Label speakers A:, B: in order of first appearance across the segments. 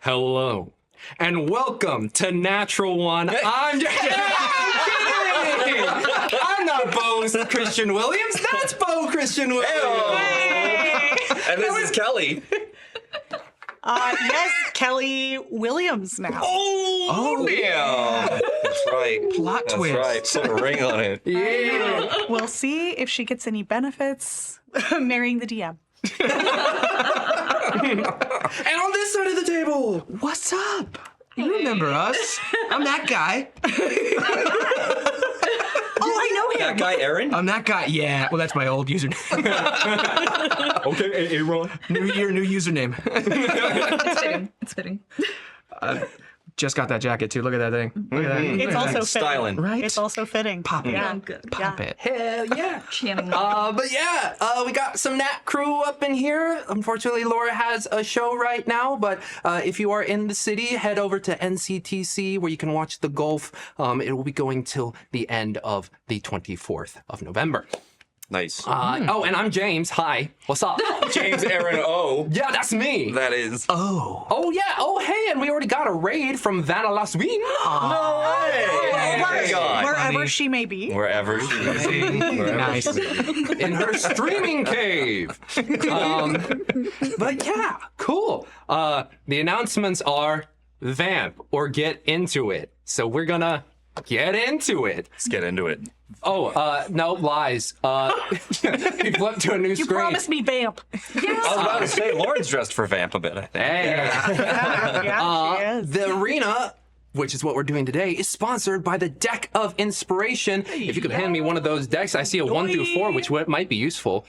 A: Hello, and welcome to Natural One. I'm not Bo Christian Williams. That's Bo Christian Williams.
B: Hey. And this is Kelly.
C: Yes, Kelly Williams now.
B: Oh, damn. That's right.
D: Plot twist.
B: That's right. Put a ring on it.
A: Yeah.
C: We'll see if she gets any benefits marrying the DM.
A: And on this side of the table,
D: What's up? You remember us? I'm that guy.
C: Oh, I know him.
B: That guy, Aaron?
D: I'm that guy. Yeah. Well, that's my old username.
A: okay, Aaron.
D: New year, new username.
E: It's fitting.
D: Just got that jacket too. Look at that thing. Look at that.
C: It's also fitting.
B: Styling.
D: Right?
C: It's also fitting.
D: Pop it.
C: Yeah.
E: Good.
D: Pop it.
A: Hell yeah.
E: Channing.
A: But yeah, we got some Nat crew up in here. Unfortunately, Laura has a show right now, but if you are in the city, head over to NCTC where you can watch the golf. It will be going till the end of the 24th of November.
B: Nice.
A: Oh, and I'm James. Hi. What's up?
B: James Aaron O.
A: Yeah, that's me.
B: That is.
D: Oh.
A: Oh, yeah. Oh, hey, and we already got a raid from Vanna Laswin.
B: No way.
C: Where-
B: God.
C: Wherever she may be.
B: Wherever she is. Wherever
D: Nice.
B: she is.
A: In her streaming cave. But yeah, cool. The announcements are vamp or get into it. So we're gonna get into it.
B: Let's get into it.
A: Oh, no, lies. He flipped to a new
C: You
A: screen.
C: promised me vamp.
B: I was about to say, Lauren's dressed for vamp a bit, I think.
A: Hey.
C: Yeah, she is.
A: The arena, which is what we're doing today, is sponsored by the Deck of Inspiration. If you could hand me one of those decks, I see a 1 through 4, which might be useful.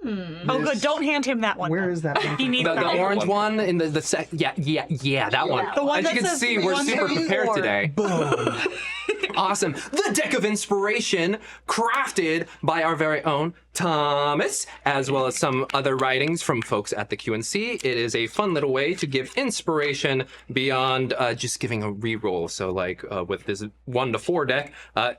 C: Oh, good. Don't hand him that one.
D: Where is that?
C: He needs
A: The
C: that.
A: orange one in the sec. Yeah, that one.
C: The one
A: As you
C: that
A: can
C: says
A: see, we're
C: 1
A: super
C: through
A: prepared
C: 4.
A: today. Awesome. The Deck of Inspiration, crafted by our very own Thomas, as well as some other writings from folks at the QNC. It is a fun little way to give inspiration beyond just giving a reroll. So, like with this 1 to 4 deck,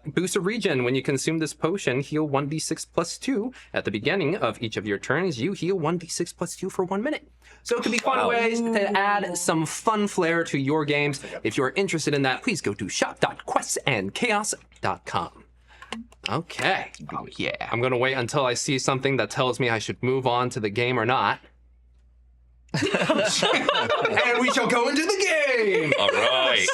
A: boost a regen when you consume this potion. Heal 1d6 plus 2 at the beginning of each of your turns. You heal 1d6 plus 2 for 1 minute. So it can be fun ways to add some fun flair to your games. If you're interested in that, please go to shop.questandchaos.com. Okay.
D: Oh, yeah.
A: I'm going to wait until I see something that tells me I should move on to the game or not. And we shall go into the game.
B: All right.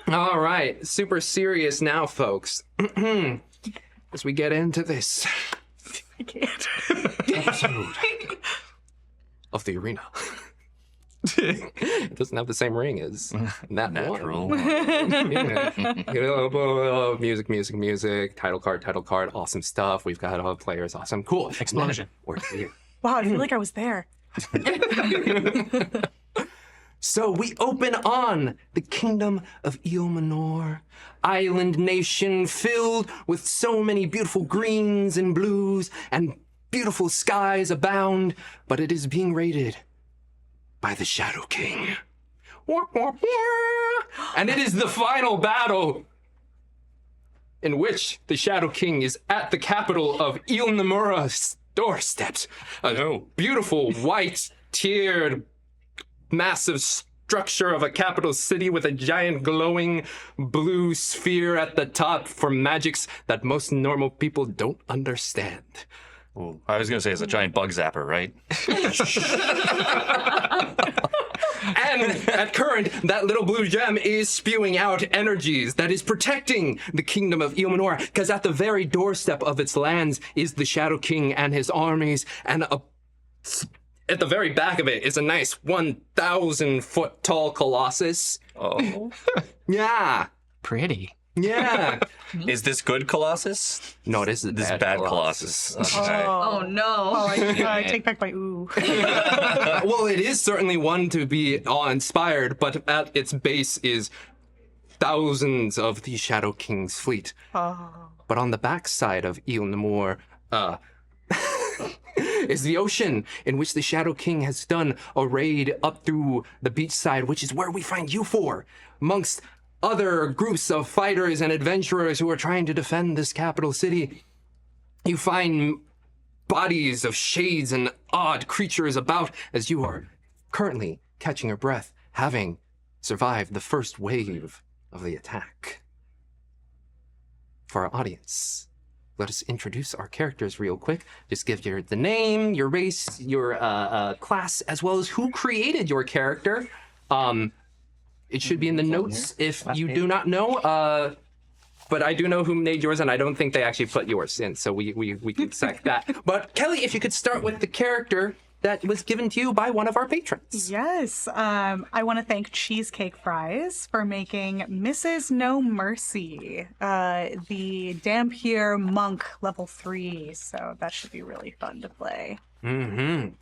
A: All right. Super serious now, folks. As we get into this
C: I can't.
A: episode of the arena. It doesn't have the same ring as that
B: Natural.
A: one. Yeah. You know, music, title card, awesome stuff. We've got all the players, awesome, cool.
D: Explosion.
A: We're here.
C: Wow, I feel like I was there.
A: So we open on the kingdom of Ilmenor, island nation filled with so many beautiful greens and blues and beautiful skies abound, but it is being raided by the Shadow King. And it is the final battle in which the Shadow King is at the capital of Ilmenor's doorsteps. A beautiful white tiered massive structure of a capital city with a giant glowing blue sphere at the top for magics that most normal people don't understand.
B: Ooh, I was going to say it's a giant bug zapper, right?
A: And at current, that little blue gem is spewing out energies that is protecting the kingdom of Ilmenor, because at the very doorstep of its lands is the Shadow King and his armies, and at the very back of it is a nice 1,000-foot tall Colossus.
B: Oh.
A: Yeah.
D: Pretty.
A: Yeah.
B: Is this good Colossus?
A: No, this is
B: Bad Colossus. Okay.
E: Oh no.
C: I take back my ooh.
A: Well, it is certainly one to be awe-inspired, but at its base is thousands of the Shadow King's fleet. But on the backside of Ilmenor, is the ocean in which the Shadow King has done a raid up through the beachside, which is where we find you four, amongst other groups of fighters and adventurers who are trying to defend this capital city. You find bodies of shades and odd creatures about as you are currently catching your breath having survived the first wave of the attack. For our audience, let us introduce our characters real quick. Just give the name, your race, your class, as well as who created your character. It should be in the notes if you do not know. But I do know who made yours, and I don't think they actually put yours in, so we can sec that. But Kelly, if you could start with the character that was given to you by one of our patrons.
C: Yes. I want to thank Cheesecake Fries for making Mrs. No Mercy, the Dampier Monk level 3. So that should be really fun to play.
A: Mm-hmm.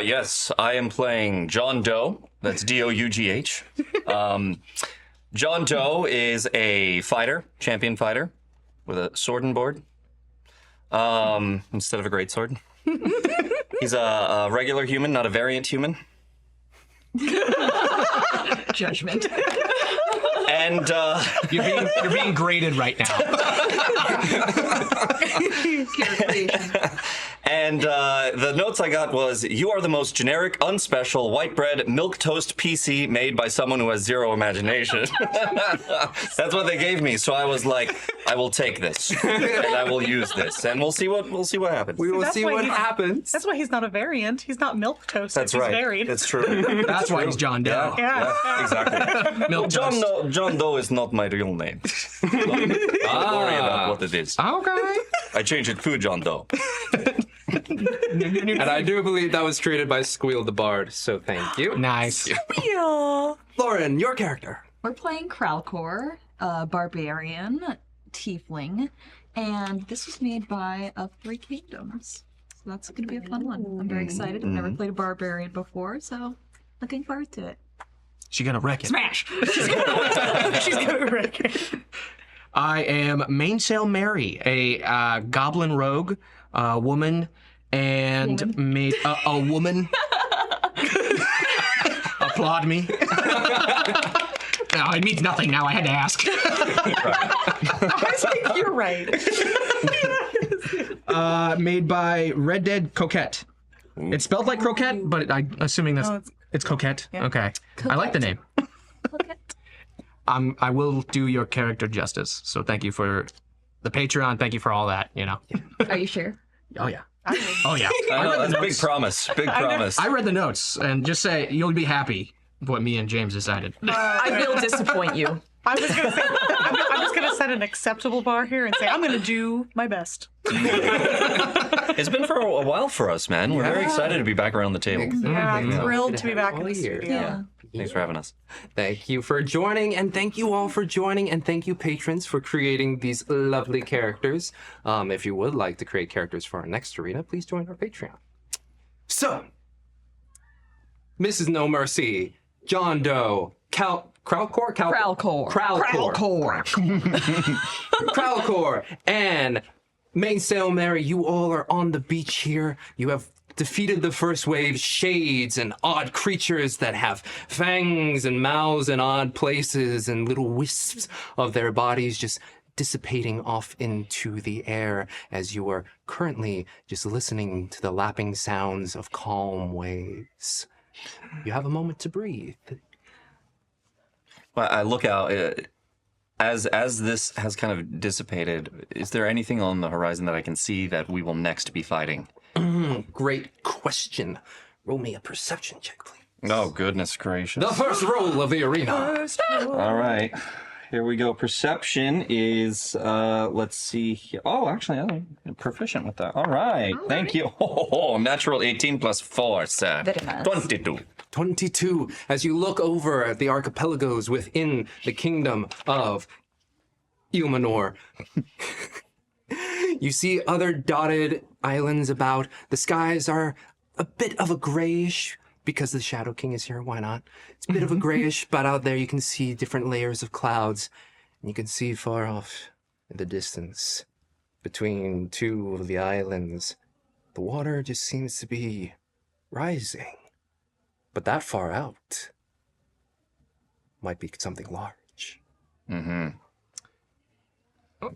B: Yes, I am playing John Doe. That's D-O-U-G-H. John Doe is a fighter, champion fighter, with a sword and board, instead of a great sword. He's a regular human, not a variant human.
E: Judgment.
B: And
D: You're being graded right now.
B: And the notes I got was, you are the most generic, unspecial, white bread, milk toast PC made by someone who has zero imagination. That's what they gave me. So I was like, I will take this and I will use this, and we'll see what happens.
A: We will
C: That's
A: see
C: why
A: what
C: he's-
A: happens.
C: That's why he's not a variant. He's not milk toast.
B: That's
C: he's
B: right.
C: varied.
B: That's true.
D: That's why he's John Doe.
C: Yeah.
B: Exactly.
D: Milk toast.
B: John Doe is not my real name. Don't worry about what it is.
D: Okay.
B: I changed it to John Doe.
A: And I do believe that was created by Squeal the Bard, so thank you.
D: Nice.
C: Yeah.
A: Lauren, your character.
E: We're playing Kralkor, a barbarian, tiefling, and this was made by Of Three Kingdoms. So that's going to be a fun one. I'm very excited. I've never played a barbarian before, so looking forward to it.
D: She gonna wreck it.
E: Smash!
C: She's gonna wreck it.
D: I am Mainsail Mary, a goblin rogue, woman, and made a woman. Applaud me. No, it means nothing now. I had to ask.
C: I think you're right.
D: Made by Red Dead Coquette. It's spelled like croquette, but I'm assuming that's it's coquette.
C: Yeah.
D: Okay, I like the name. I will do your character justice. So thank you for the Patreon. Thank you for all that. You know.
E: Are you sure?
D: Oh yeah. Oh yeah.
B: I know, that's a big promise. Big promise.
D: I read the notes and just say you'll be happy what me and James decided.
E: I will disappoint you.
C: I was gonna say, I'm just gonna set an acceptable bar here and say I'm gonna do my best.
B: It's been for a while for us, man. We're very excited to be back around the table.
C: Yeah, I'm
A: Yeah.
C: thrilled
A: Good
C: to be
A: have
C: back
A: you
C: in the
A: all here.
C: studio.
E: Yeah.
B: Thanks for having us.
A: Thank you for joining, and thank you all for joining, and thank you, patrons, for creating these lovely characters. If you would like to create characters for our next arena, please join our Patreon. So, Mrs. No Mercy, John Doe, Kralkor, and Mainsail Mary, you all are on the beach here. You have defeated the first wave, shades and odd creatures that have fangs and mouths in odd places and little wisps of their bodies just dissipating off into the air as you are currently just listening to the lapping sounds of calm waves. You have a moment to breathe.
B: Well, I look out. As this has kind of dissipated, is there anything on the horizon that I can see that we will next be fighting?
A: Great question. Roll me a perception check, please.
B: Oh, goodness gracious.
A: The first roll of the arena.
B: All right. Here we go. Perception is, let's see here. Oh, actually, I'm proficient with that. All right. Thank you. Oh, natural 18 plus 4, sir.
E: Very nice.
B: 22.
A: 22. As you look over at the archipelagos within the kingdom of Ilmanor, you see other dotted islands about. The skies are a bit of a grayish because the Shadow King is here. Why not? It's a bit of a grayish, but out there you can see different layers of clouds. And you can see far off in the distance, between two of the islands, the water just seems to be rising. But that far out might be something large.
B: Mm-hmm.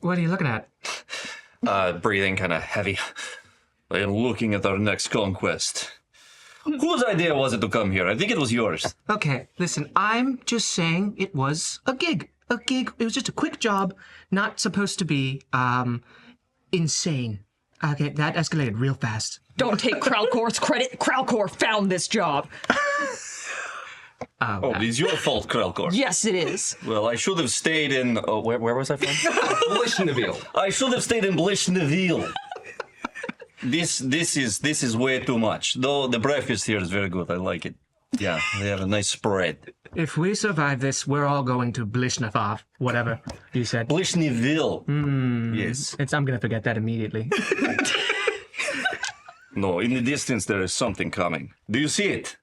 D: What are you looking at?
B: Breathing kind of heavy. I am looking at our next conquest. Whose idea was it to come here? I think it was yours.
D: Okay, listen, I'm just saying it was a gig. A gig, it was just a quick job, not supposed to be, insane. Okay, that escalated real fast.
E: Don't take Kralkor's credit. Kralkor found this job.
B: Oh, it's your fault, Kralkor.
E: Yes, it is.
B: Well, I should have stayed in... where was I from?
A: Blishneville.
B: I should have stayed in Blishneville. This is way too much. Though the breakfast here is very good. I like it. Yeah, they have a nice spread.
D: If we survive this, we're all going to Blishneville, whatever you said.
B: Blishneville. Yes.
D: I'm gonna forget that immediately.
B: No, in the distance there is something coming. Do you see it?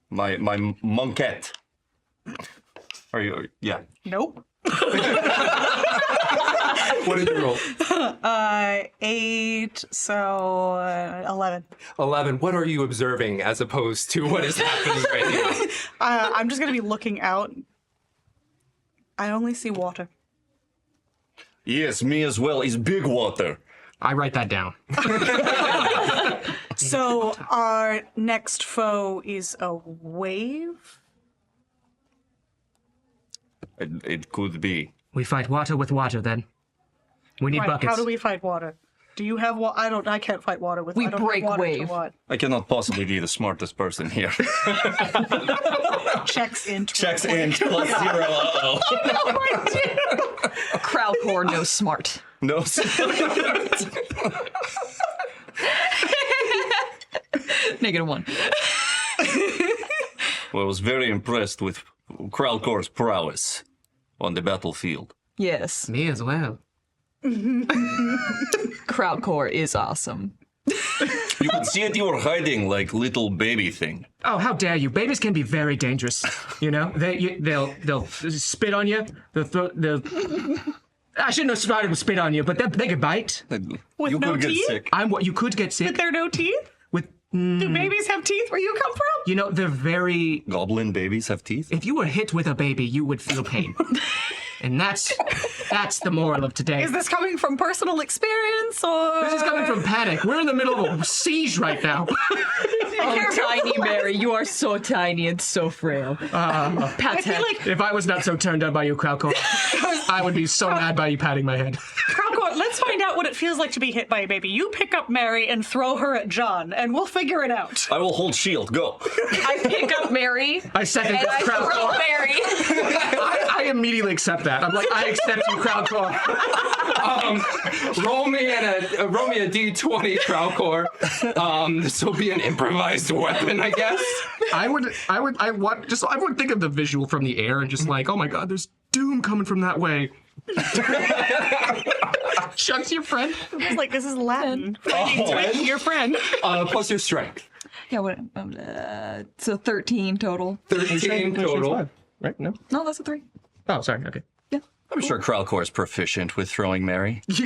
B: My monkette. Are you? Yeah.
C: Nope.
A: What did you roll?
C: 8, so 11.
A: 11. What are you observing as opposed to what is happening right now?
C: I'm just gonna be looking out. I only see water.
B: Yes, me as well. It's big water.
D: I write that down.
C: So our next foe is a wave?
B: It could be.
D: We fight water with water, then. We need
C: Right,
D: buckets.
C: how do we fight water? Do you have water? I can't fight water with
E: We
C: I don't have
E: break
C: water to
E: wave.
C: what?
B: I cannot possibly be the smartest person here.
C: Checks in.
B: Checks in +0. Uh-oh.
E: Kralkor knows smart.
B: No.
E: -1.
B: Well, I was very impressed with Kralkor's prowess on the battlefield.
E: Yes,
D: Me as well.
E: Kralkor is awesome.
B: You could see it. You were hiding like little baby thing.
D: Oh, how dare you! Babies can be very dangerous. You know, they'll spit on you. They'll I shouldn't have started with spit on you, but they could bite.
C: With
B: you
C: no
B: could get
C: teeth?
B: sick.
D: You could get sick
C: But there are no teeth?
D: with.
C: Do babies have teeth where you come from?
D: You know, they're very.
B: Goblin babies have teeth.
D: If you were hit with a baby, you would feel pain. And that's the moral of today.
C: Is this coming from personal experience or?
D: This is coming from panic. We're in the middle of a siege right now.
E: Oh, tiny Mary, you are so tiny and so frail. Pat's head.
D: If I was not so turned on by you, Kralkor, I would be so mad by you patting my head.
C: Kralkor, let's find out what it feels like to be hit by a baby. You pick up Mary and throw her at John, and we'll figure it out.
B: I will hold shield. Go.
E: I pick up Mary
D: I second
E: and I throw
D: Kralkor.
E: Mary.
D: I immediately accept that. I'm like, I accept you, Kralkor.
A: Roll me a d20, Kralkor. This will be an improvised weapon, I guess.
D: I would think of the visual from the air and just like, oh my god, there's doom coming from that way. Chuck's your friend.
C: It's like, this is Latin. Fighting your friend.
A: Plus your strength.
E: Yeah, what? So 13 total.
A: 13 total.
D: Right? No?
E: No, that's a 3.
D: Oh, sorry. Okay.
B: I'm sure Kralkor is proficient with throwing Mary.
E: Bro.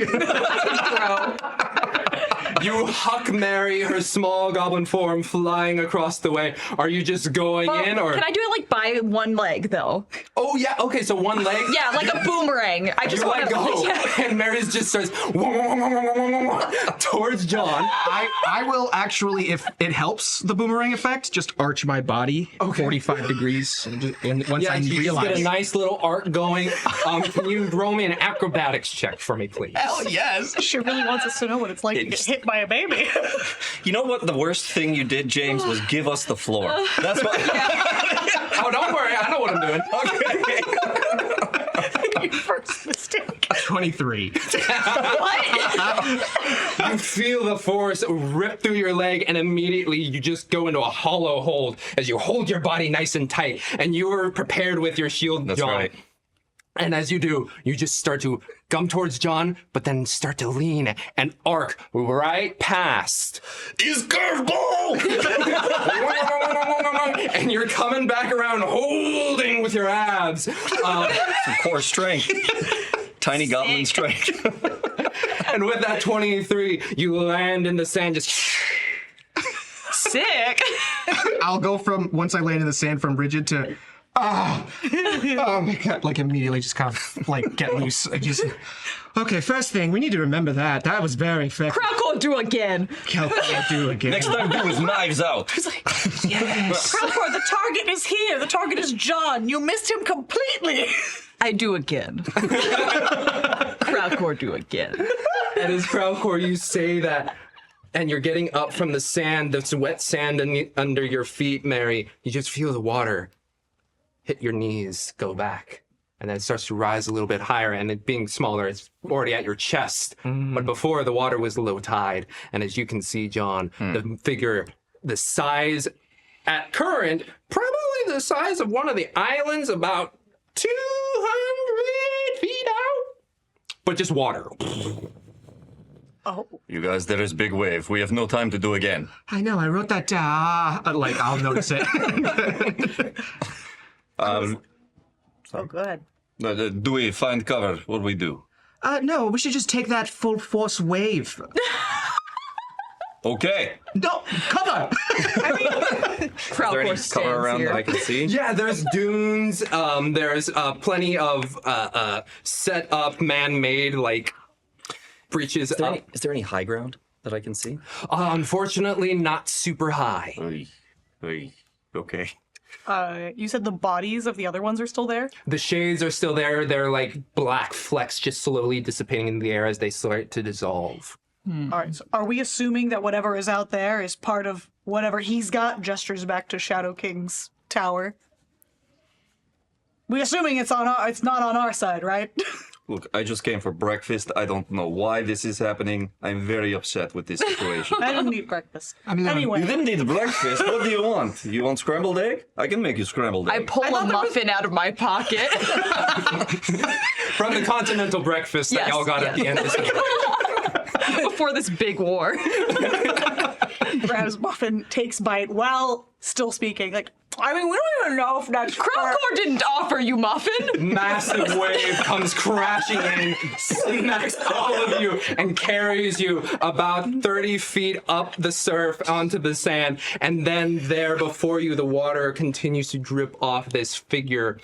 A: You huck Mary, her small goblin form, flying across the way. Are you just going in, or?
E: Can I do it like by one leg though?
A: Oh yeah. Okay, so one leg.
E: Yeah, like a boomerang. I just
A: You
E: want
A: let
E: to
A: go,
E: Yeah.
A: and Mary's just starts towards John.
D: I will actually, if it helps the boomerang effect, just arch my body 45 degrees. And once I
A: Yeah, you just
D: realize.
A: get a nice little arc going. Can you roll me an acrobatics check for me, please?
D: Hell yes.
C: She really wants us to know what it's like to get hit by a baby.
B: You know what? The worst thing you did, James, was give us the floor. That's what.
A: Oh, don't worry. I know what I'm doing.
C: Your first mistake.
D: 23.
A: You feel the force rip through your leg, and immediately you just go into a hollow hold as you hold your body nice and tight, and you are prepared with your shield,
B: That's
A: John.
B: right.
A: And as you do, you just start to come towards John, but then start to lean and arc right past.
B: Is curveball!
A: And you're coming back around holding with your abs.
B: Some core strength. Tiny goblin strength.
A: And with that 23, you land in the sand just...
E: Sick.
D: I'll go from, once I land in the sand, from rigid to Oh my god! Like immediately, just kind of like get loose. Okay, first thing we need to remember that was very effective.
E: Crowdcore do again.
D: Calculate do again.
B: Next time, do with knives out.
D: Yes.
C: Crowdcore, the target is here. The target is John. You missed him completely.
E: I do again. Crowdcore do again.
A: And as Crowdcore, you say that, and you're getting up from the sand, this wet sand under your feet, Mary. You just feel the water hit your knees, go back. And then it starts to rise a little bit higher, and it being smaller, it's already at your chest. But before, the water was low tide. And as you can see, John, the figure, the size at current, probably the size of one of the islands, about 200 feet out. But just water.
C: Oh.
B: You guys, there is big wave. We have no time to do again.
D: I know. I wrote that down. Like I'll notice it.
C: So good.
B: Do we find cover? What do we do?
D: No, we should just take that full force wave.
B: Okay.
D: No, cover.
E: Crowdcore stands
B: Cover around
E: here.
B: that I can see?
A: Yeah, there's dunes. There's plenty of set up, man-made, like, breaches up.
B: Is there any high ground that I can see?
A: Unfortunately, not super high.
B: Okay.
C: You said the bodies of the other ones are still there?
A: The shades are still there. They're like black flecks just slowly dissipating in the air as they start to dissolve.
C: All right. So are we assuming that whatever is out there is part of whatever he's got? Gestures back to Shadow King's tower. We assuming it's not on our side, right?
B: Look, I just came for breakfast. I don't know why this is happening. I'm very upset with this situation.
C: I didn't eat breakfast.
D: mean,
C: anyway,
B: You didn't eat breakfast. What do you want? You want scrambled egg? I can make you scrambled
E: I
B: egg.
E: pull a muffin out of my pocket.
A: From the continental breakfast that
E: Yes,
A: y'all got at the end of this.
E: Before this big war.
C: grabs muffin, takes bite while still speaking. Like, I mean, we don't even know if that's
E: Crowdcore didn't offer you muffin.
A: Massive wave comes crashing in, smacks all of you, and carries you about 30 feet up the surf onto the sand. And then there before you, the water continues to drip off this figure.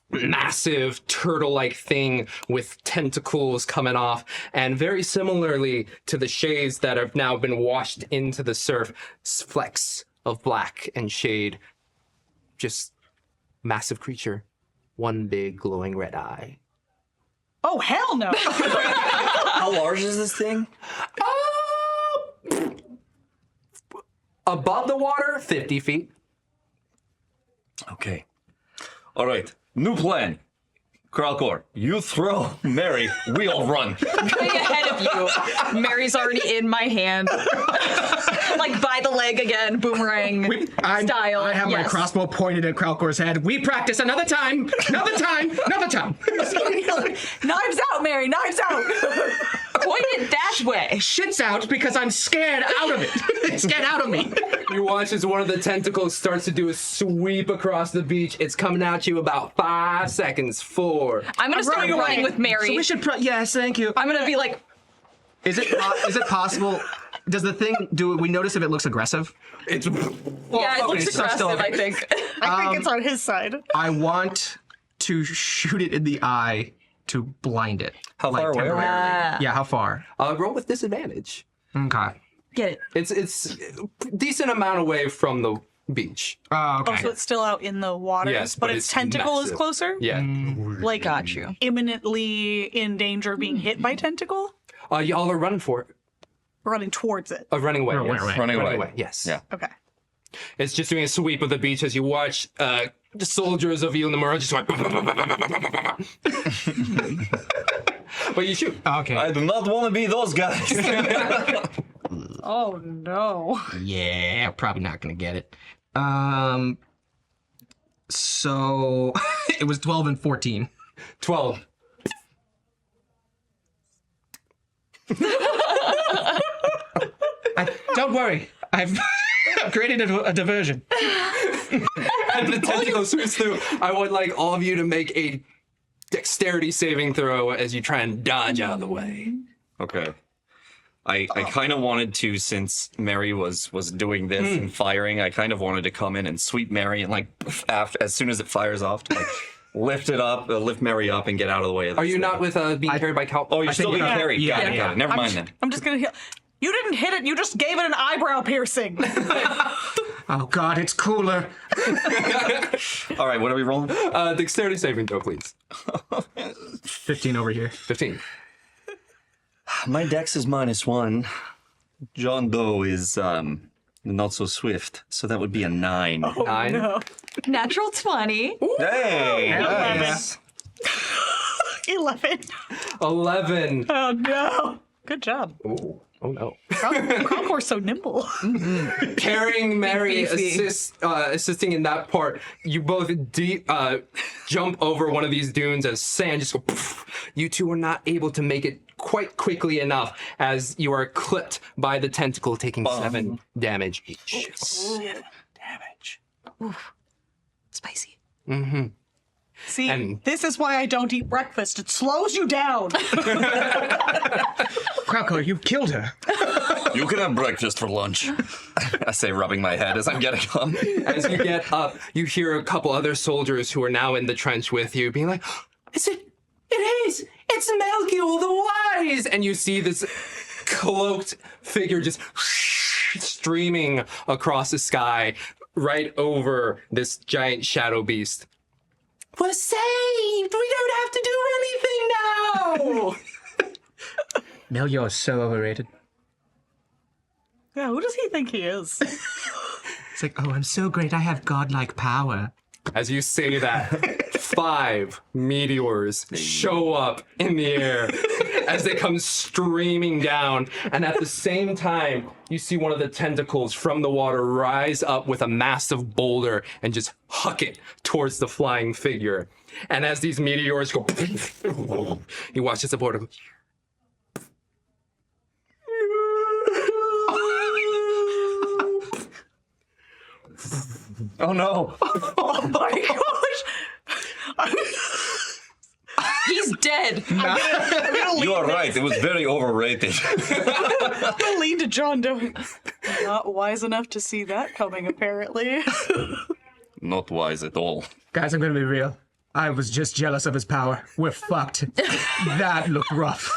A: Massive turtle-like thing with tentacles coming off, and very similarly to the shades that have now been washed into the surf, flecks of black and shade. Just massive creature, one big glowing red eye.
C: Oh, hell no.
B: How large is this thing?
A: Above the water, 50 feet.
B: Okay. All right. New plan. Kralkor, you throw Mary, we all run.
E: Way ahead of you. Mary's already in my hand. Like by the leg again, boomerang style.
D: I have my
E: Yes.
D: crossbow pointed at Kralkor's head. We practice another time. Another time. Another time.
C: Knives out, Mary, knives out.
E: Point it that way.
D: Shit's out because I'm scared out of it. It's scared out of me.
A: You watch as one of the tentacles starts to do a sweep across the beach. It's coming at you about 5 seconds. 4.
E: I'm gonna start
C: running
E: running
C: away.
E: with Mary.
D: So we should. Yes, thank you.
E: I'm gonna be like,
D: Is it possible? Does the thing? Do we notice if it looks aggressive?
A: It's
E: yeah, it looks
D: so
E: aggressive,
D: still-
E: I think.
C: I think it's on his side.
D: I want to shoot it in the eye to blind it.
B: How far away are we?
D: Yeah, how far?
A: roll with disadvantage.
D: Okay.
E: Get it.
A: It's decent amount away from the beach.
D: Oh, okay.
C: Oh, so it's still out in the water.
A: Yes,
C: but
A: but
C: its
A: it's
C: tentacle is
A: massive.
C: closer?
A: Yeah.
C: Like,
E: Got you.
C: imminently in danger of being hit by tentacle?
A: Y'all are running for it.
C: Running towards it.
A: Running away.
D: Running
A: yes.
D: away.
B: Running away.
A: away. Yes.
B: Yeah.
C: Okay.
A: It's just doing a sweep of the beach as you watch the soldiers of Yulnamura just like. But you shoot.
D: Okay.
B: I do not want to be those guys.
C: Oh, no.
D: Yeah, probably not gonna get it. So it was 12 and 14.
A: 12.
D: Don't worry, I've created a diversion.
A: And the tentacle sweeps through. I would like all of you to make a dexterity saving throw as you try and dodge out of the way.
B: Okay. I kind of wanted to, since Mary was doing this and firing, I kind of wanted to come in and sweep Mary and like as soon as it fires off, to, like lift Mary up and get out of the way of this
A: Are you
B: thing.
A: not with being carried by Cal?
B: Oh, you're still being carried. Got it. Never mind then.
C: I'm just gonna heal. You didn't hit it. You just gave it an eyebrow piercing.
D: Oh God, it's cooler.
B: All right, what are we rolling?
A: Dexterity saving throw, please.
D: 15 over here.
A: 15.
B: My dex is -1. John Doe is not so swift, so that would be a 9.
A: 9.
C: No.
E: Natural 20.
B: Hey, nice.
C: 11.
A: 11.
C: Oh no. Good job.
A: Oh no.
C: Concourse so nimble.
A: Carrying Mary,
E: Beefy.
A: assisting in that part, you both jump over one of these dunes as sand just go poof. You two are not able to make it quite quickly enough as you are clipped by the tentacle, taking 7 damage each. Damage.
E: Spicy.
C: See,
A: And-
C: this is why I don't eat breakfast. It slows you down.
D: Krauko, you've killed her.
B: You can have breakfast for lunch. I say, rubbing my head as I'm getting up.
A: As you get up, you hear a couple other soldiers who are now in the trench with you being like, It is! It's Melchior the Wise! And you see this cloaked figure just streaming across the sky right over this giant shadow beast. We're saved! We don't have to do anything now!
D: Melchior is so overrated.
C: Yeah, who does he think he is?
D: It's like, oh, I'm so great. I have godlike power.
A: As you say that, 5 meteors show up in the air as they come streaming down. And at the same time, you see one of the tentacles from the water rise up with a massive boulder and just huck it towards the flying figure. And as these meteors go, you watch as the boulder goes.
B: Oh no.
C: Oh my gosh.
E: He's dead.
B: You are right. It was very overrated.
C: I'm gonna lean to John Doe. Not wise enough to see that coming, apparently.
B: Not wise at all.
D: Guys, I'm gonna be real. I was just jealous of his power. We're fucked. That looked rough.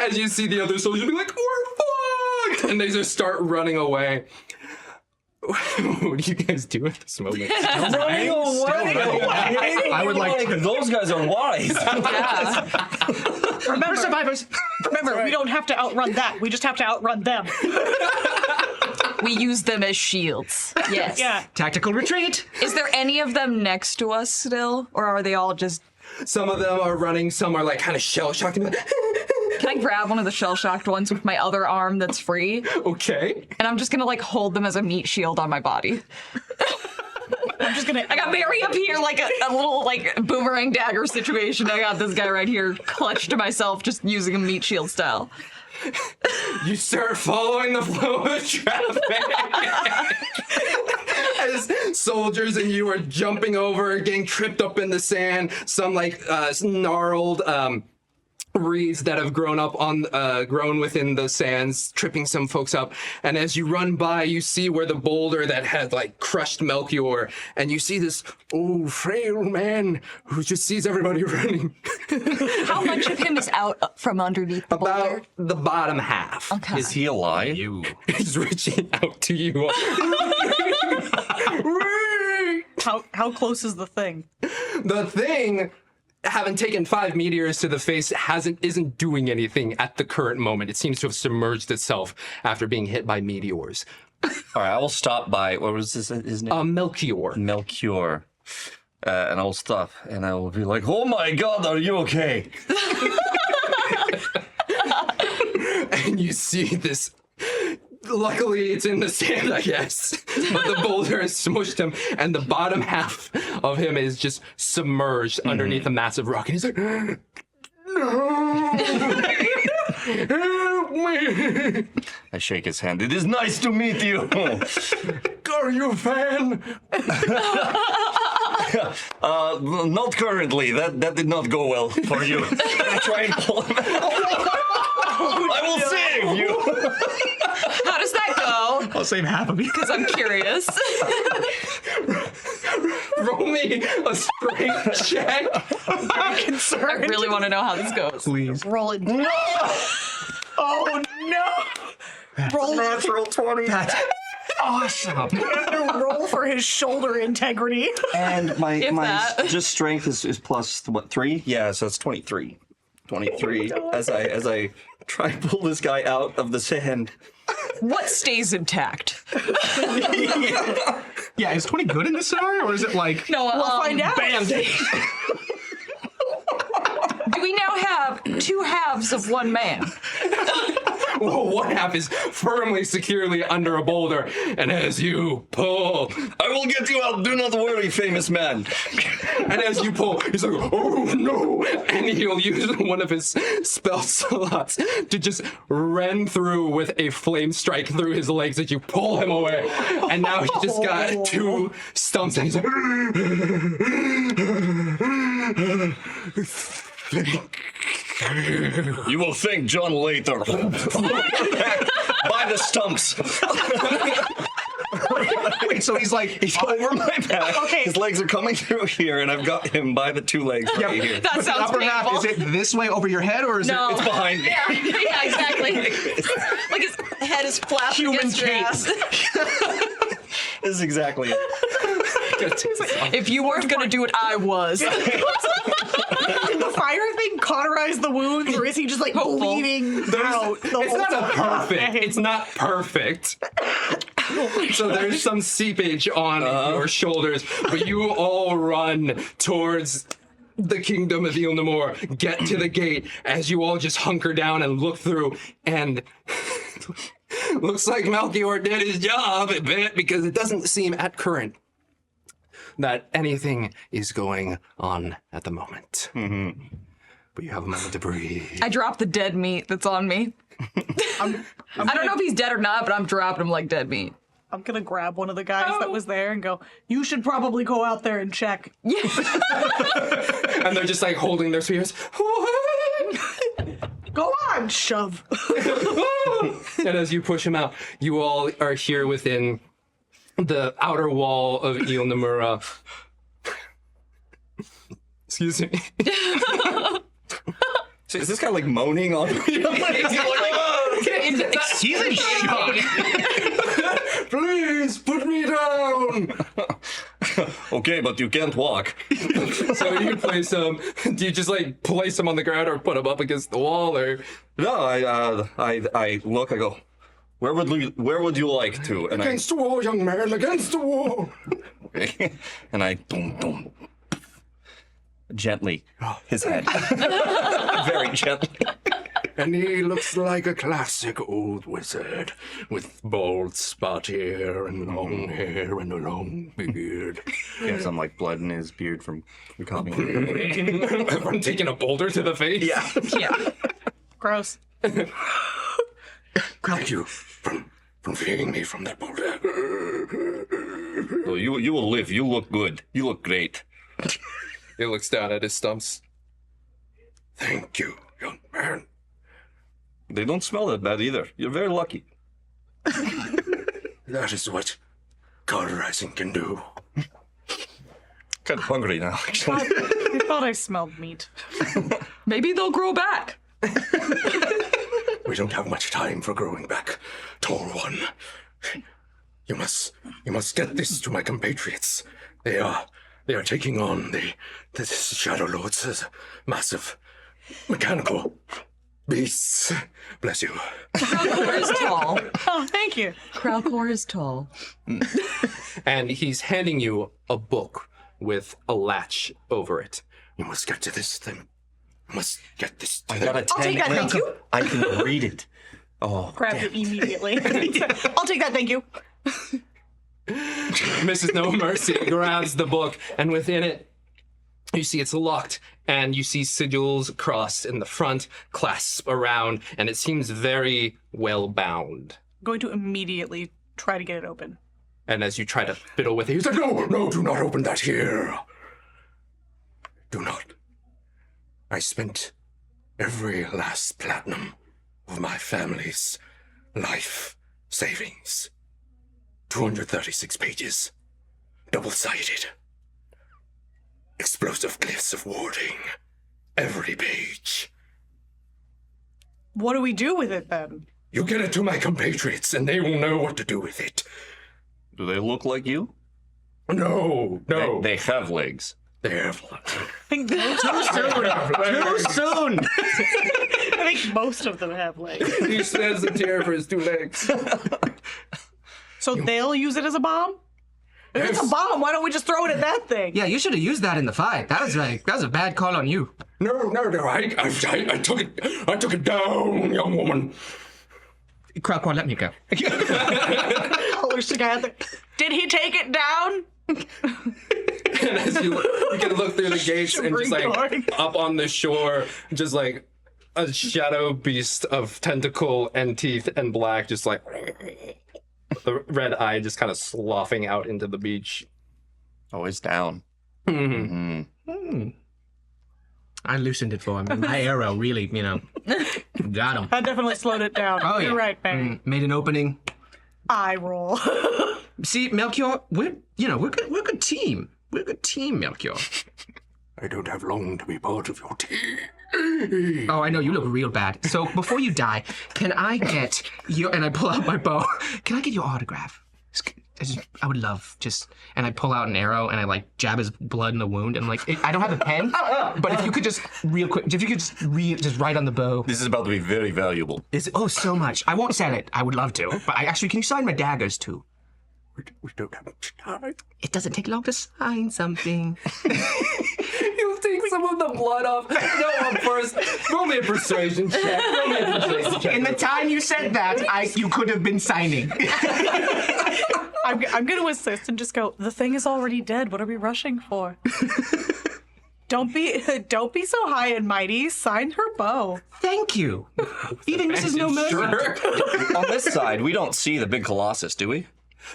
A: As you see the other soldiers be like, we're fucked! And they just start running away. What do you guys do at this moment?
B: Running away.
D: I would like to.
B: Those guys are wise.
C: Remember,
D: We're survivors.
C: remember, we don't have to outrun that. We just have to outrun them.
E: We use them as shields. Yes.
C: Yeah.
D: Tactical retreat.
E: Is there any of them next to us still? Or are they all just...
A: Some of them are running, some are like kind of shell-shocked.
E: Can I grab one of the shell-shocked ones with my other arm that's free?
A: Okay.
E: And I'm just gonna like hold them as a meat shield on my body.
C: I'm just gonna.
E: I got Mary up here like a little like boomerang dagger situation. I got this guy right here clutched to myself, just using a meat shield style.
A: You start following the flow of traffic. As soldiers and you are jumping over, getting tripped up in the sand, some like gnarled reeds that have grown within the sands, tripping some folks up. And as you run by, you see where the boulder that had like crushed Melchior, and you see this frail man who just sees everybody running.
E: How much of him is out from underneath the boulder?
A: About the bottom half.
E: Okay.
B: Is he alive?
A: He's reaching out to you.
C: How close is the thing?
A: The thing, having taken 5 meteors to the face, isn't doing anything at the current moment. It seems to have submerged itself after being hit by meteors.
B: All right, I will stop by. What was his name?
A: Melchior.
B: Melchior. And I will stop and I will be like, oh my god, are you okay?
A: And you see this. Luckily, it's in the sand, I guess. But the boulder has smushed him, and the bottom half of him is just submerged underneath a massive rock. And he's like, no! Help me!
B: I shake his hand. It is nice to meet you.
A: Are you a fan?
B: Not currently. That did not go well for you. I try and pull him out. I will save you.
E: How does that go?
D: I'll save half of you.
E: Because I'm curious.
A: Roll me a strength check.
C: I'm concerned.
E: I really want to know how this goes.
D: Please.
C: Roll it. No! Oh no! Roll
B: Natural 20.
D: That's awesome.
C: roll for his shoulder integrity.
B: And my
E: that.
B: just strength is plus what 3? Yeah, so it's 23. 23. As I try and pull this guy out of the sand.
E: What stays intact?
D: Yeah, is 20 good in this scenario, or is it like
E: No,
C: We'll find out.
D: Band-Aid?
E: Do we now have 2 halves of one man?
A: Well, one half is firmly, securely under a boulder, and as you pull,
B: I will get you out. Do not worry, famous man.
A: and as you pull, he's like, oh no! And he'll use one of his spell slots to just run through with a flame strike through his legs as you pull him away. And now he just got 2 stumps, and he's like,
B: You will thank John later. By the stumps.
D: Wait, so he's like,
B: He's over my back.
C: Okay.
B: His legs are coming through here, and I've got him by the 2 legs right here.
E: That
D: the
E: sounds
D: upper half,
E: painful.
D: is it this way over your head, or is
E: No.
B: It's behind me.
E: Yeah, exactly. Like his head is flapping
D: Human
E: against your
D: cape.
E: ass.
B: This is exactly it.
E: If you weren't gonna do it, I was.
C: Did the fire thing cauterize the wounds, or is he just like bleeding out? The
A: it's
C: whole
A: not a
C: time?
A: perfect. It's not perfect. So there's some seepage on your shoulders, but you all run towards the kingdom of Ilnamor. Get to the gate as you all just hunker down and look through, and looks like Melchior did his job a bit, because it doesn't seem at current that anything is going on at the moment. But you have a moment to breathe.
E: I dropped the dead meat that's on me. I don't know if he's dead or not, but I'm dropping him like dead meat.
C: I'm gonna grab one of the guys that was there and go, you should probably go out there and check.
A: And they're just like holding their spears.
C: Go on, shove.
A: And as you push him out, you all are here within the outer wall of Ilnamura. Excuse me.
B: So is this guy like moaning on me?
D: He's in shock.
A: Please put me down.
B: Okay, but you can't walk.
A: So you place him. Do you just like place him on the ground or put him up against the wall, or?
B: No, I look, I go, where would you like to? And
A: Against the wall, young man. Against the wall.
B: I and I boom, gently his head. Very gently.
A: And he looks like a classic old wizard with bald spot hair and long hair and a long beard.
B: He has some like blood in his beard from coughing.
A: From taking a boulder to the face?
B: Yeah.
E: Yeah.
C: Gross.
A: Thank you from freeing me from that boulder.
B: So you will live. You look good. You look great.
A: He looks down at his stumps. Thank you, young man.
B: They don't smell that bad either. You're very lucky.
A: That is what cauterizing can do.
B: Kind of hungry now, actually.
C: I thought I smelled meat.
E: Maybe they'll grow back.
A: We don't have much time for growing back, tall one. You must get this to my compatriots. They are taking on the Shadow Lords as massive mechanical beasts. Bless you.
E: Kralkor is tall.
C: Oh, thank you.
E: Kralkor is tall.
A: And he's handing you a book with a latch over it. You must get to this thing. You must get this to
B: I
A: them.
B: got a 10.
C: I'll take that, thank you.
B: I can read it. Oh,
C: Grabbed it immediately. I'll take that, thank you.
A: Mrs. No Mercy grabs the book, and within it, you see it's locked, and you see sigils crossed in the front, clasps around, and it seems very well bound.
C: Going to immediately try to get it open.
A: And as you try to fiddle with it, he's like, no, do not open that here. Do not. I spent every last platinum
F: of my family's life savings. 236 pages. Double-sided. Explosive glyphs of warding. Every page.
C: What do we do with it then?
F: You get it to my compatriots, and they will know what to do with it.
B: Do they look like you?
F: No.
B: They have legs.
F: They have
C: I think most,
B: Too soon!
C: I think most of them have legs.
A: He stands the tear for his 2 legs.
C: So they'll use it as a bomb? If it's a bomb, why don't we just throw it at that thing?
D: Yeah, you should have used that in the fight. That was a bad call on you.
F: No. I took it down, young woman.
D: Kralkor, let me go.
C: Colors together. Did he take it down?
A: And as you can look through the gates and just like up on the shore, just like a shadow beast of tentacle and teeth and black, just like the red eye just kind of sloughing out into the beach.
B: Always down.
D: I loosened it for him. My arrow really, got him.
C: That definitely slowed it down.
D: Oh, yeah.
C: You're right, babe.
D: Made an opening.
C: Eye roll.
D: See, Melchior, we're a good team. We're a good team, Melchior.
F: I don't have long to be part of your team.
D: Oh, I know, you look real bad. So before you die, can I get your, and I pull out my bow, can I get your autograph? I would love and I pull out an arrow and I like jab his blood in the wound and I'm like, I don't have a pen, but if you could just real quick, if you could just write on the bow.
B: This is about to be very valuable.
D: So much. I won't sell it. I would love to, but can you sign my daggers too?
F: We don't have much time.
D: It doesn't take long to sign something.
A: You take some of the blood off. No, first, roll me a persuasion check.
D: In the time you said that, you could have been signing.
C: I'm going to assist and just go, the thing is already dead. What are we rushing for? Don't be so high and mighty. Sign her bow.
D: Thank you. Even Mrs. No Mercy.
A: Sure.
B: On this side, we don't see the big Colossus, do we?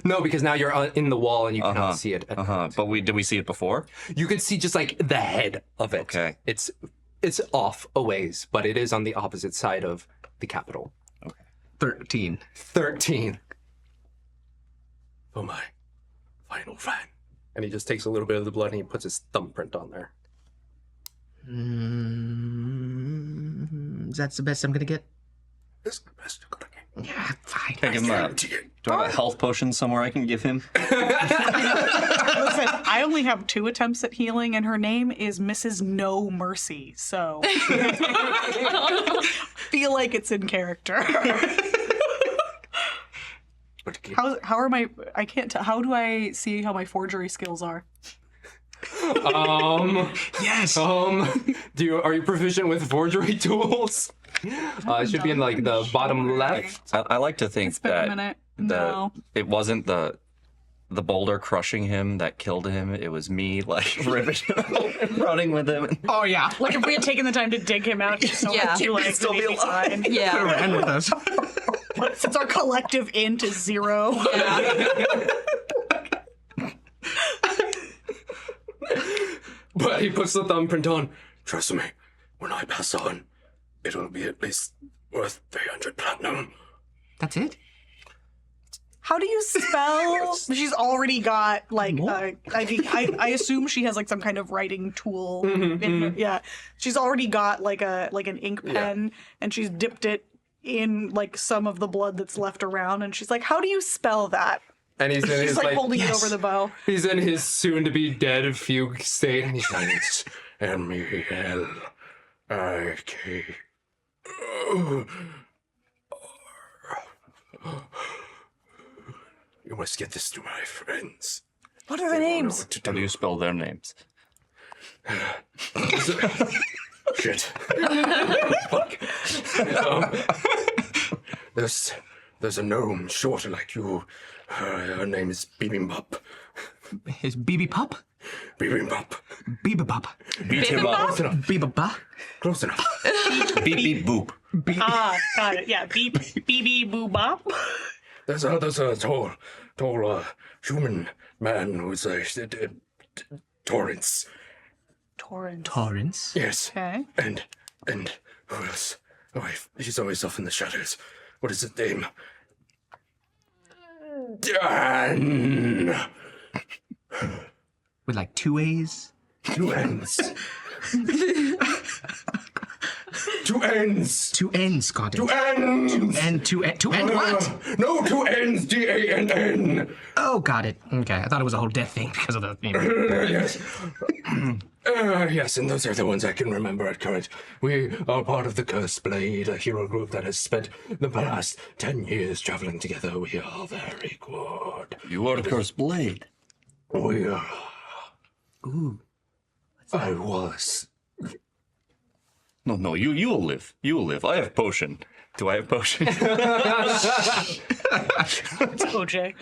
A: No, because now you're in the wall and you cannot see it.
B: But did we see it before?
A: You could see just like the head of it.
B: Okay.
A: It's off a ways, but it is on the opposite side of the capital.
D: 13.
A: 13.
F: For my final friend.
A: And he just takes a little bit of the blood and he puts his thumbprint on there.
D: That's the best I'm gonna get?
F: This is the best you're gonna get.
D: Yeah, fine.
B: Can I give him
F: Guarantee it.
B: do I have a health potion somewhere I can give him?
C: Listen, I only have 2 attempts at healing, and her name is Mrs. No Mercy, so feel like it's in character. How are my? I can't tell. How do I see how my forgery skills are?
D: Yes.
A: Are you proficient with forgery tools? It should be in like the bottom left.
B: I like to think
C: It's been a minute. No.
B: it wasn't the boulder crushing him that killed him. It was me like ripping and running with him.
D: Oh yeah.
C: Like if we had taken the time to dig him out, just so
E: Yeah.
C: two legs
B: Still
C: would
B: be
C: be
B: alive.
C: fine.
E: Yeah.
D: Ran with us.
C: Since our collective int is 0.
A: But he puts the thumbprint on.
F: Trust me, when I pass on, it'll be at least worth 300 platinum.
D: That's it?
C: How do you spell? She's already got like I assume she has like some kind of writing tool. In her, yeah, she's already got like an ink pen, and she's dipped it in like some of the blood that's left around, and she's like, "How do you spell that?"
A: And he's in
C: She's
A: his
C: like
A: like
C: holding it over the bow.
A: he's in his soon to be dead fugue state, and he's like,
F: It's M-E-L-I-K. You must get this to my friends.
C: What are the names?
F: What to
B: How do
F: do?
B: you spell their names?
F: Shit. Fuck. There's a gnome shorter like you. Her name is Bibimbap.
D: Is BB Pup?
F: Bibimbap.
D: Bibibup.
B: Beat him up.
F: Close enough.
D: Bibiba?
F: Close enough.
B: Beep beep boop.
C: Ah, got it. Yeah, beep, beep, boo, bop.
F: There's a tall human man who's Torrance.
C: Torrent.
D: Torrance.
F: Yes.
C: Okay.
F: And who else? Oh, he's always off in the shadows. What is his name? Dan!
D: With like 2 A's?
F: 2 N's. 2 N's.
D: 2 N's, got it.
F: 2 N's.
D: 2 N what?
F: No, 2 N's. DANN.
D: Oh, got it. Okay, I thought it was a whole death thing because of the.
F: Yes. Yes, and those are the ones I can remember at current. We are part of the Cursed Blade, a hero group that has spent the past 10 years traveling together. We are very good.
B: You are Cursed Blade.
F: We are. Ooh. I was.
B: No, you will live. You will live. I have potion. Do I have potion?
C: OJ.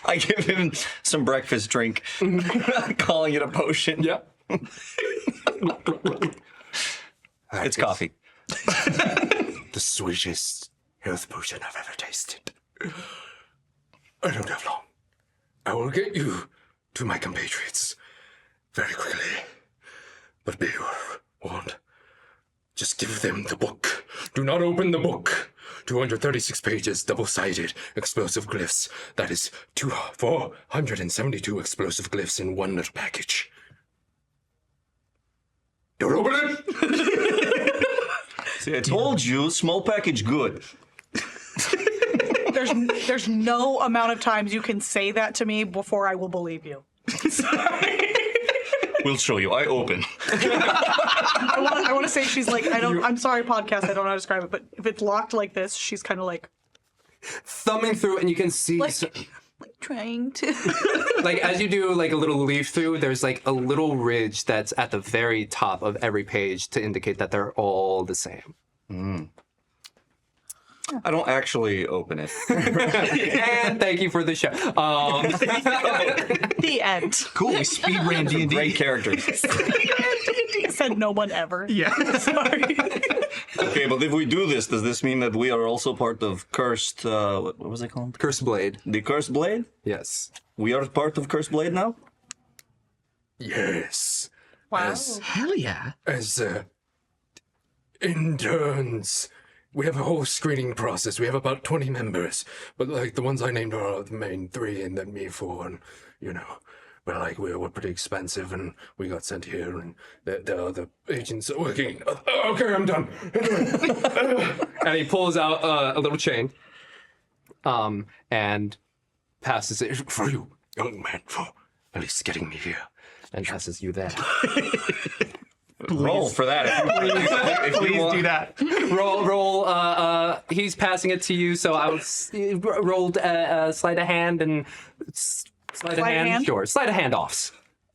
B: I give him some breakfast drink, calling it a potion.
F: Yeah.
B: It's coffee.
F: The sweetest health potion I've ever tasted. I don't have long. I will get you to my compatriots very quickly. But be warned. Just give them the book. Do not open the book. 236 pages, double-sided, explosive glyphs. That is 472 explosive glyphs in one little package. Don't open it!
B: See, I told you, small package good.
C: There's no amount of times you can say that to me before I will believe you. Sorry.
B: We'll show you. I open.
C: I want to say she's like, I'm sorry, podcast, I don't know how to describe it, but if it's locked like this, she's kind of like
A: Thumbing through, and you can see.
C: like trying to.
A: Like as you do like a little leaf through, there's like a little ridge that's at the very top of every page to indicate that they're all the same.
B: I don't actually open it.
A: And thank you for the show.
C: The end.
D: Cool, we speed ran D&D.
B: Great characters.
C: Said no one ever.
D: Yeah.
C: Sorry.
B: Okay, but if we do this, does this mean that we are also part of Cursed, what was it called?
A: Cursed Blade.
B: The Cursed Blade?
A: Yes.
B: We are part of Cursed Blade now?
F: Yes.
C: Wow.
D: Hell yeah.
F: As interns, we have a whole screening process. We have about 20 members, but like the ones I named are the main 3, and then me 4, and you know, but like we're pretty expensive, and we got sent here, and the other agents are working. Okay, I'm done.
A: And he pulls out a little chain, and passes it
F: For you, young man, for at least getting me here.
A: and passes you that.
B: Roll for that. If you
D: Please
B: want.
D: do that.
A: roll. He's passing it to you, so I was rolled sleight of hand and sleight of hand. Sure, sleight of hand offs.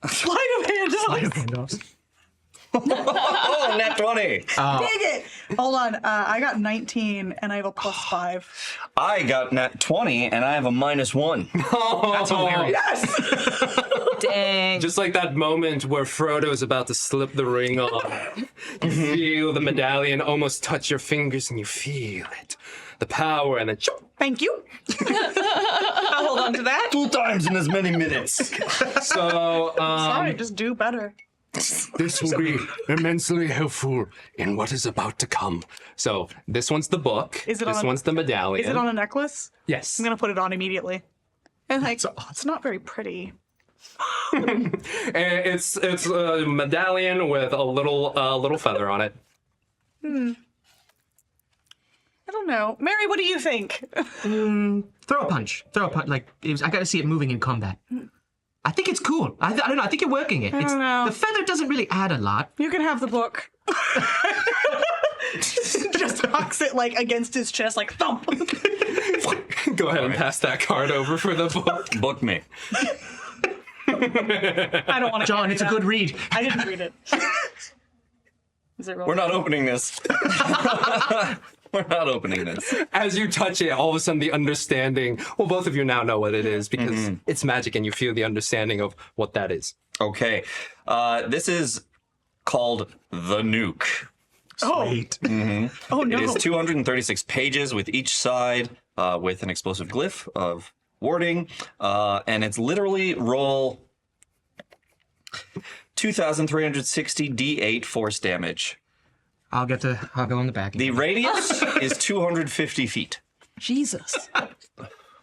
C: Sleight of hand.
D: Handoffs.
B: Oh, nat 20.
C: Dang it. Hold on. I got 19 and I have a +5.
B: I got nat 20 and I have a -1.
D: That's hilarious.
E: Dang.
A: Just like that moment where Frodo's about to slip the ring on. You feel the medallion almost touch your fingers, and you feel it. The power, and then
C: Thank you. I'll hold on to that.
B: 2 times in as many minutes.
A: so
C: Sorry, just do better.
F: This will be immensely helpful in what is about to come.
A: So this one's the book.
C: Is it
A: this
C: on a-
A: one's the medallion.
C: Is it on a necklace?
A: Yes.
C: I'm gonna put it on immediately. And like, it's not very pretty.
A: And it's a medallion with a little feather on it.
C: I don't know. Mary, what do you think?
D: Throw a punch. Like, I gotta see it moving in combat. I think it's cool. I don't know. I think you're working it.
C: I don't know.
D: The feather doesn't really add a lot.
C: You can have the book. Just hucks it like against his chest, like thump.
A: Go ahead and pass that card over for the book.
B: Book me.
C: I don't want to.
D: John, it's a good read.
C: I didn't read it. Is it real?
B: We're not opening this. We're not opening this.
A: As you touch it, all of a sudden the understanding, well, both of you now know what it is because it's magic and you feel the understanding of what that is.
B: Okay. This is called The Nuke.
D: Sweet.
C: Oh no.
B: It is 236 pages with each side with an explosive glyph of warding. And it's literally roll 2,360 d8 force damage.
D: I'll go in the back.
B: The radius is 250 feet.
E: Jesus.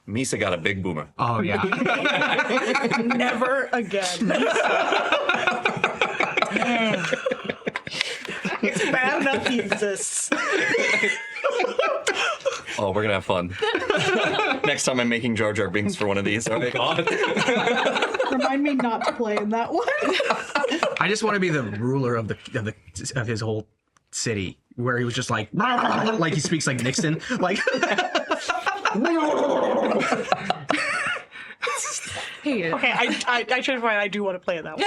B: Misa got a big boomer.
D: Oh yeah.
C: Never again. It's bad enough he exists.
B: Oh, we're gonna have fun. Next time I'm making Jar Jar Binks for one of these. Oh God.
C: Remind me not to play in that one.
D: I just want to be the ruler of his whole city, where he was just like he speaks like Nixon, like.
E: Hey,
C: Okay, I changed my mind. I do want to play in that one.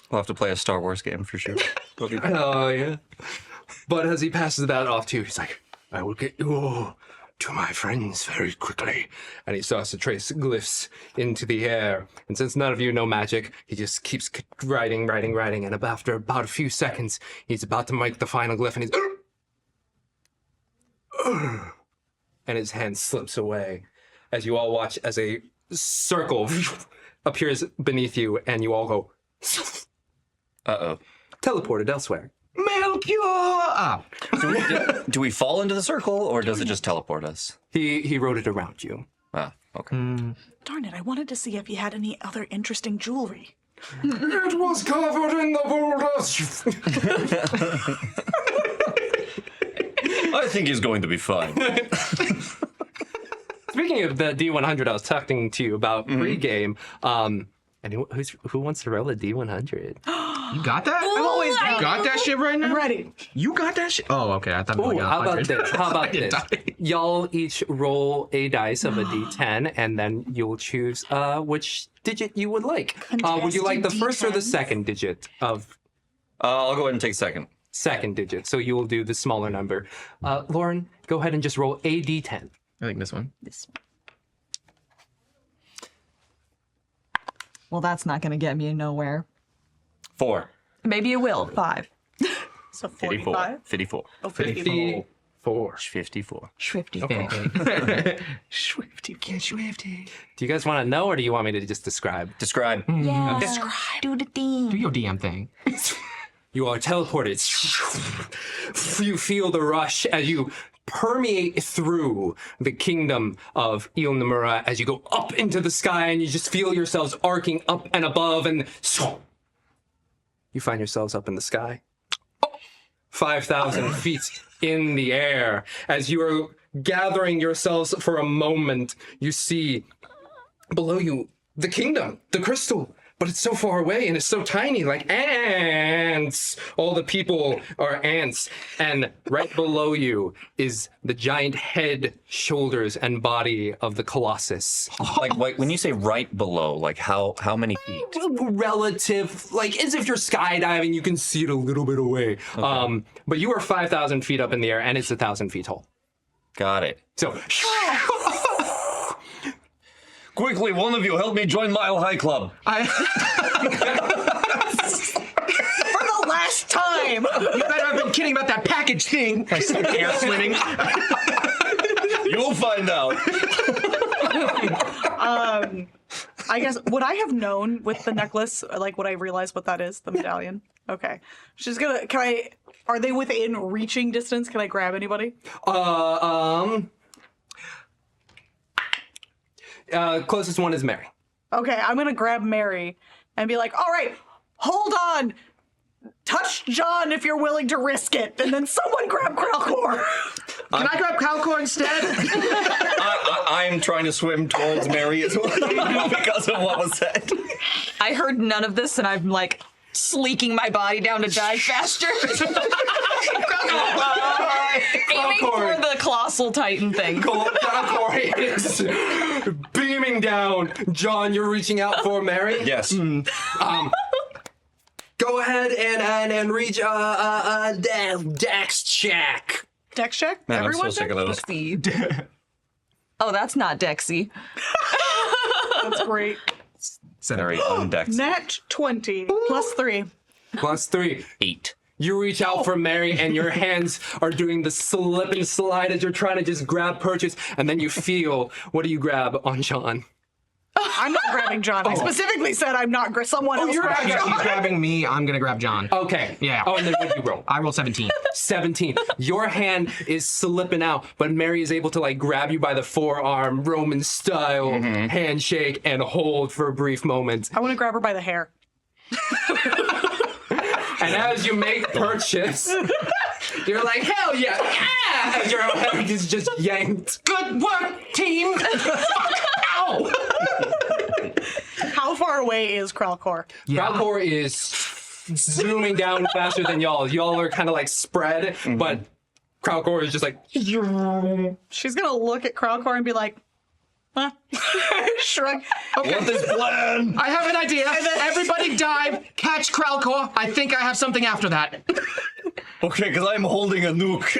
B: We'll have to play a Star Wars game for sure.
A: Oh, yeah. But as he passes that off to you, he's like, I will get you to my friends very quickly. And he starts to trace glyphs into the air. And since none of you know magic, he just keeps writing. And after about a few seconds, he's about to make the final glyph, and he's... and his hand slips away as you all watch as a circle appears beneath you, and you all go...
B: Uh-oh.
A: teleported elsewhere.
D: Melchior!
B: Do we fall into the circle, or does it just teleport us?
A: He wrote it around you.
B: Ah, okay.
C: Darn it, I wanted to see if he had any other interesting jewelry.
A: It was covered in the boulders.
B: I think he's going to be fine.
A: Speaking of the D100 I was talking to you about pre-game, who wants to roll a D100?
D: You got that?
C: I'm always
D: You got that shit right now?
C: I'm ready.
D: You got that shit? Oh, okay. I thought.
A: Ooh, how about this? How about
D: didn't
A: this?
D: die.
A: Y'all each roll a dice of a D10, and then you'll choose which digit you would like. Would you like the first or the second digit of
B: I'll go ahead and take second.
A: second digit? So you will do the smaller number. Lauren, go ahead and just roll a D10.
D: I think this one.
E: This. Well, that's not going to get me nowhere.
B: 4.
E: Maybe it will. 5.
C: So
B: 54.
C: 45?
B: 54.
C: Oh, 54.
A: 54.
B: 54.
E: Swifty.
C: Swifty.
A: Do you guys want to know, or do you want me to just describe?
B: Describe.
E: Yeah. Do the thing.
D: Do your DM thing.
A: You are teleported. You feel the rush as you permeate through the kingdom of Il Nomura as you go up into the sky, and you just feel yourselves arcing up and above, and you find yourselves up in the sky. 5,000 feet in the air. As you are gathering yourselves for a moment, you see below you the kingdom, the crystal. But it's so far away and it's so tiny, like ants. All the people are ants. And right below you is the giant head, shoulders, and body of the Colossus.
B: Like when you say right below, like how many feet?
A: Relative, like as if you're skydiving, you can see it a little bit away. Okay. But you are 5,000 feet up in the air, and it's 1,000 feet tall.
B: Got it.
A: So,
B: Quickly, one of you help me join Mile High Club.
C: For the last time!
D: You better have been kidding about that package thing. I start air swimming.
B: You'll find out.
C: I guess, would I have known with the necklace, like, would I realize what that is, the medallion? Okay. She's gonna, are they within reaching distance? Can I grab anybody?
A: Closest one is Mary.
C: Okay, I'm gonna grab Mary and be like, all right, hold on. Touch John if you're willing to risk it. And then someone grab Kralkor.
D: Can I grab Calcor instead?
B: I'm trying to swim towards Mary as well because of what was said.
E: I heard none of this, and I'm like sleeking my body down to die faster. Aiming for the colossal titan thing.
A: Kralkor is beaming down. John, you're reaching out for Mary?
B: Yes.
A: Go ahead and reach Dex check.
C: Dex check?
B: Man,
C: Everyone
B: I'm so sick of those.
E: Dexy. Oh, that's not Dexy.
C: That's great.
B: Very undexed.
C: Nat 20 plus 3.
A: Plus 3.
B: 8.
A: You reach out for Mary, and your hands are doing the slip and slide as you're trying to just grab purchase, and then you feel, what do you grab on John?
C: I'm not grabbing John. I specifically said I'm not. Someone else. Grab
D: Yeah,
C: John.
D: he's grabbing me. I'm gonna grab John.
A: Okay.
D: Yeah.
A: Oh, and then what do you roll?
D: I roll 17.
A: 17. Your hand is slipping out, but Mary is able to like grab you by the forearm, Roman style, handshake, and hold for a brief moment.
C: I want to grab her by the hair.
A: And as you make purchase, you're like, hell yeah, yeah! As your hand is just yanked.
D: Good work, team. Ow.
C: How far away is Kralkor?
A: Valcor is zooming down faster than y'all. Y'all are kind of like spread, but Kralkor is just like,
C: She's gonna look at Kralkor and be like, huh? Shrug.
B: What is plan?
D: I have an idea. Everybody dive. Catch Kralkor. I think I have something after that.
B: Okay, because I'm holding a nuke.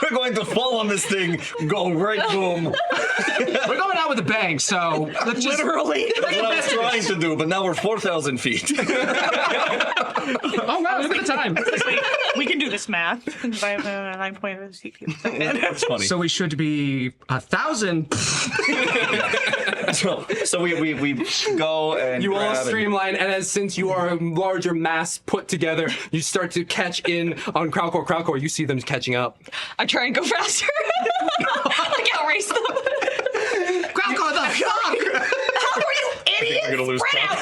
B: We're going to fall on this thing, go right boom.
D: We're going out with a bang, so let's just...
C: Literally.
B: That's what I was trying to do, but now we're 4,000 feet.
D: Oh, wow, look at the time.
C: We can do this math. 9.0 feet.
B: That's funny.
D: So we should be 1,000.
B: So we go and
A: you all
B: grab and-
A: streamline, and as since you are a larger mass put together, you start to catch in on Kralkor. Kralkor, you see them catching up.
E: I try and go faster. Like outrace them.
D: Kralkor, the fuck?
E: How are you idiots?
B: We're gonna lose
E: Spread out,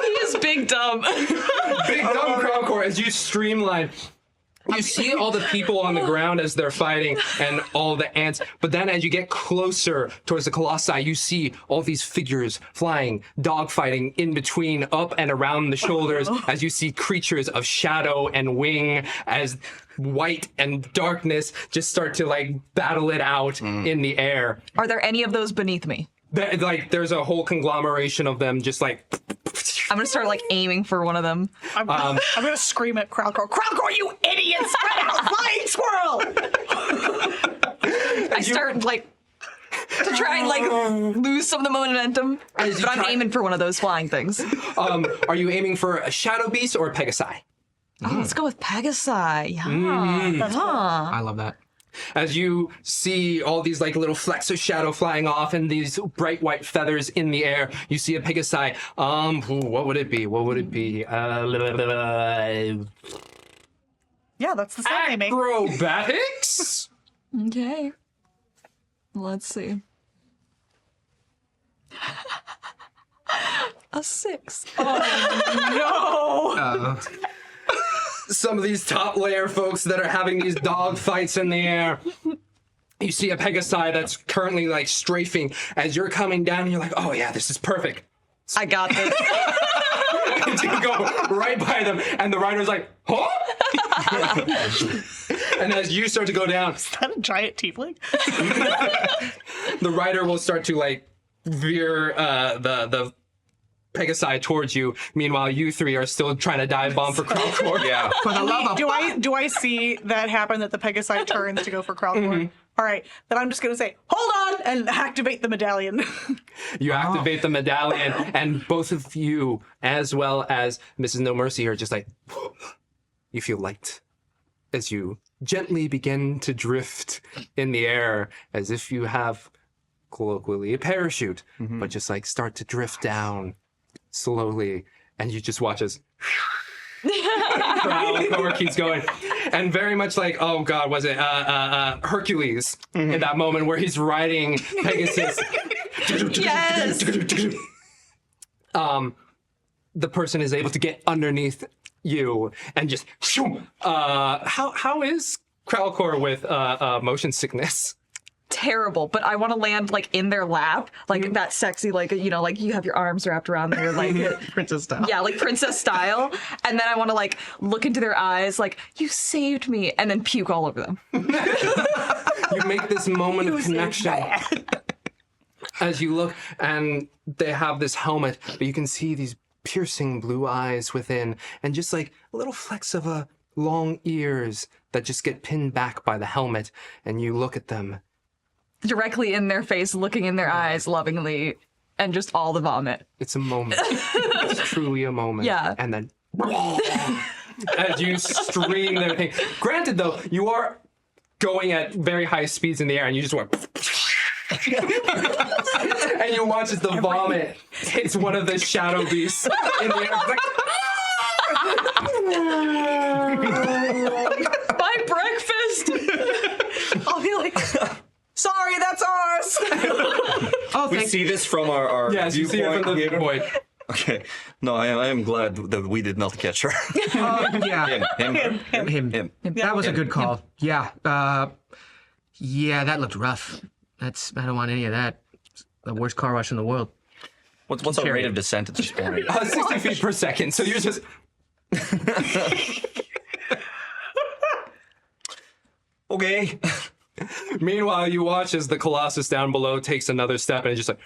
E: He is big dumb.
A: Big dumb Kralkor, as you streamline. You see all the people on the ground as they're fighting and all the ants, but then as you get closer towards the Colossi, you see all these figures flying, dogfighting in between, up and around the shoulders, as you see creatures of shadow and wing, as white and darkness just start to like battle it out in the air.
E: Are there any of those beneath me?
A: Like there's a whole conglomeration of them just like...
E: I'm gonna start like aiming for one of them.
C: I'm gonna scream at Kralkor. Kralkor, you idiot! Spread out, flying squirrel!
E: I start like to try and like lose some of the momentum, but I'm aiming for one of those flying things.
A: Are you aiming for a shadow beast or a Pegasi?
E: Oh, let's go with Pegasi. Yeah.
D: I love that.
A: As you see all these like little flecks of shadow flying off and these bright white feathers in the air, you see a Pegasi. What would it be? What would it be?
C: Yeah, that's the sound they make.
A: Acrobatics?
E: Okay. Let's see. A 6.
C: No!
A: Some of these top layer folks that are having these dog fights in the air. You see a Pegasi that's currently like strafing as you're coming down and you're like, oh yeah, this is perfect.
E: I got this.
A: And you go right by them and the rider's like, huh? And as you start to go down,
C: Is that a giant tiefling?
A: the rider will start to like veer the Pegasi towards you. Meanwhile, you three are still trying to dive bomb for Kralkor.
B: Yeah.
D: For the love of...
C: Do I see that happen that the Pegasi turns to go for Kralkor? All right, then I'm just gonna say, hold on, and activate the medallion.
A: You activate the medallion, and both of you, as well as Mrs. No Mercy, are just like, you feel light as you gently begin to drift in the air as if you have, colloquially, a parachute, but just like start to drift down slowly, and you just watch as Kralkor keeps going, and very much like, oh god, was it Hercules in that moment where he's riding Pegasus.
E: Yes.
A: The person is able to get underneath you and just how is Kralkor with motion sickness?
E: Terrible, but I want to land like in their lap, like that sexy, like, you know, like you have your arms wrapped around there, like
D: Princess style.
E: yeah, like princess style, and then I want to like look into their eyes, like you saved me, and then puke all over them.
A: You make this moment of connection as you look, and they have this helmet, but you can see these piercing blue eyes within, and just like little flecks of long ears that just get pinned back by the helmet, and you look at them.
E: Directly in their face, looking in their eyes lovingly, and just all the vomit.
A: It's a moment. It's truly a moment.
E: Yeah.
A: And then as you stream their thing. Granted, though, you are going at very high speeds in the air, and you just went And you watch as the vomit hits one of the shadow beasts in the air. It's like,
E: My breakfast!
C: I'll be like, sorry, that's ours.
D: Oh,
B: We see this from our
A: yes, you see it from the
B: viewpoint.
A: viewpoint.
B: Okay. No, I am glad that we did not catch her.
D: yeah.
B: Him.
D: That was a good call. Yeah. Yeah, that looked rough. I don't want any of that. It's the worst car wash in the world.
B: What's our rate of descent at this point?
A: 60 feet per second. So you're just.
B: Okay.
A: Meanwhile, you watch as the Colossus down below takes another step and it's just like.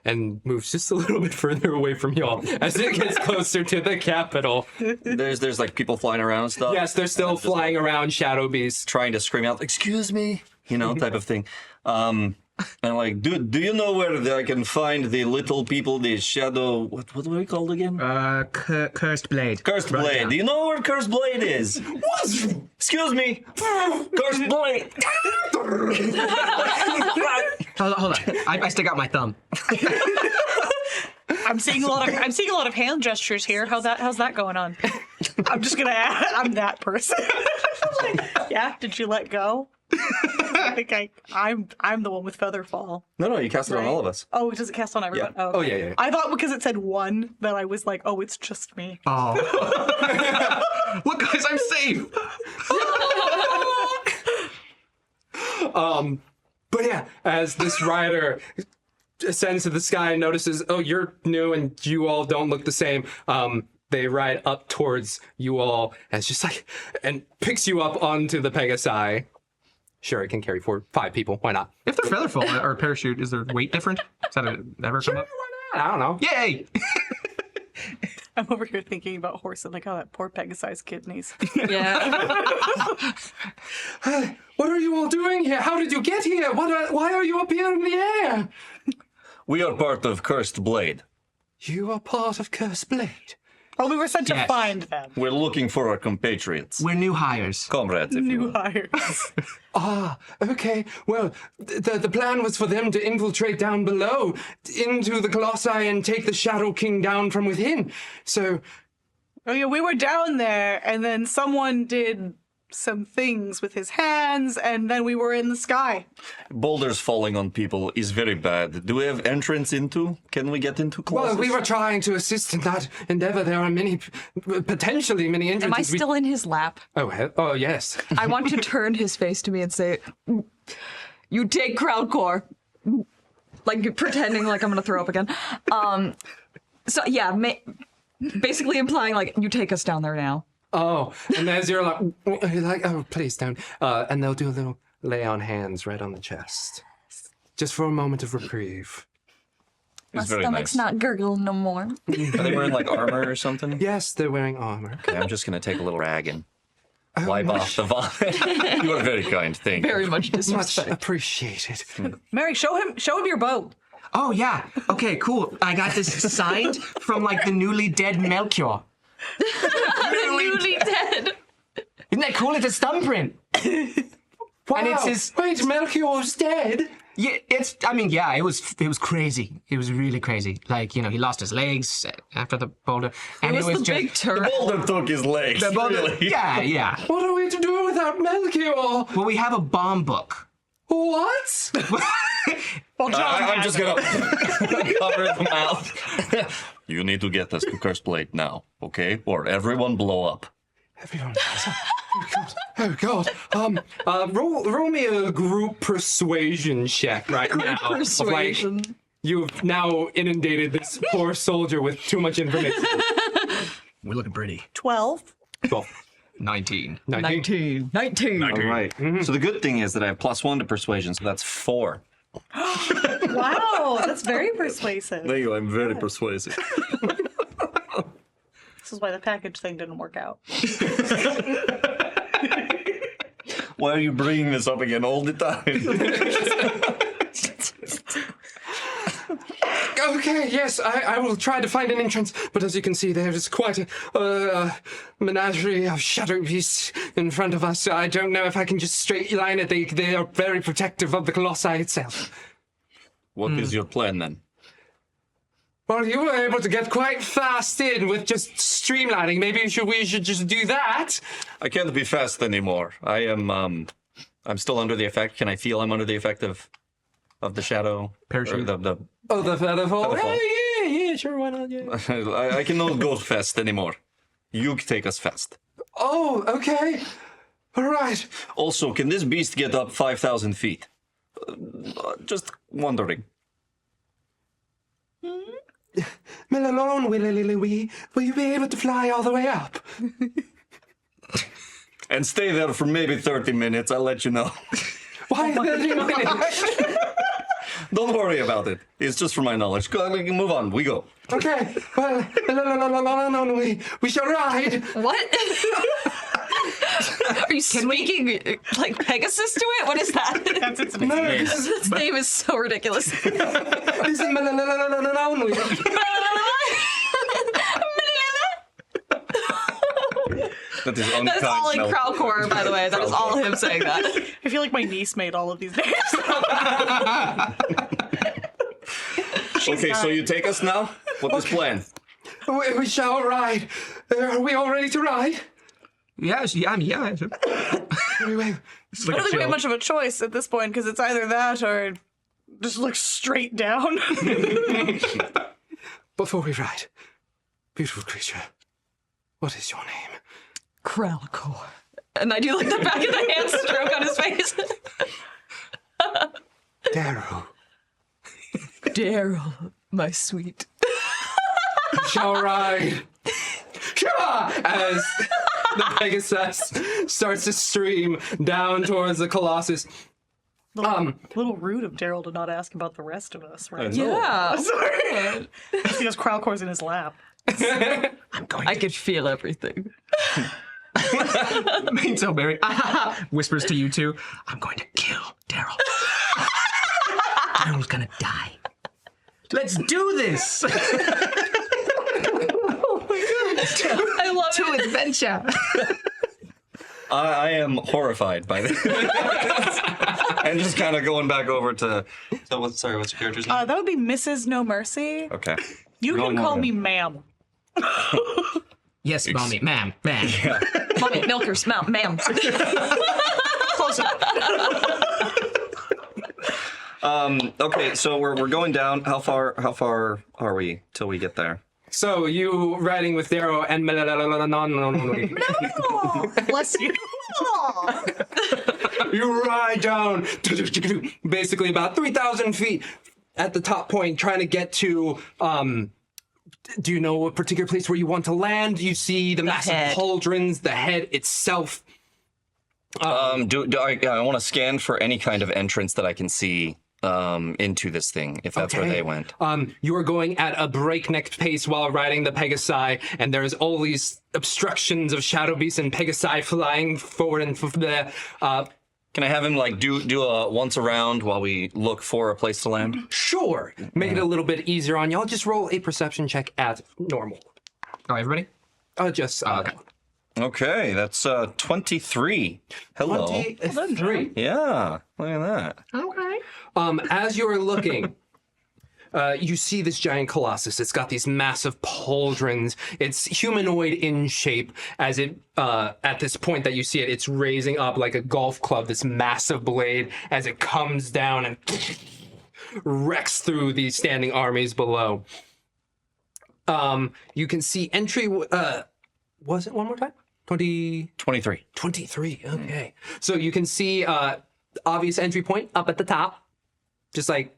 A: And moves just a little bit further away from y'all as it gets closer to the capital.
B: There's like people flying around and stuff.
A: Yes, they're still flying around shadow beasts.
B: Trying to scream out, "Excuse me," type of thing. And like, dude, do you know where I can find the little people, the shadow? What were they called again?
D: Cursed Blade.
B: Cursed Blade. Do you know where Cursed Blade is? What? Excuse me. Cursed Blade.
D: Hold on. I stick out my thumb.
C: I'm seeing a lot of hand gestures here. How's that going on? I'm just gonna add, I'm that person. Like, yeah, did you let go? I think I'm the one with Featherfall.
B: No, you cast it on all of us.
C: Oh, does it cast on everyone?
B: Yeah.
A: Oh, yeah.
C: I thought because it said one that I was like, oh, it's just me.
D: Oh. Look, guys, I'm safe.
A: But yeah, as this rider ascends to the sky and notices, oh, you're new and you all don't look the same, they ride up towards you all and it's just like, and picks you up onto the Pegasi. Sure, it can carry 5 people. Why not?
D: If they're featherful or parachute, is their weight different? Does that ever come up?
A: Why not? I don't know.
D: Yay!
C: I'm over here thinking about horse and like, oh, that poor Pegasi's kidneys.
E: Yeah.
A: What are you all doing here? How did you get here? Why are you up here in the air?
B: We are part of Cursed Blade.
A: You are part of Cursed Blade.
C: Oh, we were sent to
D: Yes.
C: find them.
B: We're looking for our compatriots.
D: We're new hires.
B: Comrades, if you
C: New
B: will.
C: hires.
A: Ah, okay. Well, the plan was for them to infiltrate down below into the Colossi and take the Shadow King down from within. So,
C: Oh yeah, we were down there, and then someone did some things with his hands, and then we were in the sky.
B: Boulders falling on people is very bad. Do we have entrance into? Can we get into Colossus?
A: well, we were trying to assist in that endeavor. There are potentially many
E: Am I
A: entrances.
E: still in his lap?
A: Oh, yes.
E: I want to turn his face to me and say, "You take crowd core," like pretending like I'm gonna throw up again. So yeah, basically implying like you take us down there now.
A: Oh, and as you're like, oh, please don't. And they'll do a little lay on hands right on the chest. Just for a moment of reprieve.
E: My
B: very
E: stomach's
B: nice.
E: not gurgling no more.
B: Are they wearing like armor or something?
A: Yes, they're wearing armor.
B: Okay, I'm just gonna take a little rag and wipe off the vomit. You are very kind. Thank you.
E: Very much
A: Much
E: disrespect.
A: appreciated.
C: Mary, show him your bow.
D: Oh, yeah. Okay, cool. I got this signed from, like, the newly dead Melchior.
E: Newly dead.
D: Isn't that cool? It's a thumbprint.
A: Wow.
D: And it's his...
A: Wait, Melchior's dead?
D: Yeah, it was crazy. It was really crazy. Like, he lost his legs after the boulder. And
E: It was the
D: just...
E: big turn.
B: Boulder took his legs.
D: The boulder,
B: really.
D: yeah.
A: What are we to do without Melchior?
D: Well, we have a bomb book.
A: What?
C: Well, John
B: I'm
C: has
B: just
C: it.
B: gonna cover the mouth. You need to get us to Cursed Blade now, okay? Or everyone blow up.
A: Everyone. Oh God. Roll me a group persuasion check right now.
E: Persuasion.
A: Of, like, you've now inundated this poor soldier with too much information.
D: We're looking pretty.
C: 12.
A: 12.
D: 19.
A: 19.
E: 19.
B: All right. So the good thing is that I have +1 to persuasion, so that's 4.
C: Wow, that's very persuasive.
B: There you go. I'm very persuasive.
C: This is why the package thing didn't work out.
B: Why are you bringing this up again all the time?
A: Okay, yes, I will try to find an entrance, but as you can see, there is quite a menagerie of shadow beasts in front of us. I don't know if I can just straight line it. They are very protective of the Colossi itself.
B: What is your plan then?
A: Well, you were able to get quite fast in with just streamlining. Maybe we should just do that.
B: I can't be fast anymore. I am, I'm still under the effect. Can I feel I'm under the effect of the shadow?
D: Parachute.
B: Or the
A: Oh, the featherfall?
B: Featherfall.
A: Yeah, sure, why not? Yeah.
B: I cannot go fast anymore. You take us fast.
A: Oh, okay. All right.
B: Also, can this beast get up 5,000 feet? Just wondering.
A: Melalone, will you be able to fly all the way up?
B: And stay there for maybe 30 minutes, I'll let you know.
A: Why 30 minutes?
B: Don't worry about it. It's just for my knowledge. Go, we can move on. We go.
A: Okay, well, we shall ride.
E: What? Are you speaking like Pegasus to it? What is that?
C: That's its name.
A: No, this is
E: Its name is so ridiculous.
A: Melalone.
B: That is
E: That is all in crowdcore, by the way. That is all him saying that.
C: I feel like my niece made all of these names.
B: Okay, so you take us now? What is plan?
A: We shall ride. Are we all ready to ride?
D: Yes, yeah.
A: Wait.
D: It's like
C: I don't
D: a
C: think we
D: show.
C: have much of a choice at this point because it's either that or just look straight down.
A: Before we ride, beautiful creature, what is your name?
E: Crowdcore. And I do like the back of the hand stroke on his face.
A: Darryl.
E: Darryl, my sweet.
A: Shall ride. As the Pegasus starts to stream down towards the Colossus.
C: Little rude of Darryl to not ask about the rest of us, right?
E: Yeah.
C: Sorry. Just because Crowdcore's in his lap.
E: I could feel everything.
D: Malcellex whispers to you two, I'm going to kill Darryl. Darryl's gonna die. Let's do this!
E: I love
D: To
E: it.
D: adventure!
B: I am horrified by this. And just kind of going back over to... what's your character's name?
C: That would be Mrs. No Mercy.
B: Okay.
C: You
B: Going
C: can call
B: on
C: me
B: then.
C: ma'am.
D: Yes, mommy, ma'am.
E: Mommy, milkers, ma'am.
C: Close enough.
B: Okay, so we're going down. How far are we till we get there?
A: So you riding with Darrow and
C: Bless you.
A: you ride down basically about 3,000 feet at the top point, trying to get to do you know a particular place where you want to land? You see the massive
E: head.
A: pauldrons, the head itself.
B: I want to scan for any kind of entrance that I can see into this thing, if that's where they went.
A: You are going at a breakneck pace while riding the Pegasi, and there's all these obstructions of shadow beasts and Pegasi flying forward and there.
B: Can I have him like do a once around while we look for a place to land?
A: Sure, make it a little bit easier on y'all. Just roll a perception check at normal.
D: Oh, everybody?
A: Okay.
B: Okay, that's 23. Hello.
A: 23.
B: Yeah, look at that.
D: Okay.
A: As you're looking, you see this giant colossus. It's got these massive pauldrons. It's humanoid in shape. As it, at this point that you see it, it's raising up like a golf club, this massive blade, as it comes down and wrecks through the standing armies below. You can see entry. Was it one more time?
B: 23.
A: 23. Okay. So you can see obvious entry point up at the top. Just like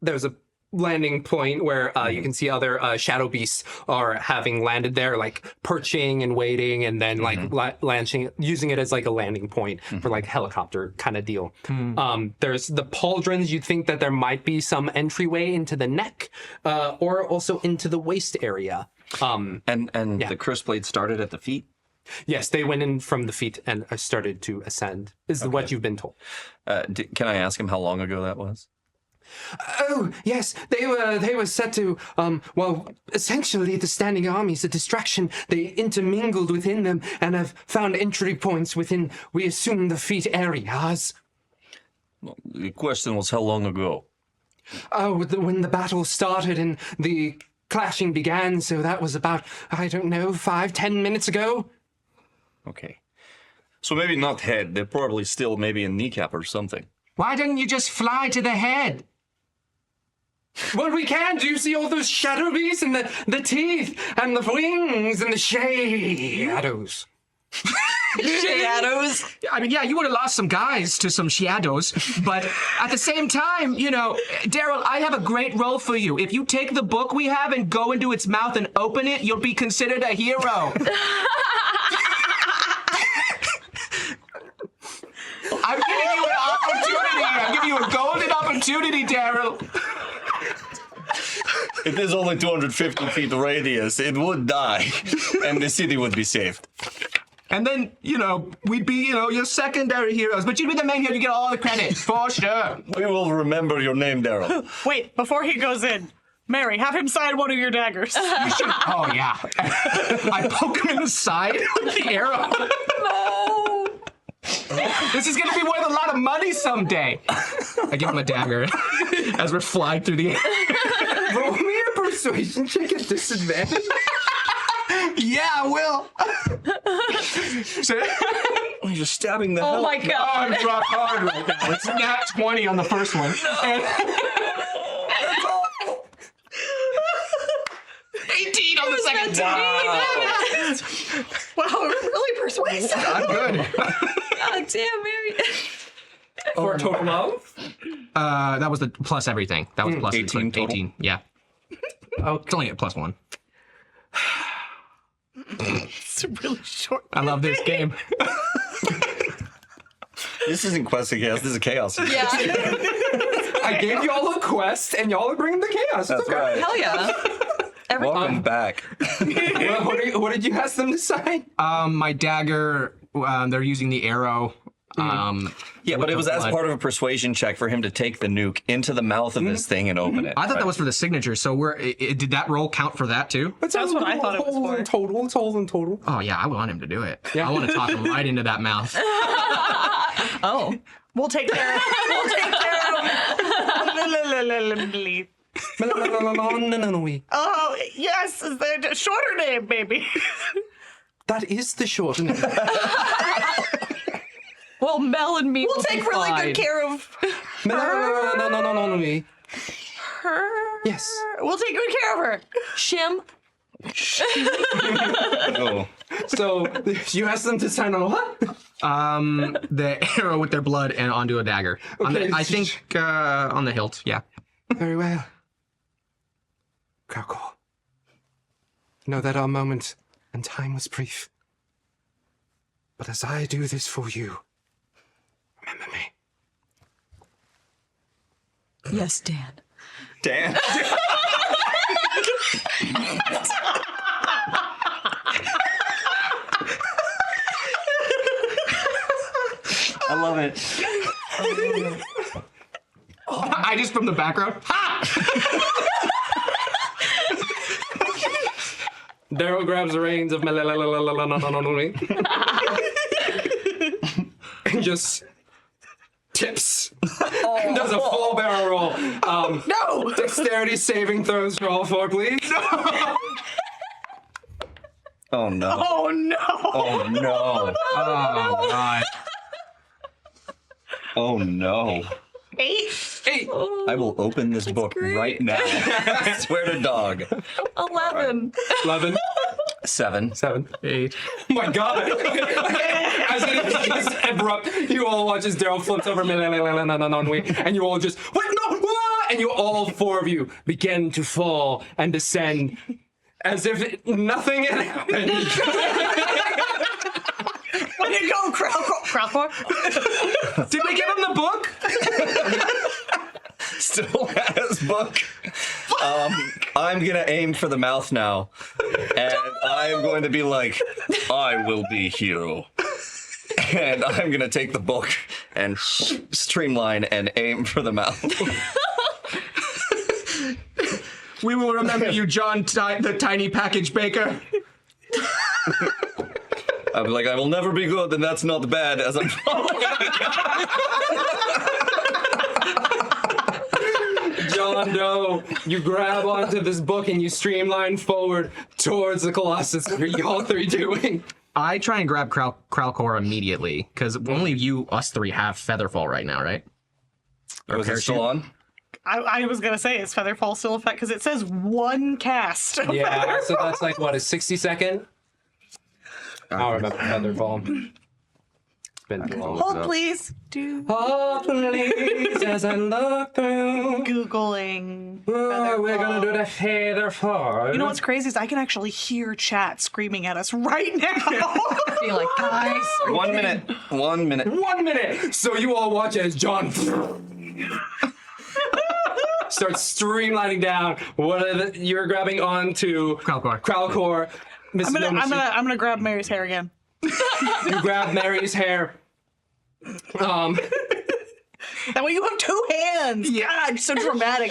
A: there's a landing point where you can see other shadow beasts are having landed there, like perching and waiting, and then like launching, using it as like a landing point for like helicopter kind of deal. There's the pauldrons. You think that there might be some entryway into the neck, or also into the waist area.
B: And the Curse Blade started at the feet?
A: Yes, they went in from the feet and started to ascend, is what you've been told.
B: Can I ask him how long ago that was?
A: Oh, yes, they were set to, essentially the standing armies, a distraction. They intermingled within them and have found entry points within, we assume, the fleet areas.
B: The question was how long ago?
A: Oh, when the battle started and the clashing began, so that was about, I don't know, 5-10 minutes ago?
B: Okay. So maybe not head. They're probably still maybe a kneecap or something.
D: Why didn't you just fly to the head?
A: Well, we can. Do you see all those shadow beasts and the teeth and the wings and the shadows?
E: Shadows.
D: I mean, yeah, you would have lost some guys to some shadows, but at the same time, you know, Darryl, I have a great role for you. If you take the book we have and go into its mouth and open it, you'll be considered a hero. I'm giving you an opportunity. I'm giving you a golden opportunity, Darryl.
B: It is only 250 feet radius. It would die, and the city would be saved.
D: And then, you know, we'd be, you know, your secondary heroes, but you'd be the main hero. You get all the credit, for sure.
B: We will remember your name, Darryl.
C: Wait, before he goes in, Mary, have him sign one of your daggers.
D: You should. Oh, yeah. I poke him in the side with the arrow.
E: No.
D: This is going to be worth a lot of money someday. I give him a dagger as we're flying through the air.
A: Roll me a persuasion check at disadvantage.
D: Yeah, I will.
B: You're just stabbing the
E: Oh
B: hell.
E: my god.
D: I'm rock hard right now. It's nat 20 on the first one. And 18 on the second.
E: Wow, really persuasive.
D: I'm good.
E: God damn, Mary.
A: For a total of?
D: That was the plus everything. That was plus
B: 18 total?
D: 18, yeah.
A: Oh,
D: It's only a plus 1.
C: It's really short.
D: I love this game.
B: This isn't Quest of Chaos. This is Chaos.
E: Yeah.
A: I gave y'all a quest, and y'all are bringing the chaos. It's
B: That's
A: okay.
B: right.
E: Hell yeah.
B: Welcome back.
A: Well, what did you ask them to sign?
D: My dagger, they're using the arrow.
B: Yeah, but it was as part of a persuasion check for him to take the nuke into the mouth of this thing and open it.
D: I thought that was for the signature, so did that roll count for that too?
C: That's what I thought it was for.
A: Total. It's all in total.
D: Oh yeah, I want him to do it. I want to talk him right into that mouth.
E: Oh.
C: We'll take care of We'll take care of Oh, yes, the shorter name, baby.
A: That is the short name.
E: Well, Mel and me
C: We'll
E: will
C: take
E: be
C: really
E: fine.
C: good care of
A: No.
C: her.
A: Yes.
C: We'll take good care of her.
E: Shim.
B: Oh.
A: So you asked them to sign on what?
D: The arrow with their blood and onto a dagger.
A: Okay.
D: I think on the hilt. Yeah.
A: Very well. Krakow. Know that our moment and time was brief. But as I do this for you, remember me.
E: Yes, Dan.
B: Dan. I love it.
D: I just from the background. Ha!
A: Darryl grabs the reins of and just tips and does a full barrel roll. No! Dexterity saving throws for all four, please.
B: Oh no.
C: Oh, no.
B: Oh no.
D: Oh god.
B: Oh no.
C: 8.
B: I will open this book
E: great.
B: right now. I swear to dog.
E: 11.
A: 11.
B: 7.
A: 7.
D: 8.
A: Oh my god! As it is just abrupt, you all watch as Darryl flips over and you all just, wait, no! Ah! And you all four of you begin to fall and descend as if nothing had happened.
C: Way to go, Crowcore.
D: Did we give him the book?
B: Still has book. I'm gonna aim for the mouth now. And I'm going to be like, I will be hero. And I'm gonna take the book and streamline and aim for the mouth.
D: We will remember you, John, the tiny package baker.
B: I'll be like, I will never be good, and that's not bad. As I'm
A: John Doe, you grab onto this book and you streamline forward towards the Colossus. What are you all three doing?
D: I try and grab Kralkor immediately, because only us three have Featherfall right now, right?
B: Was it still on?
C: I was gonna say, is Featherfall still effect? Because it says 1 cast.
A: Yeah, so that's like, what, a 60-second? I'll remember Featherfall. It's been too long.
C: Hold, please.
A: Oh, please, as I look through.
C: Googling.
A: Oh, we're gonna do the Featherfall.
C: You know what's crazy is I can actually hear chat screaming at us right now.
E: Be like, guys.
B: 1 minute. 1 minute.
A: 1 minute! So you all watch as John starts streamlining down. You're grabbing onto Kralkor.
C: I'm gonna grab Mary's hair again.
A: You grab Mary's hair.
C: That way you have 2 hands. God, so dramatic.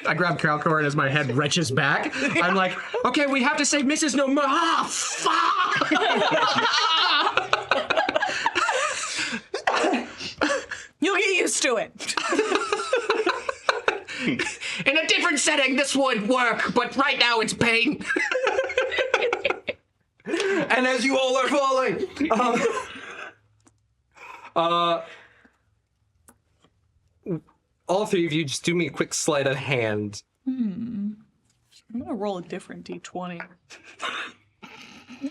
D: I grab Kralkor, and as my head retches back, I'm like, okay, we have to save Mrs. No Mer. Ah, fuck!
C: You'll get used to it.
D: In a different setting, this would work, but right now it's pain.
A: And as you all are falling, all three of you just do me a quick sleight of hand.
C: I'm gonna roll a different d20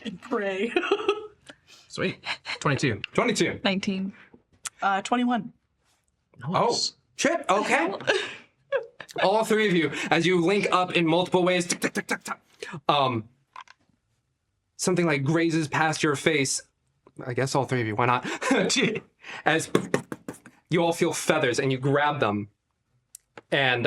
C: and pray.
D: Sweet. 22.
A: 22.
E: 19.
C: 21.
A: Oh, shit. Okay. All three of you, as you link up in multiple ways, tick, tick, tick, tick, tick, something like grazes past your face. I guess all three of you, why not? As you all feel feathers and you grab them. And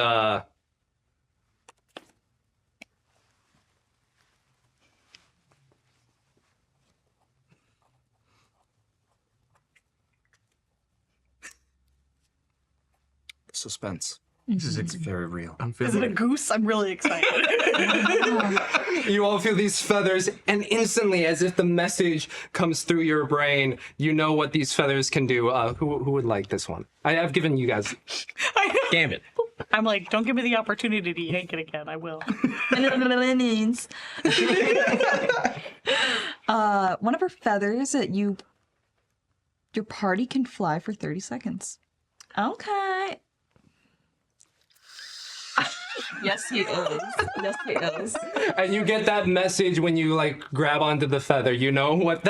B: Suspense.
D: This
B: It's very real.
D: I'm
C: Is
D: feeling
C: it a goose? I'm really excited.
A: you all feel these feathers, and instantly, as if the message comes through your brain, you know what these feathers can do. Who would like this one? I've given you guys Gambit.
C: I'm like, don't give me the opportunity to yank it again. I will.
E: One of her feathers that your party can fly for 30 seconds. Okay. Yes, he is. Yes, he is.
A: And you get that message when you like grab onto the feather. You know what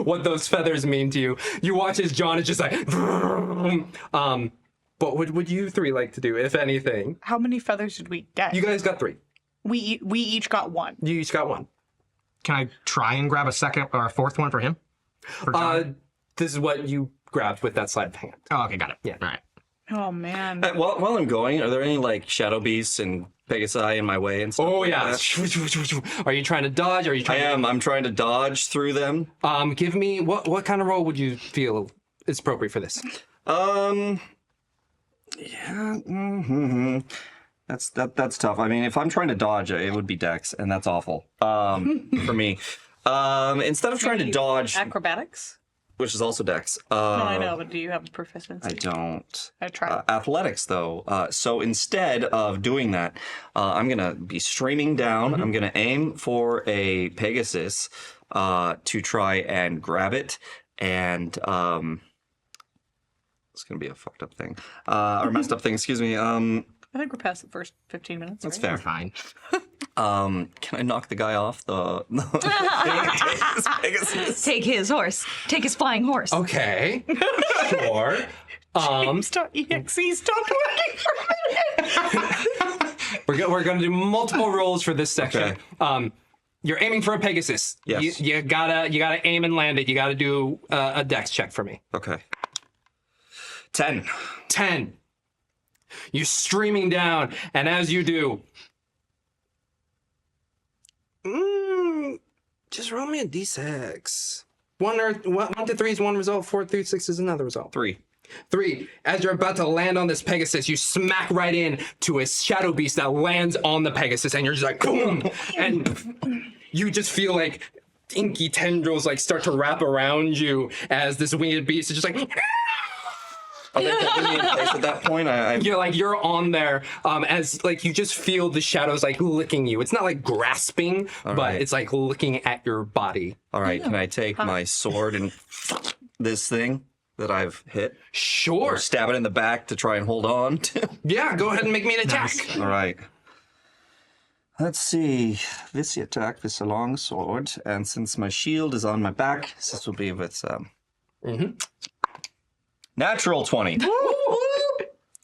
A: what those feathers mean to you. You watch as John is just like, what would you three like to do, if anything?
C: How many feathers did we get?
A: You guys got 3.
C: We each got 1.
A: You each got 1.
D: Can I try and grab a second or a fourth one for him? For John?
A: This is what you grabbed with that sleight of hand.
D: Oh, okay, got it.
A: Yeah.
D: All right.
C: Oh man.
B: While I'm going, are there any like shadow beasts and Pegasi in my way and stuff?
A: Oh
B: like
A: yeah.
B: that?
A: Are you trying to dodge? Are you
B: I
A: trying?
B: am. I'm trying to dodge through them.
A: Give me what kind of roll would you feel is appropriate for this?
B: Yeah. That's tough. I mean, if I'm trying to dodge, it would be Dex, and that's awful. For me. Instead of trying to dodge,
C: Acrobatics?
B: which is also Dex.
C: No, I know, but do you have a proficiency?
B: I don't.
C: I tried.
B: Athletics, though. So instead of doing that, I'm going to be streaming down. I'm going to aim for a Pegasus to try and grab it. And it's going to be a fucked up thing. Or messed up thing, excuse me.
C: I think we're past the first 15 minutes.
B: That's
C: right?
B: fair.
D: Fine.
B: Can I knock the guy off the Pegasus?
E: Take his horse. Take his flying horse.
A: Okay. Sure.
C: Games.exe stopped working for a minute.
A: We're gonna do multiple rolls for this section.
B: Okay.
A: You're aiming for a Pegasus.
B: Yes.
A: You gotta aim and land it. You gotta do a dex check for me.
B: Okay. 10.
A: 10. You're streaming down, and as you do, just roll me a d6. 1 to 3 is one result. 4 through 6 is another result.
B: 3.
A: 3. As you're about to land on this Pegasus, you smack right in to a shadow beast that lands on the Pegasus, and you're just like, boom! And you just feel like inky tendrils like start to wrap around you as this winged beast is just like.
B: Are they holding me in place at that point?
A: You're on there as like you just feel the shadows like licking you. It's not like grasping, but it's like looking at your body.
B: All right, can I take my sword and this thing that I've hit?
A: Sure.
B: Or stab it in the back to try and hold on to?
A: Yeah, go ahead and make me an attack.
B: All right. Let's see. This attack with a long sword, and since my shield is on my back, this will be with natural 20.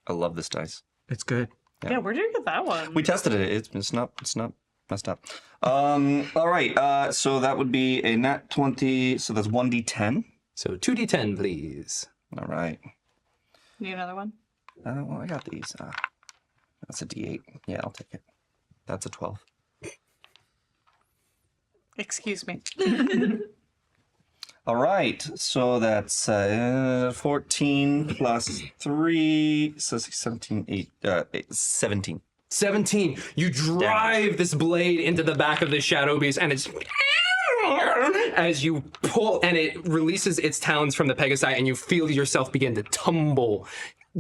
B: I love this dice.
D: It's good.
C: Yeah, where did you get that one?
B: We tested it. It's not messed up. All right. So that would be a nat 20. So that's 1d10.
A: So 2d10, please.
B: All right.
C: Need another one?
B: Well, I got these. That's a d8. Yeah, I'll take it. That's a 12.
C: Excuse me.
B: All right, so that's 14 plus 3, so 17, 17.
A: 17. You drive this blade into the back of the shadow beast, and it's as you pull, and it releases its talons from the Pegasi, and you feel yourself begin to tumble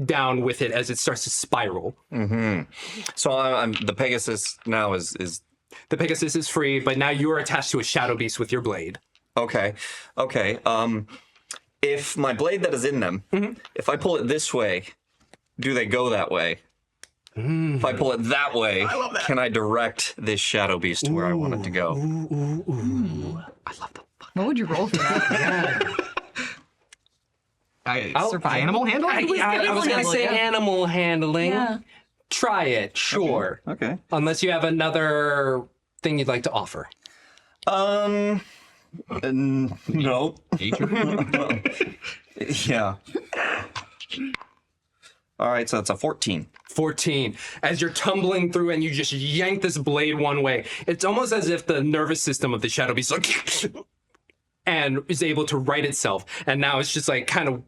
A: down with it as it starts to spiral.
B: So I'm the Pegasus now is
A: The Pegasus is free, but now you're attached to a shadow beast with your blade.
B: okay. If my blade that is in them, if I pull it this way, do they go that way? If I pull it that way, can I direct this shadow beast to where I want it to go?
D: I love the fuck.
E: What would you roll for that?
D: Animal handling?
A: I was going to say animal handling.
E: Yeah.
A: Try it, sure.
B: Okay.
A: Unless you have another thing you'd like to offer.
B: No. Yeah. All right, so that's a 14.
A: 14. As you're tumbling through and you just yank this blade one way, it's almost as if the nervous system of the shadow beast like, and is able to right itself. And now it's just like kind of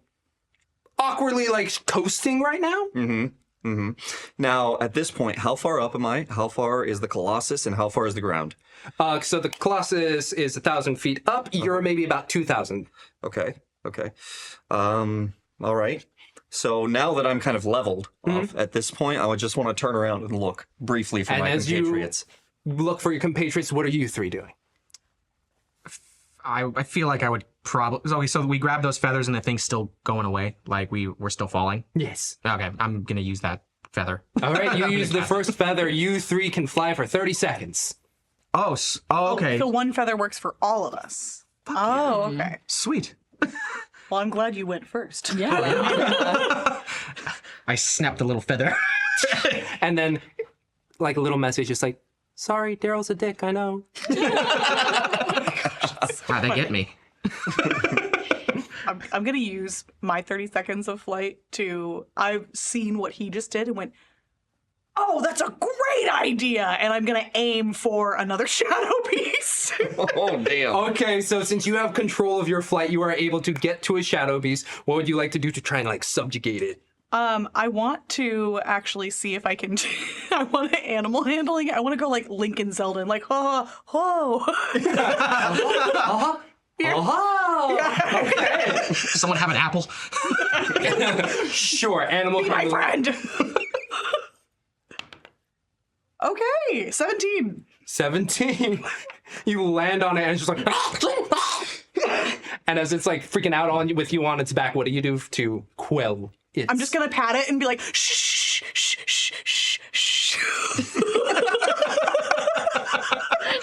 A: awkwardly like coasting right now.
B: Now, at this point, how far up am I? How far is the Colossus and how far is the ground?
A: So the Colossus is 1,000 feet up. You're maybe about 2,000.
B: Okay. All right. So now that I'm kind of leveled off, at this point, I would just want to turn around and look briefly for my compatriots.
A: You look for your compatriots, what are you three doing?
D: I feel like I would probably... Okay, so we grab those feathers and the thing's still going away? Like we're still falling?
A: Yes.
D: Okay, I'm going to use that feather.
A: All right, you use the first feather. You three can fly for 30 seconds.
D: Oh, okay.
C: So one feather works for all of us. Oh, okay.
D: Sweet.
C: Well, I'm glad you went first.
E: Yeah.
D: I snapped a little feather.
A: And then, like a little message, just like, sorry, Daryl's a dick, I know.
D: How'd they get me?
C: I'm going to use my 30 seconds of flight to... I've seen what he just did and went, oh, that's a great idea! And I'm going to aim for another shadow beast.
B: Oh, damn.
A: Okay, so since you have control of your flight, you are able to get to a shadow beast. What would you like to do to try and, like, subjugate it?
C: I want to actually see if I can... I want to animal handling. I want to go like Lincoln Zelda and like, oh.
A: Okay.
D: Does someone have an apple?
A: Sure, animal
C: Be my
A: handling.
C: friend. Okay, 17.
A: 17. You land on it and it's just like... And as it's like freaking out on you with you on its back, what do you do to quell it?
C: I'm just gonna pat it and be like, shh, shh, shh, shh, shh.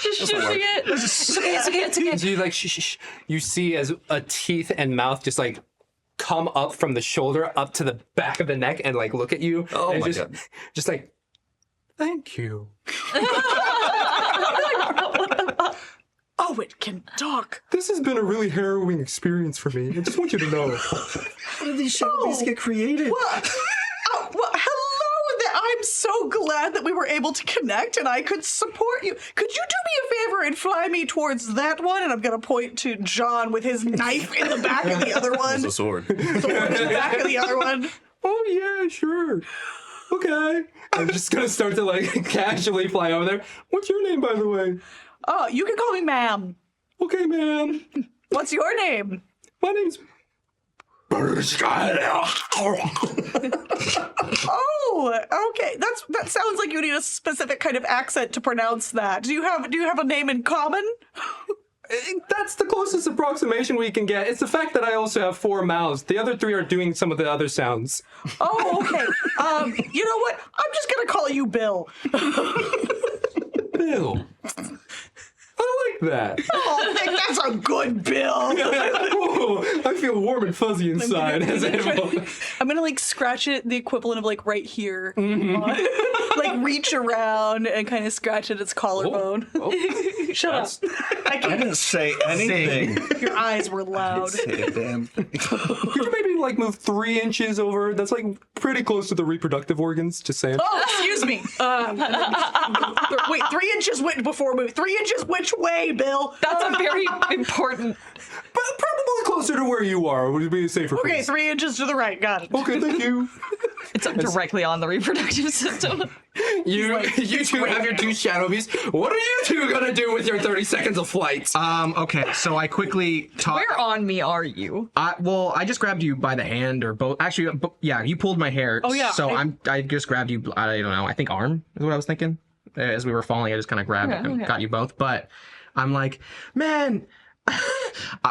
E: Just shushing it. It's okay.
A: So you like shh. You see as a teeth and mouth just like come up from the shoulder up to the back of the neck and like look at you.
B: Oh
A: and
B: my
A: just,
B: God.
A: just like, thank you.
C: Oh, it can talk.
A: This has been a really harrowing experience for me. I just want you to know.
B: How did these shadow beasts get created?
C: Well, hello there. I'm so so glad that we were able to connect and I could support you. Could you do me a favor and fly me towards that one? And I'm going to point to John with his knife in the back of the other one.
B: It's a sword.
C: Sword in the back of the other one.
A: Oh yeah, sure. Okay. I'm just gonna start to like casually fly over there. What's your name, by the way?
C: Oh, you can call me ma'am.
A: Okay, ma'am.
C: What's your name?
A: My name's.
C: Oh, okay. That sounds like you need a specific kind of accent to pronounce that. Do you have a name in common?
A: That's the closest approximation we can get. It's the fact that I also have 4 mouths. The other 3 are doing some of the other sounds.
C: Oh, okay. You know what? I'm just gonna call you Bill.
A: Bill. I like that.
C: Oh, Nick, that's a good Bill.
A: Ooh, I feel warm and fuzzy inside.
C: I'm gonna like scratch it, the equivalent of like right here.
A: Mm-hmm.
C: Like reach around and kind of scratch at its collarbone. Shut up.
B: I didn't say anything.
C: Your eyes were loud.
B: Damn.
A: Could you maybe like move 3 inches over? That's like pretty close to the reproductive organs. Just saying.
C: Oh, excuse me. Wait, 3 inches before move. 3 inches which way, Bill?
E: That's a very important.
A: But probably closer to where you are would be a safer
C: Okay,
A: place.
C: 3 inches to the right. Got it.
A: Okay, thank you.
E: It's directly on the reproductive system.
A: You two have your 2 shadow beasts. What are you 2 gonna do with your 30 seconds of flight?
D: Okay, so I quickly talk.
E: Where on me are you?
D: Well, I just grabbed you by the hand or both. Actually, yeah, you pulled my hair.
C: Oh, yeah.
D: So I just grabbed you. I don't know. I think arm is what I was thinking. As we were falling, I just kind of grabbed and got you both. But I'm like, man.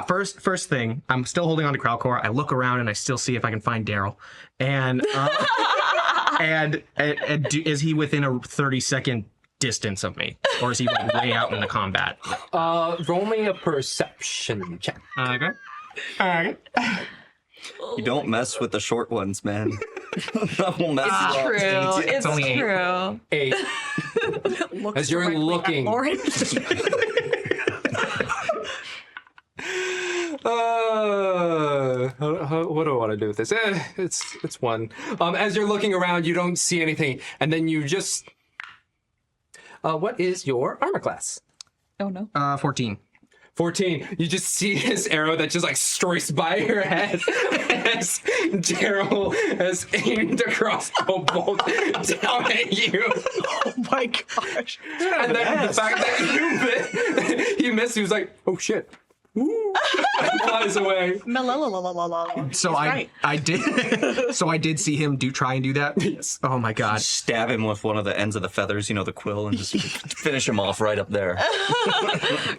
D: First thing, I'm still holding on to Crowdcore. I look around and I still see if I can find Darryl. And is he within a 30-second distance of me, or is he like way out in the combat?
A: Roll me a perception check.
D: Okay. All right.
B: You don't mess with the short ones, man. That will mess you up.
E: True. It's
D: only 8.
E: true.
A: 8.
C: Looks
A: As you're
C: directly at
A: looking.
C: Lauren.
A: What do I want to do with this? It's 1. As you're looking around, you don't see anything, and then you just. What is your armor class?
E: Oh no.
D: 14.
A: 14. You just see this arrow that just like strikes by your head as Darryl has aimed a crossbow bolt down at you.
C: Oh my gosh.
A: And then the fact that you missed, he was like, oh shit. Woo. And flies away.
D: So I did. So I did see him try and do that.
A: Yes.
D: Oh my god.
B: Stab him with one of the ends of the feathers, the quill, and just finish him off right up there.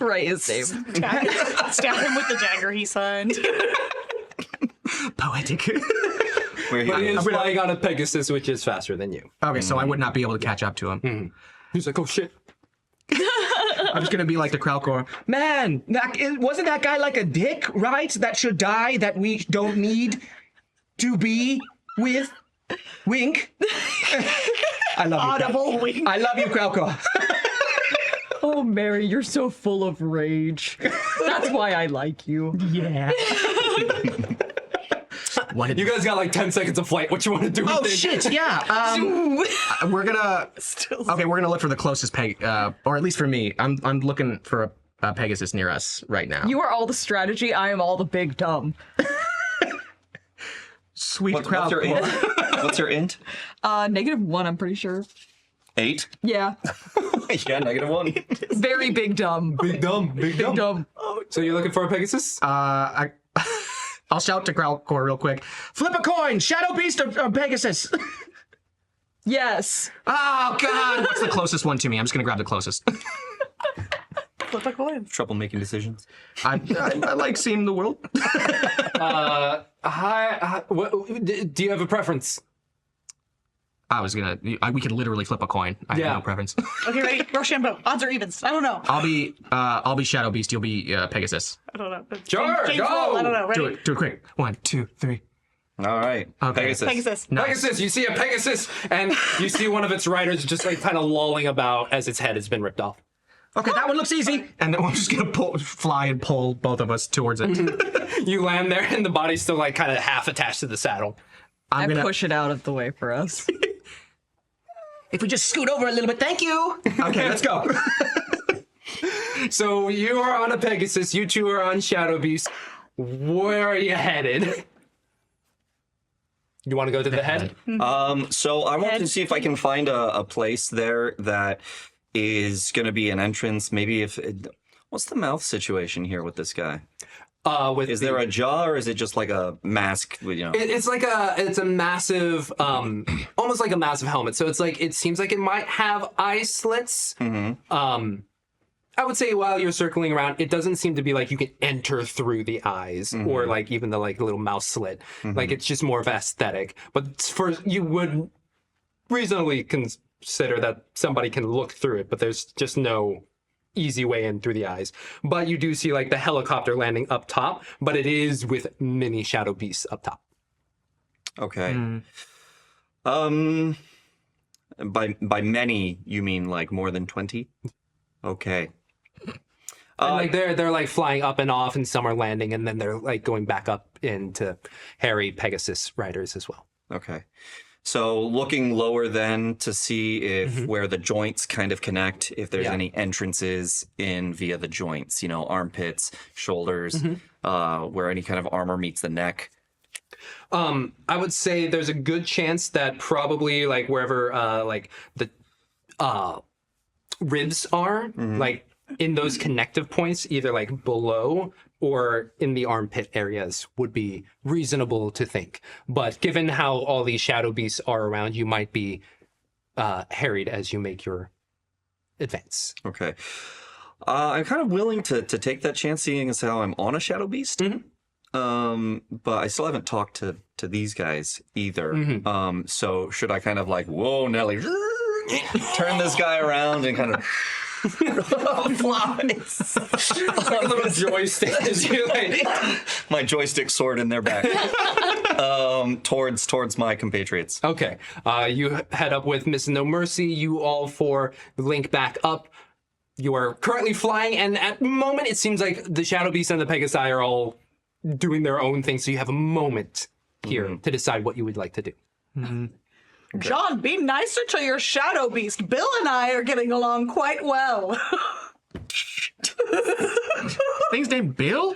E: Right, his name.
C: Stab him with the dagger he signed.
D: Poetic.
B: We're
A: But he
B: here.
A: is flying on a Pegasus, which is faster than you.
D: Okay, so I would not be able to catch up to him.
A: He's like, oh shit.
D: I'm just gonna be like the Crowdcore. Man, wasn't that guy like a dick, right? That should die, that we don't need to be with. Wink. I love you.
C: Audible wink.
D: I love you, Crowdcore.
E: Oh, Mary, you're so full of rage. That's why I like you.
D: Yeah.
A: You guys got like 10 seconds of flight. What you want to do with
D: Oh
A: it?
D: shit! Yeah. We're gonna. Okay, we're gonna look for the closest or at least for me, I'm looking for a Pegasus near us right now.
E: You are all the strategy. I am all the big dumb.
D: Sweet
B: What's
D: crowd.
B: your int? What's your int?
E: -1, I'm pretty sure.
B: 8?
E: Yeah.
B: Yeah, -1.
E: Very big dumb.
A: Big dumb. Big dumb.
E: Dumb.
A: So you're looking for a Pegasus?
D: I'll shout to Crowdcore real quick. Flip a coin, Shadow Beast or Pegasus.
E: Yes.
D: Oh god! What's the closest one to me? I'm just gonna grab the closest.
C: Flip a coin.
B: Trouble making decisions.
D: I like seeing the world.
A: Hi. Do you have a preference?
D: I was gonna. We could literally flip a coin. I
A: Yeah.
D: have no preference.
C: Okay, ready? Rochambeau. Odds or evens? I don't know.
D: I'll be Shadow Beast. You'll be Pegasus.
C: I don't know.
A: Sure,
C: James
A: go.
C: roll. I don't know. Ready?
D: Do it quick. 1, 2, 3.
B: All right.
D: Okay.
B: Pegasus.
C: Pegasus.
D: Nice.
A: Pegasus, you see a Pegasus, and you see one of its riders just like kind of lolling about as its head has been ripped off.
D: Okay, that one looks easy. And then I'm just gonna fly and pull both of us towards it.
A: You land there, and the body's still like kind of half attached to the saddle.
E: I push it out of the way for us.
D: If we just scoot over a little bit, thank you. Okay, let's go.
A: So you are on a Pegasus. You two are on Shadow Beast. Where are you headed? You want to go to the head?
B: So I want to see if I can find a place there that is going to be an entrance. Maybe what's the mouth situation here with this guy? Is there a jaw or is it just like a mask?
A: It's a massive, almost like a massive helmet. So it seems like it might have eye slits. Mm-hmm. I would say while you're circling around, it doesn't seem to be like you can enter through the eyes or like even the like little mouth slit. Mm-hmm. Like it's just more of aesthetic. But you would reasonably consider that somebody can look through it, but there's just no easy way in through the eyes. But you do see like the helicopter landing up top, but it is with mini shadow beasts up top.
B: Okay. By many you mean like more than 20? Okay.
A: And like they're like flying up and off, and some are landing, and then they're like going back up into hairy Pegasus riders as well.
B: Okay. So looking lower then to see if where the joints kind of connect, if there's any entrances in via the joints, armpits, shoulders, where any kind of armor meets the neck.
A: I would say there's a good chance that probably like wherever like the ribs are, like in those connective points, either like below or in the armpit areas would be reasonable to think. But given how all these shadow beasts are around, you might be harried as you make your advance.
B: Okay. I'm kind of willing to take that chance, seeing as how I'm on a shadow beast. But I still haven't talked to these guys either. So should I kind of like, whoa, Nelly, turn this guy around and kind of flies.
A: Like a little joystick as you like
B: my joystick sword in their back. Towards my compatriots.
A: Okay. You head up with Miss No Mercy. You all four link back up. You are currently flying, and at the moment it seems like the Shadow Beast and the Pegasi are all doing their own thing, so you have a moment here to decide what you would like to do.
B: Okay.
C: John, be nicer to your shadow beast. Bill and I are getting along quite well.
D: Thing's named Bill?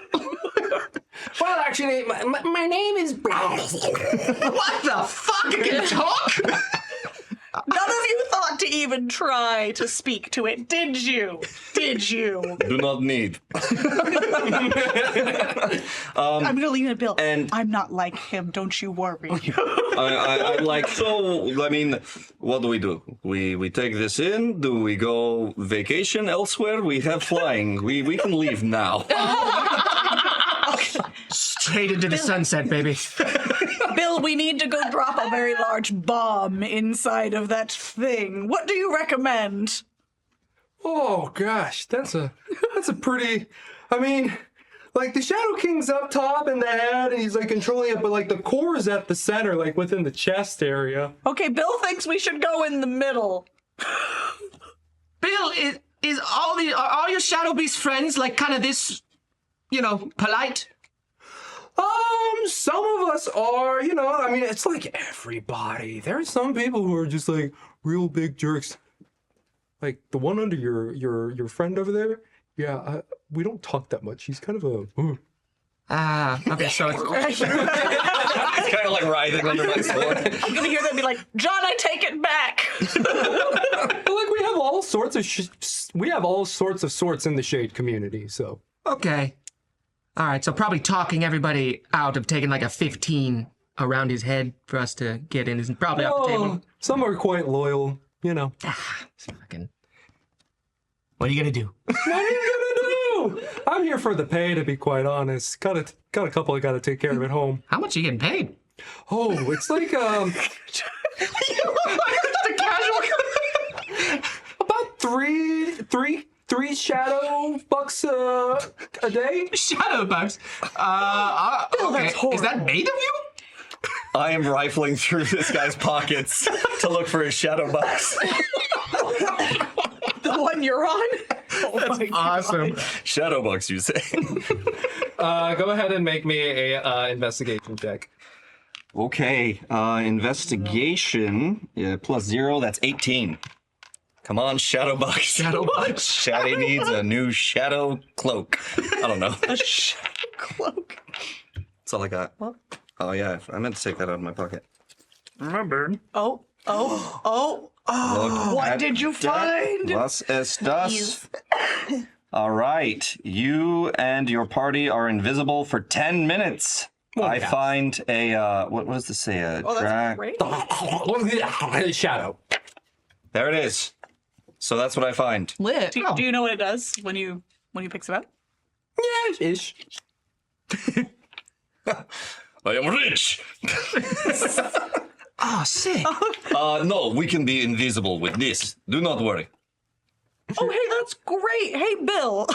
A: Well, actually, my name is Brad.
D: What the fuck? Can you talk?
C: None of you thought to even try to speak to it, did you? Did you?
B: Do not need.
C: I'm gonna lean at Bill.
B: And
C: I'm not like him, don't you worry.
B: I like, so, I mean, what do? We take this in? Do we go vacation elsewhere? We have flying. We can leave now.
D: Straight into the sunset, baby.
C: Bill, we need to go drop a very large bomb inside of that thing. What do you recommend?
F: Oh gosh, that's a pretty. I mean, like the Shadow King's up top in the head, and he's like controlling it, but like the core is at the center, like within the chest area.
C: Okay, Bill thinks we should go in the middle.
D: Bill, is are all your Shadow Beast friends like kind of this, polite?
F: Some of us are, I mean, it's like everybody. There's some people who are just like real big jerks. Like the one under your friend over there. Yeah, we don't talk that much. He's kind of a.
D: Okay, so it's...
B: It's kind of like writhing under my sword.
C: I'm gonna hear them be like, John, I take it back.
F: But like we have all sorts of sorts in the Shade community. So
D: Okay. All right, so probably talking everybody out of taking like a 15 around his head for us to get in is probably off the table.
F: Some are quite loyal,
D: Fucking... What are you gonna do?
F: What are you gonna do? I'm here for the pay, to be quite honest. Got a couple I gotta take care of at home.
D: How much are you getting paid?
F: Oh, it's like
D: Just a casual...
F: about three shadow bucks a day.
D: Shadow bugs? Okay.
C: that's horrible.
D: Is that made of you?
B: I am rifling through this guy's pockets to look for his shadow box.
C: The one you're on? Oh my God.
D: Awesome.
B: Shadow box, you say?
A: Go ahead and make me a investigation check.
B: Okay, investigation, yeah, +0, that's 18. Come on, Shadowbox.
D: Shadowbox.
B: Shaddy needs a new shadow cloak. I don't know.
C: A shadow cloak.
B: That's all I got.
C: What?
B: Oh yeah, I meant to take that out of my pocket. Remember.
C: Oh.
B: Look
C: What
B: at
C: did you
B: that.
C: find?
B: Was ist das? All right, you and your party are invisible for 10 minutes. I find a, what was this say? A
C: Oh, that's
B: drag.
C: great.
A: Shadow.
B: There it is. So that's what I find.
E: Lit.
C: Do you know what it does when you picks it up?
A: Yeah, ish.
B: I am rich.
D: Oh, sick.
B: No, we can be invisible with this. Do not worry.
C: Oh, hey, that's great. Hey, Bill.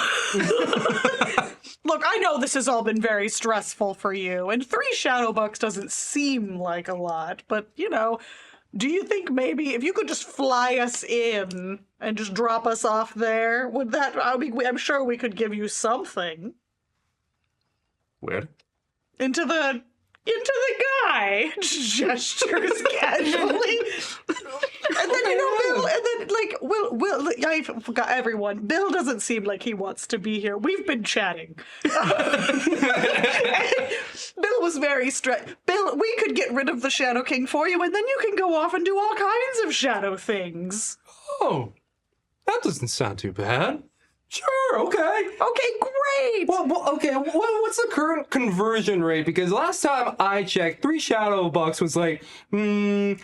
C: Look, I know this has all been very stressful for you, and 3 Shadowbucks doesn't seem like a lot, but, you know, do you think maybe if you could just fly us in and just drop us off there, would that, I mean, I'm sure we could give you something.
B: Where?
C: Into the guy gestures casually. And then, you know, Bill, and then, like, Will, I forgot everyone. Bill doesn't seem like he wants to be here. We've been chatting. Bill was very stressed. Bill, we could get rid of the Shadow King for you, and then you can go off and do all kinds of shadow things.
A: Oh, that doesn't sound too bad. Sure, okay.
C: Okay, great.
A: Well, okay, what's the current conversion rate? Because last time I checked, 3 shadow bucks was like 10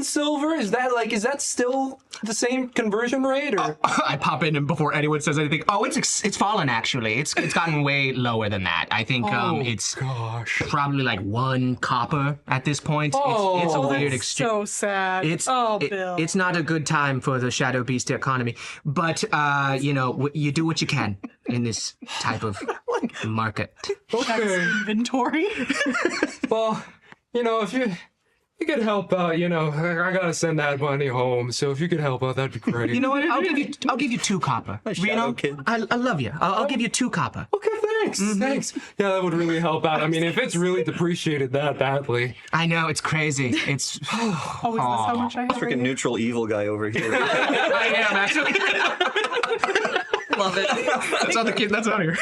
A: silver. Is that still the same conversion rate? Or
D: I pop in and before anyone says anything, oh, it's fallen actually. It's gotten way lower than that. I think it's
A: gosh,
D: probably like 1 copper at this point. It's a weird exchange.
C: So sad. Bill.
D: It's not a good time for the Shadow Beast economy, but you know, you do what you can in this type of market.
A: okay.
C: Inventory.
A: Well, you know, if you could help out, you know, I gotta send that money home. So if you could help out, that'd be great.
D: You know what? I'll give you 2 copper.
B: Shadow Kid.
D: I love you. I'll give you 2 copper.
A: Okay, thanks. Thanks. Yeah, that would really help out. I mean, if it's really depreciated that badly.
D: I know it's crazy. It's
C: Oh, is this how much I have?
B: Freaking neutral evil guy over here.
D: I am actually.
E: Love it.
D: That's on the kid. That's on here.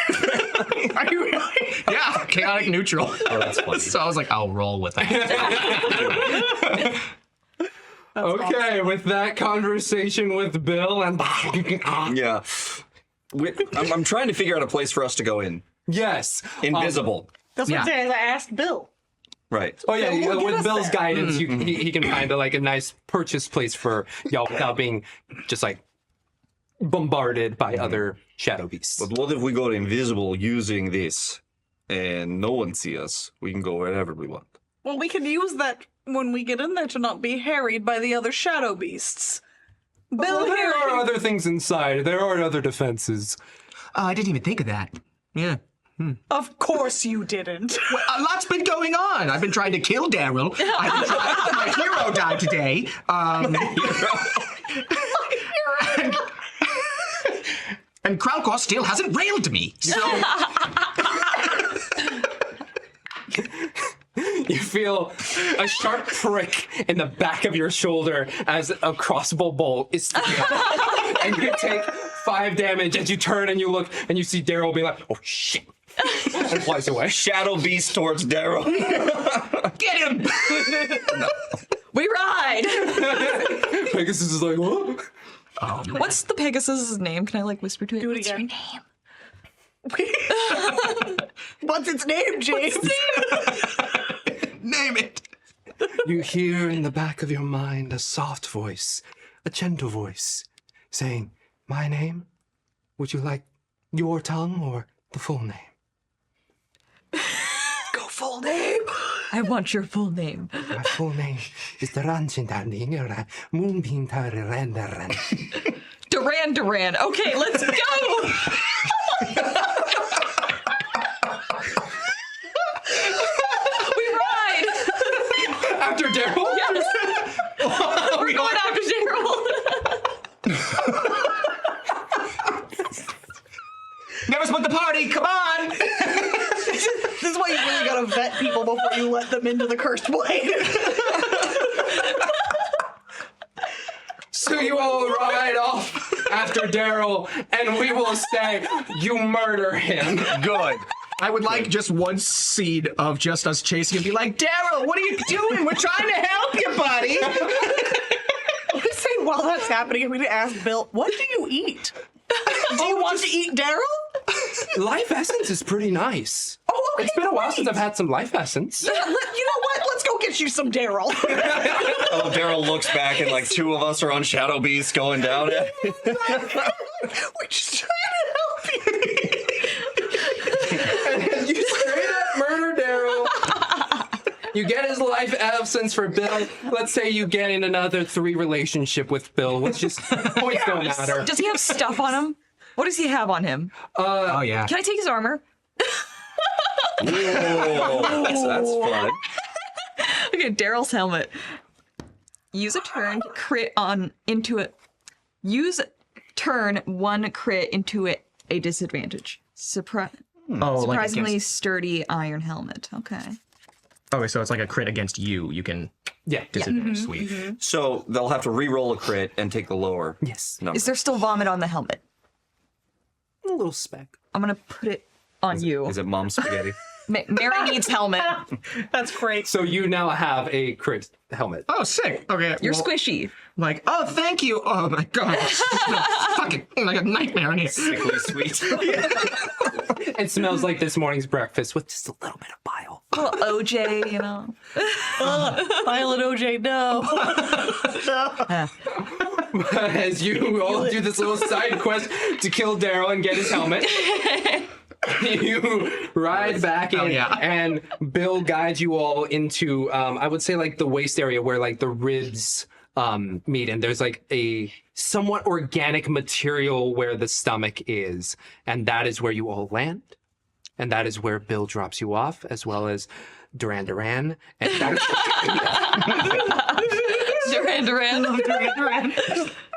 C: Are you really?
D: Yeah, chaotic neutral.
B: Oh, that's funny.
D: So I was like, I'll roll with that.
A: Okay, with that conversation with Bill and
B: Yeah. I'm trying to figure out a place for us to go in.
A: yes,
B: Invisible.
C: That's what
D: Yeah.
C: I'm saying. I asked Bill.
B: Right.
A: Oh yeah,
C: Yeah, well, get
A: with
C: us
A: Bill's
C: there.
A: guidance, he can find a nice purchase place for y'all without being just like bombarded by other shadow beasts.
B: But what if we go invisible using this and no one see us? We can go wherever we want.
C: Well, we can use that when we get in there to not be harried by the other shadow beasts. Bill,
A: Well, there
C: here.
A: are other things inside. There are other defenses.
D: I didn't even think of that. Yeah.
C: Of course you didn't.
D: Well, a lot's been going on. I've been trying to kill Darryl. My hero died today. And Kralkor still hasn't railed me. So
A: You feel a sharp prick in the back of your shoulder as a crossbow bolt is sticking out. And you take 5 damage as you turn and you look and you see Darryl being like, oh shit. And flies away.
B: Shadow beast towards Darryl.
D: get him.
E: We ride.
A: Pegasus is like, what?
E: What's the Pegasus's name? Can I like whisper to it?
C: Do it
E: What's your
C: again.
E: name?
C: What's its name, James?
D: Name it.
A: You hear in the back of your mind a soft voice, a gentle voice, saying, my name? Would you like your tongue or the full name?
C: Go full name.
E: I want your full name.
A: My full name is Duran.
E: Duran. Okay, let's go. We ride.
A: After Darryl?
E: Yes. We're going after Darryl.
D: Never split the party. Come on.
C: This is why you really gotta vet people before you let them into the cursed plane.
A: So you all ride off after Darryl, and we will say you murder him.
B: Good.
D: I would like just one scene of just us chasing and be like, Darryl, what are you doing? We're trying to help you, buddy.
C: I would say while that's happening, I'm going to ask Bill, what do you eat? Do you want to eat Darryl?
A: Life essence is pretty nice.
C: Oh, okay,
A: It's been a while since
C: great.
A: I've had some life essence.
C: Yeah, you know what? Let's go get you some Darryl.
B: Oh, Darryl looks back and like two of us are on Shadow Beast going down it.
C: We're just trying to help you.
A: And you straight up murder Darryl. You get his life essence for Bill. Let's say you get in another 3 relationship with Bill, which just points don't matter.
E: Does he have stuff on him? What does he have on him?
D: Oh, yeah.
E: Can I take his armor?
B: Whoa, that's fun.
E: Okay, Darryl's helmet. Use a turn to crit into it. Use turn 1 crit into it a disadvantage.
D: Oh,
E: Surprisingly
D: like
E: sturdy iron helmet. Okay.
D: okay, so it's like a crit against you. You can
A: Yeah.
D: disadvantage. Sweet.
B: So they'll have to re-roll a crit and take the lower
A: Yes.
B: number.
E: Is there still vomit on the helmet?
A: A little speck.
E: I'm gonna put it on you.
B: Is it mom spaghetti?
E: Mary needs helmet.
C: That's great.
A: So you now have a crit helmet.
D: Oh, sick. Okay.
E: You're
D: well,
E: squishy.
D: like, oh, thank you. Oh, my God. Fucking like a nightmare in here.
B: Sickly sweet.
A: It smells like this morning's breakfast with just a little bit of bile.
E: Little OJ, you know.
C: Violet OJ, no.
A: As you all do this little side quest to kill Darryl and get his helmet. You ride back in, and Bill guides you all into, I would say, like the waist area where like the ribs meet, and there's like a somewhat organic material where the stomach is, and that is where you all land, and that is where Bill drops you off, as well as Duran, and
E: Duran.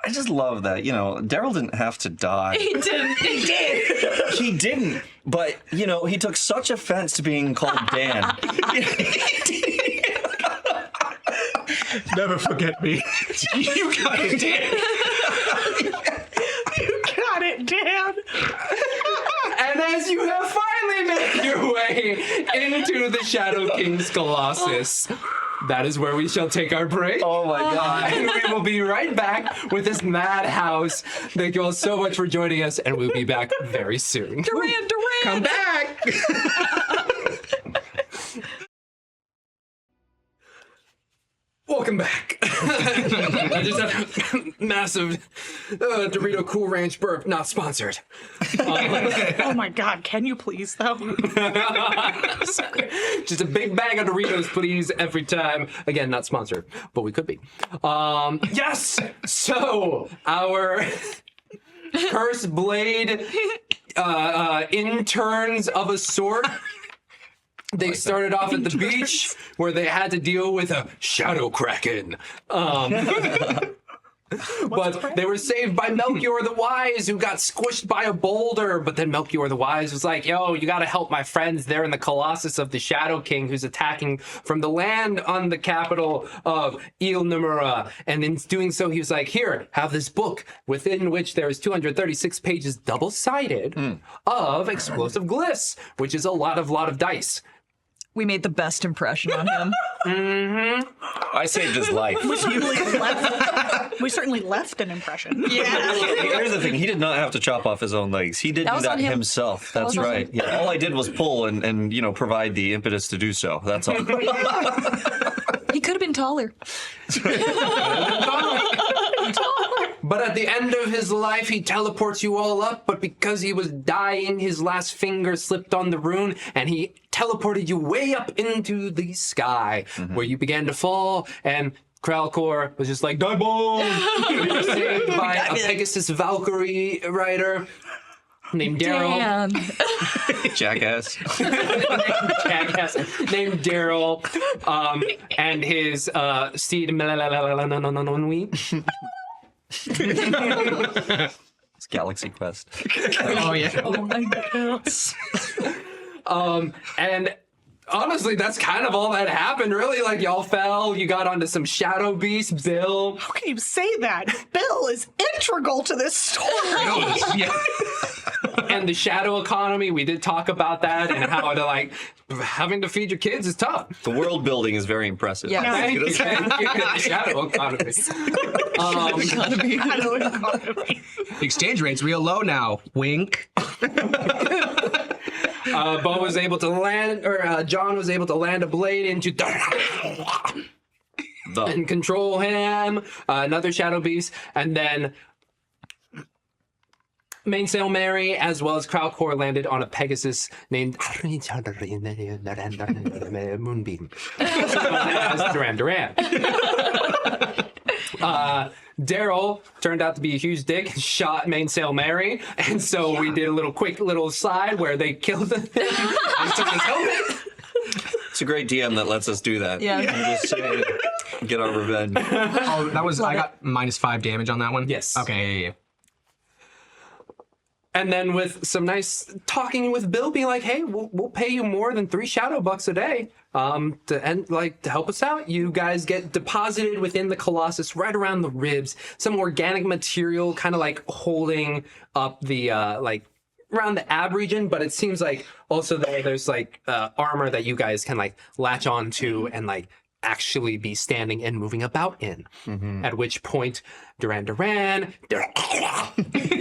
B: I just love that. You know, Darryl didn't have to die.
E: He didn't. He did.
B: He didn't. But, you know, he took such offense to being called Dan.
D: Never forget me. You got it, Dan.
C: You got it, Dan.
A: And as you have finally made your way into the Shadow King's Colossus, that is where we shall take our break.
B: Oh my God.
A: And we will be right back with this madhouse. Thank you all so much for joining us, and we'll be back very soon.
E: Duran.
A: Come back! Welcome back. I just had a massive Dorito Cool Ranch burp, not sponsored.
C: Oh my God, can you please, though?
A: Just a big bag of Doritos, please, every time. Again, not sponsored, but we could be. Yes! So, our Cursed Blade interns of a sort. They started off at the beach where they had to deal with a shadow kraken. But they were saved by Melchior the Wise, who got squished by a boulder. But then Melchior the Wise was like, yo, you gotta help my friends. They're in the Colossus of the Shadow King, who's attacking from the land on the capital of Il Numera. And in doing so, he was like, here, have this book within which there is 236 pages double-sided of explosive glyphs, which is a lot of dice.
E: We made the best impression on him.
B: I saved his life.
C: We certainly left an impression.
E: Yeah.
B: Here's the thing. He did not have to chop off his own legs. He did
E: That
B: do
E: was
B: that
E: on him.
B: himself. That's
E: was on
B: right.
E: him.
B: Yeah. All I did was pull and you know, provide the impetus to do so. That's all.
E: He could have been taller.
A: But at the end of his life, he teleports you all up, but because he was dying, his last finger slipped on the rune, and he teleported you way up into the sky, where you began to fall, and Kralkor was just like, die bomb! You were saved by a Pegasus Valkyrie rider named Darryl.
E: Damn.
B: Jackass.
A: Jackass named Darryl, and his steed Malcellex.
B: It's Galaxy Quest.
D: Oh, yeah.
E: Oh my God.
A: And honestly, that's kind of all that happened, really. Like, y'all fell, you got onto some shadow beasts, Bill.
C: How can you say that? Bill is integral to this story.
D: Yeah.
A: And the shadow economy, we did talk about that and how to, like, having to feed your kids is tough.
B: The world building is very impressive.
E: Yeah.
A: Thank you. The shadow economy.
C: Shadow economy.
D: The exchange rate's real low now. Wink.
A: Bo was able to land, or John was able to land a blade into and control him. Another shadow beast, and then Mainsail Mary, as well as Crowcore, landed on a Pegasus named Moonbeam. As Duran Duran. Darryl turned out to be a huge dick and shot Mainsail Mary, and so we did a quick little slide where they killed him and took his helmet.
B: It's a great DM that lets us do that.
E: Yeah.
B: I'm just saying, get our revenge.
D: Oh, that was I got -5 damage on that one.
A: Yes.
D: Okay. Yeah.
A: And then with some nice talking with Bill, being like, "Hey, we'll pay you more than 3 shadow bucks a day to help us out." You guys get deposited within the Colossus, right around the ribs. Some organic material, kind of like holding up the around the ab region, but it seems like also there's like armor that you guys can like latch onto and like actually be standing and moving about in. At which point, Duran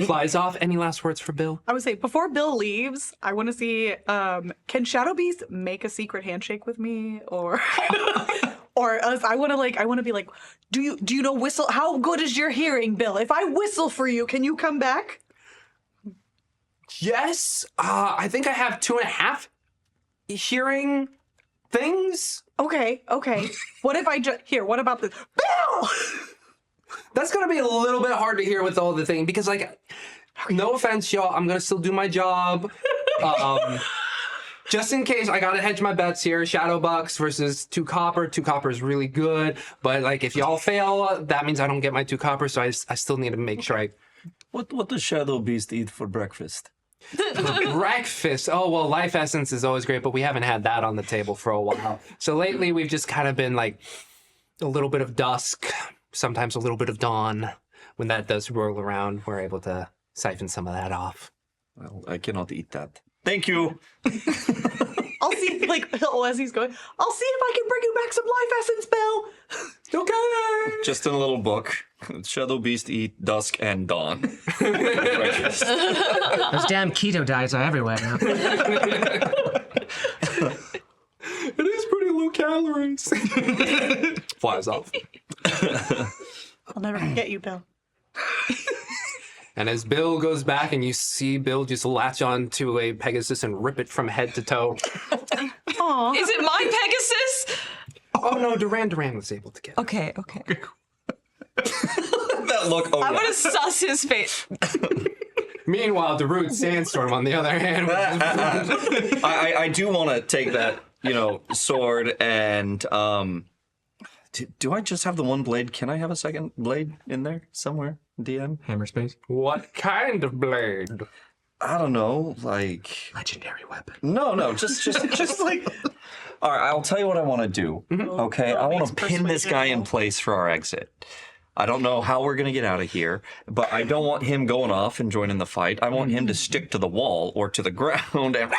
A: flies off. Any last words for Bill?
C: I would say before Bill leaves, I want to see can Shadow Beast make a secret handshake with me, or I want to be like, do you know whistle? How good is your hearing, Bill? If I whistle for you, can you come back?
A: Yes, I think I have 2.5 hearing things.
C: Okay. What if I what about this? Bill!
A: That's gonna be a little bit hard to hear with all the thing because, like, no offense, y'all, I'm gonna still do my job. Just in case, I gotta hedge my bets here. Shadow Bucks versus 2 copper. 2 copper is really good, but like if y'all fail, that means I don't get my 2 copper. So I still need to make sure I.
B: What does Shadow Beast eat for breakfast?
A: Breakfast. Oh, well, life essence is always great, but we haven't had that on the table for a while. So lately we've just kind of been like a little bit of dusk, sometimes a little bit of dawn. When that does roll around, we're able to siphon some of that off.
B: Well, I cannot eat that. Thank you.
C: I'll see, as he's going, I'll see if I can bring you back some life essence, Bill.
A: Okay.
B: Just in a little book. Shadow Beast eat dusk and dawn. Breakfast.
D: Those damn keto diets are everywhere now.
A: It is pretty low calories. Flies off.
C: I'll never forget you, Bill.
A: And as Bill goes back and you see Bill just latch on to a Pegasus and rip it from head to toe.
C: Aw.
E: Is it my Pegasus?
A: Oh no, Duran was able to get it.
E: Okay.
B: That look. Oh,
E: I'm
B: yeah.
E: gonna suss his face.
A: Meanwhile, Darude Sandstorm, on the other hand,
B: I do want to take that, sword and do I just have the one blade? Can I have a second blade in there somewhere? DM?
D: Hammer space.
A: what kind of blade?
B: I don't know, like
D: Legendary weapon.
B: no, just like. All right, I'll tell you what I want to do. Okay, I want to pin this guy in place for our exit. I don't know how we're gonna get out of here, but I don't want him going off and joining the fight. I want him to stick to the wall or to the ground. And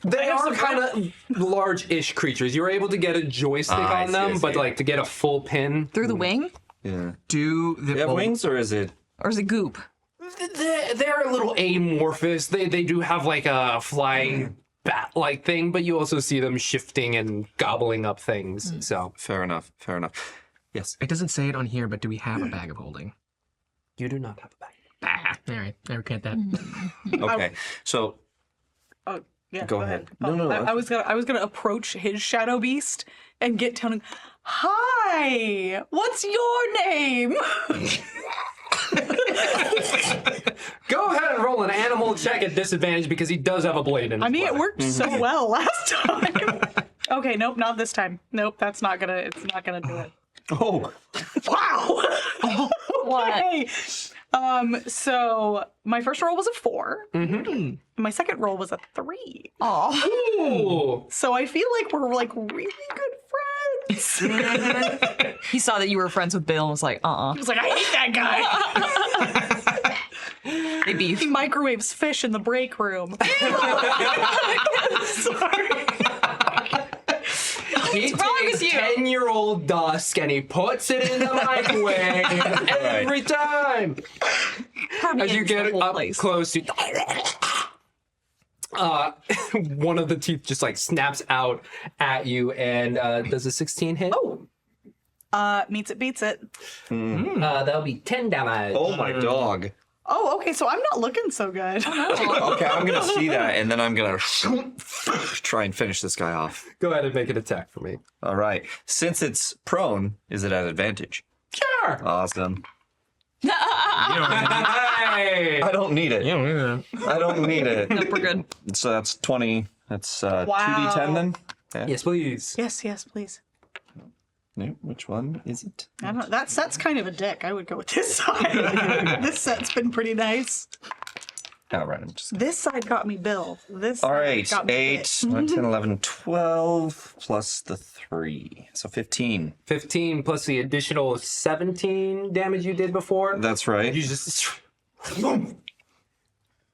A: They are kind of large-ish creatures. You were able to get a joystick
B: I
A: on
B: see,
A: them,
B: I see.
A: but like to get a full pin.
E: Through the wing?
B: yeah.
D: Do the
B: They have wings, or is it?
E: Or is it goop?
A: They're a little amorphous. They do have like a flying bat-like thing, but you also see them shifting and gobbling up things. So
B: Fair enough. Yes.
D: It doesn't say it on here, but do we have a bag of holding?
A: you do not have a bag.
D: All right, I recant that.
B: Okay. So
C: Yeah,
B: Go ahead.
C: Oh,
B: No.
C: I was gonna approach his Shadow Beast and get telling, "Hi, what's your name?"
A: Go ahead and roll an animal check at disadvantage because he does have a blade in his
C: I mean, it
A: weapon.
C: worked so well last time. Okay, nope, not this time. Nope, it's not gonna do it.
B: oh,
C: Wow.
E: What?
C: Hey, So my first roll was a 4. Mm-hmm. My second roll was a 3.
E: Oh.
A: Ooh.
C: So I feel like we're like really good friends.
E: He saw that you were friends with Bill and was like,
C: He was like, I hate that guy.
E: They beef.
C: He microwaves fish in the break room. Sorry.
A: He
E: wrong
A: takes
E: with you?
A: 10-year-old Dusk and he puts it in the microwave every time. As you get up close to one of the teeth just like snaps out at you and does a 16 hit?
C: Oh. Meets it, beats it.
A: That'll be 10 damage.
B: Oh my dog.
C: Oh, okay, so I'm not looking so good.
B: Okay, I'm gonna see that, and then I'm gonna try and finish this guy off.
A: Go ahead and make an attack for me.
B: All right. Since it's prone, is it at advantage?
A: Sure.
B: Awesome.
A: Hey.
B: I don't need it. I don't need it.
E: Nope, we're good.
B: So that's 20. That's
C: Wow.
B: 2d10 then? Yeah.
A: Yes, please.
C: Yes, please.
B: No, which one is it?
C: I don't. That set's kind of a dick. I would go with this side. This set's been pretty nice.
B: All right, I'm just.
C: This side got me Bill. This
B: All
C: side
B: right,
C: got me
B: 8,
C: Dick.
B: 9, 10, 11, 12, plus the 3. So 15.
A: 15 plus the additional 17 damage you did before.
B: That's right.
A: You just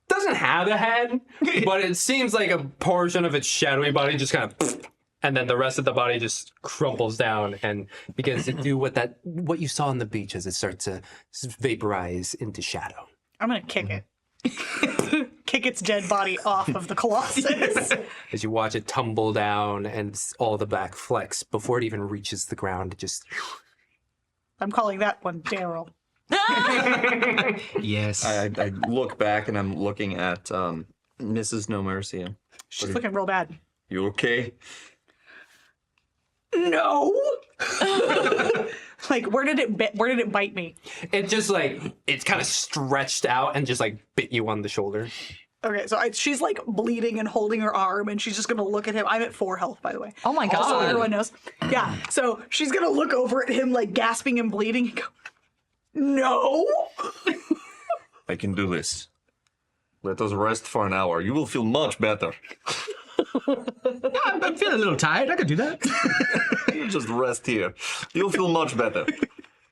A: doesn't have a head, but it seems like a portion of its shadowy body just kind of, and then the rest of the body just crumples down and begins to do what you saw on the beach as it starts to vaporize into shadow.
C: I'm gonna kick it. Kick its dead body off of the Colossus.
A: As you watch it tumble down and all the black flecks before it even reaches the ground, it just.
C: I'm calling that one Darryl.
D: Yes.
B: I look back and I'm looking at Mrs. No Mercy.
C: She's looking real bad.
B: You okay?
C: No. Like, where did it bite me?
A: It just like it's kind of stretched out and just like bit you on the shoulder.
C: Okay, so she's like bleeding and holding her arm, and she's just gonna look at him. I'm at 4 health, by the way.
E: Oh my
C: Just so
E: god.
C: everyone knows. Yeah, so she's gonna look over at him, like gasping and bleeding, and go, "No."
B: I can do this. Let us rest for an hour. You will feel much better.
D: I'm feeling a little tired. I could do that.
B: You just rest here. You'll feel much better.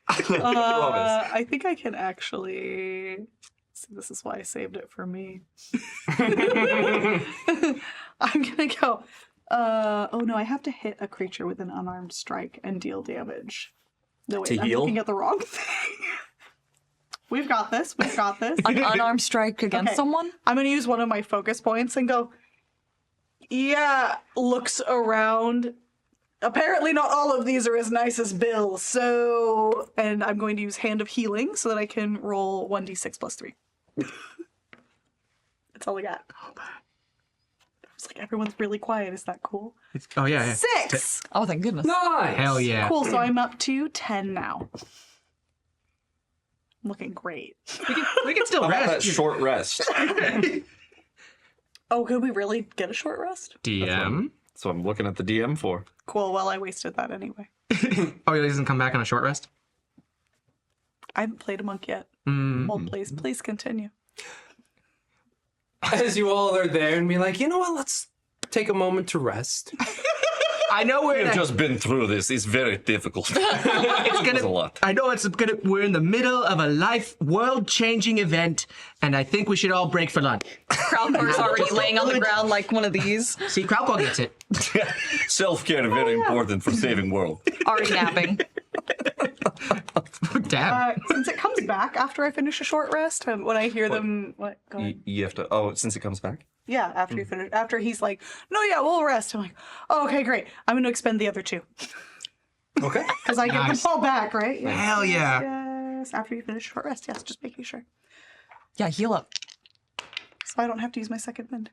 B: Promise.
C: I think I can actually. See, this is why I saved it for me. I'm gonna go. Oh no, I have to hit a creature with an unarmed strike and deal damage. No wait,
B: To
C: I'm
B: heal?
C: looking at the wrong thing. We've got this. We've got this.
E: An unarmed strike against
C: Okay.
E: someone?
C: I'm gonna use one of my focus points and go. Yeah, looks around. Apparently not all of these are as nice as Bill, so... And I'm going to use Hand of Healing so that I can roll 1d6 plus 3. That's all I got. It's like everyone's really quiet. Is that cool?
D: Oh, yeah.
C: 6!
E: Oh, thank goodness.
A: Nice.
D: Hell yeah.
C: Cool, so I'm up to 10 now. Looking great.
D: We can still
B: How about that
D: rest.
B: short rest?
C: Oh, could we really get a short rest?
D: DM.
B: So I'm looking at the DM for.
C: Cool, well, I wasted that anyway.
D: Oh, he doesn't come back on a short rest?
C: I haven't played a monk yet.
D: Mm.
C: Well, please continue.
A: As you all are there and be like, you know what, let's take a moment to rest.
D: I know we're
B: We've just been through this. It's very difficult. It's a lot.
D: I know we're in the middle of a world-changing event, and I think we should all break for lunch.
E: Crowdcore's already laying on the ground like one of these.
D: See, Crowdcore gets it.
B: Self-care very important for saving world.
E: Already napping.
D: Damn.
C: Since it comes back after I finish a short rest, when I hear them, what? Go ahead.
B: You have to. Oh, since it comes back.
C: Yeah, after you finish, after he's like, no, yeah, we'll rest. I'm like, oh, okay, great. I'm going to expend the other 2
A: Okay.
C: because I get
D: Nice.
C: them all back, right? Yes,
D: Hell yeah.
C: Yes. After you finish a short rest, yes, just making sure,
E: Yeah, heal up.
C: so I don't have to use my second wind.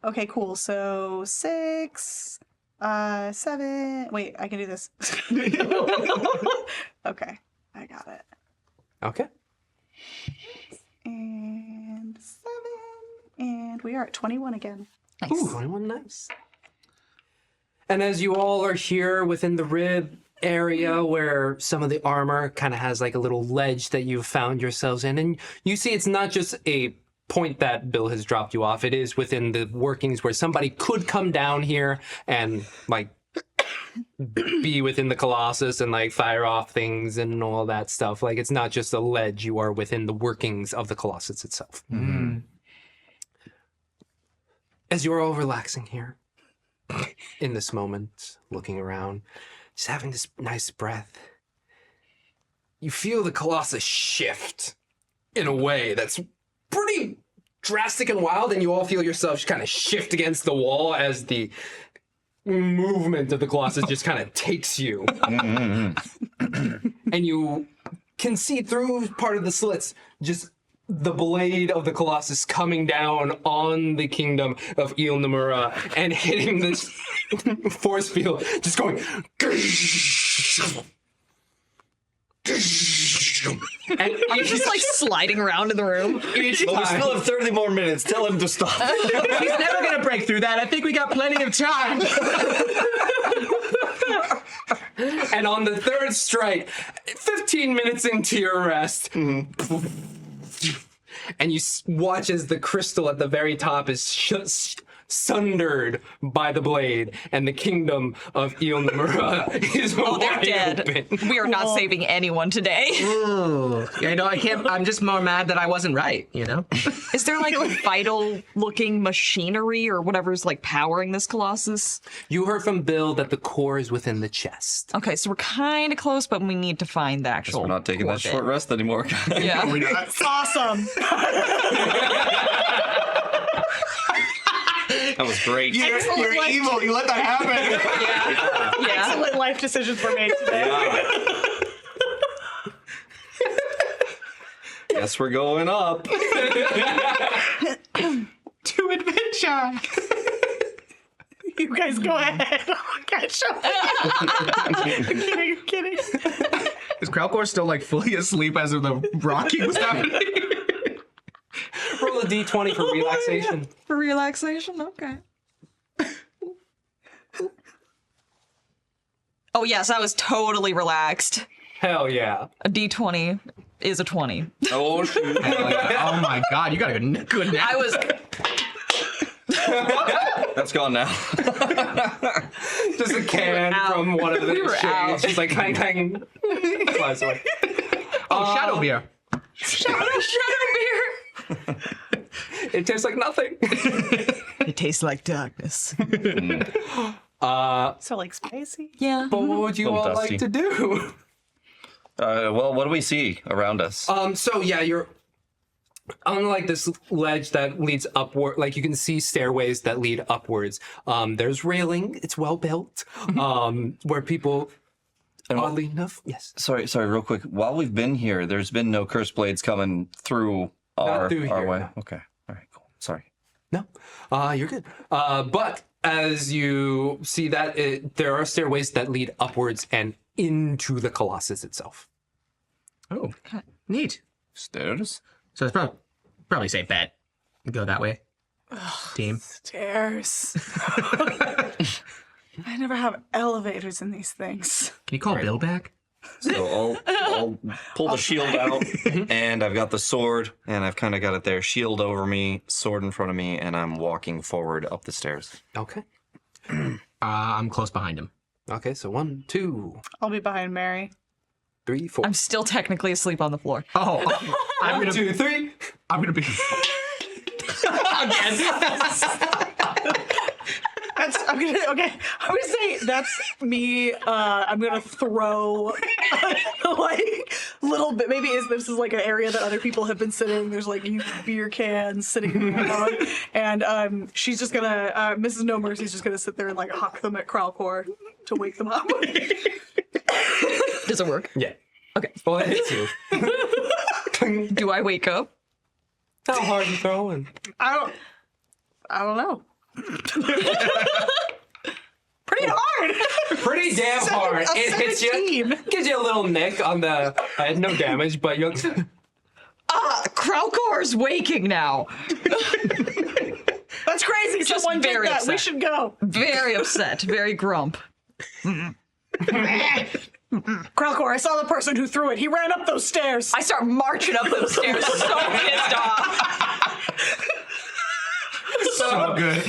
C: Okay, cool. So 6, 7. Wait, I can do this. Okay, I got it.
A: Okay.
C: And 7. And we are at 21 again.
E: Nice.
A: Ooh, 21, nice. And as you all are here within the rib, area where some of the armor kind of has like a little ledge that you've found yourselves in. And you see it's not just a point that Bill has dropped you off. It is within the workings where somebody could come down here and like be within the Colossus and like fire off things and all that stuff. Like it's not just a ledge. You are within the workings of the Colossus itself. As you're all relaxing here in this moment, looking around, just having this nice breath, you feel the Colossus shift in a way that's pretty drastic and wild, and you all feel yourselves kind of shift against the wall as the movement of the Colossus just kind of takes you. And you can see through part of the slits just the blade of the Colossus coming down on the kingdom of Il Namura and hitting this force field, just going. And
E: I'm just like sliding around in the room.
A: each
B: But we
A: time,
B: still have 30 more minutes. Tell him to stop.
D: He's never gonna break through that. I think we got plenty of time.
A: and on the third strike, 15 minutes into your rest, and you watch as the crystal at the very top is sundered by the blade, and the kingdom of Il Namura is
E: They're
A: wide
E: dead.
A: open.
E: We are not saving anyone today.
D: Ooh. I know I can't. I'm just more mad that I wasn't right. You know.
E: Is there like vital-looking machinery or whatever's like powering this Colossus?
A: You heard from Bill that the core is within the chest.
E: Okay, so we're kind of close, but we need to find the actual.
B: We're not taking that
E: core
B: short
E: bit.
B: rest anymore.
E: Yeah.
C: Awesome.
B: That was great.
D: You're evil. You let that happen.
E: Yeah.
C: Excellent life decisions were made today.
B: Guess we're going up.
D: To adventure.
C: You guys go ahead. I'll catch up. I'm kidding.
D: Is Kralkor still like fully asleep as of the rocking was happening?
A: Roll a d20 for relaxation.
E: For relaxation? Okay. Oh, yes, I was totally relaxed.
A: Hell yeah.
E: A d20 is a 20.
B: Oh, shoot.
D: Oh my god, you got a good nap.
E: I was.
B: That's gone now.
A: Just a can
E: out.
A: from one of the
E: We were out.
A: shades. Just like clang clang. Flies away.
D: Shadow beer.
E: Shadow beer!
A: It tastes like nothing.
E: It tastes like darkness.
C: So like spicy?
E: Yeah.
A: But what would you
B: Little
A: all
B: dusty.
A: like to do?
B: Well, what do we see around us?
A: So yeah, you're on like this ledge that leads upward. Like you can see stairways that lead upwards. There's railing. It's well built. Where people,
B: And
A: oddly enough, yes.
B: Sorry, real quick. While we've been here, there's been no curse blades coming through our
A: through here,
B: way.
A: no.
B: Okay. All right, cool. Sorry.
A: No, you're good. But as you see that, there are stairways that lead upwards and into the Colossus itself.
D: Oh, neat.
B: Stairs?
D: So it's probably safe bet. Go that way. Team.
C: Stairs. I never have elevators in these things.
D: Can you call Bill back?
B: So I'll pull the shield out, and I've got the sword, and I've kind of got it there. Shield over me, sword in front of me, and I'm walking forward up the stairs.
A: Okay.
D: I'm close behind him.
A: Okay, so 1, 2,
C: I'll be behind Mary.
A: 3, 4.
E: I'm still technically asleep on the floor.
D: Oh, I'm
A: 1,
D: gonna
A: 2, 3.
D: I'm gonna be.
C: Okay. I'm gonna say that's me. I'm gonna throw like little bit. Maybe this is like an area that other people have been sitting. There's like used beer cans sitting around, and she's just gonna. Mrs. No Mercy's just gonna sit there and like huck them at Kralkor to wake them up.
E: Does it work?
A: Yeah.
E: Okay.
A: Well, it hits you.
E: Do I wake up?
A: How hard you throwing?
C: I don't know. Pretty hard.
A: Pretty damn hard. It hits you.
C: 17.
A: Gives you a little nick on the head. No damage, but you're...
E: Kralkor's waking now.
C: That's crazy.
E: Just
C: Someone did
E: very
C: that. We
E: upset.
C: should go.
E: Very upset. Very grump.
C: Kralkor, I saw the person who threw it. He ran up those stairs.
E: I start marching up those stairs, so pissed off.
D: So good.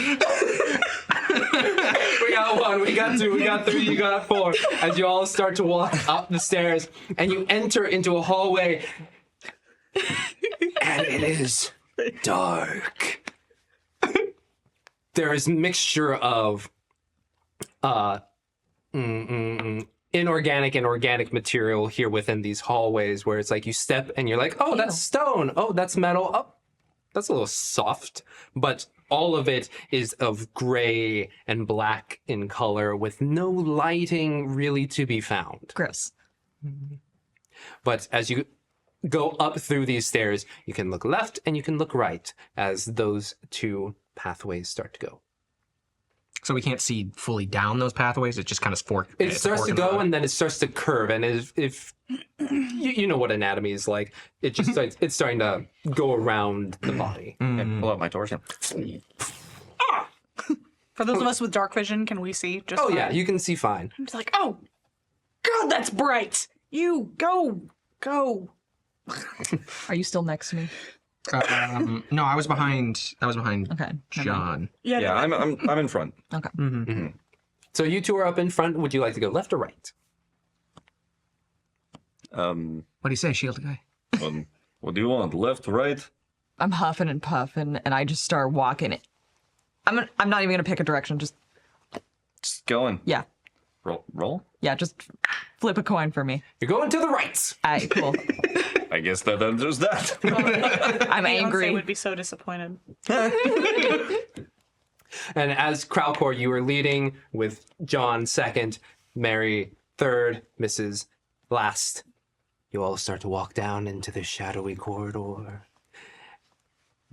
A: We got 1, we got 2, we got 3, you got 4. As you all start to walk up the stairs, and you enter into a hallway, and it is dark. There is mixture of inorganic and organic material here within these hallways, where it's like you step and you're like, oh, that's stone. Oh, that's metal. Oh, that's a little soft. But all of it is of gray and black in color with no lighting really to be found.
E: Gross.
A: But as you go up through these stairs, you can look left and you can look right as those 2 pathways start to go.
D: So we can't see fully down those pathways. It just kind of fork.
A: It starts to go and then it starts to curve. And if you know what anatomy is like, it just starts, it's starting to go around the body.
B: I pull out my torch.
C: For those of us with dark vision, can we see just
A: Oh
C: fine?
A: yeah, you can see fine.
C: I'm just like, oh, God, that's bright. You go.
E: Are you still next to me?
D: No, I was behind.
E: Okay.
D: John.
B: Yeah, I'm in front.
E: Okay.
A: So you 2 are up in front. Would you like to go left or right?
D: What do you say, shield guy?
B: What do you want? Left, right?
E: I'm huffing and puffing, and I just start walking. I'm not even gonna pick a direction. Just
B: Going.
E: yeah,
B: Roll?
E: yeah. Just flip a coin for me.
A: You're going to the right.
E: Alright, cool.
B: I guess that answers that.
E: I'm
C: Beyonce
E: angry.
C: would be so disappointed.
A: And as Kralkor, you are leading with John second, Mary third, Mrs. last. You all start to walk down into the shadowy corridor.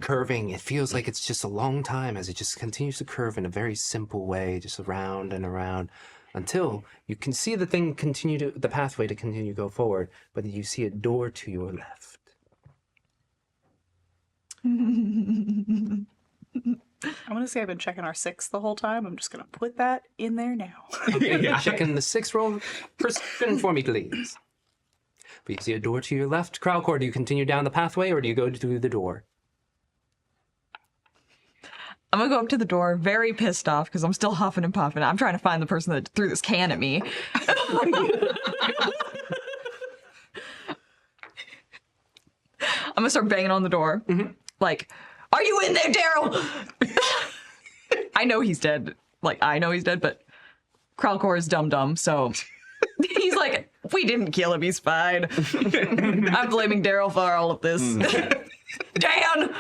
A: Curving, it feels like it's just a long time as it just continues to curve in a very simple way, just around and around, until you can see the pathway to continue to go forward, but you see a door to your left.
C: I'm gonna say I've been checking our 6 the whole time. I'm just gonna put that in there now.
A: Okay, checking the 6 roll. Perception for me, please. But you see a door to your left. Kralkor, do you continue down the pathway or do you go through the door?
E: I'm gonna go up to the door, very pissed off because I'm still huffing and puffing. I'm trying to find the person that threw this can at me. I'm gonna start banging on the door. Like, are you in there, Darryl? I know he's dead. Like, I know he's dead, but Kralkor is dumb, so he's like, we didn't kill him, he's fine. I'm blaming Darryl for all of this. Dan!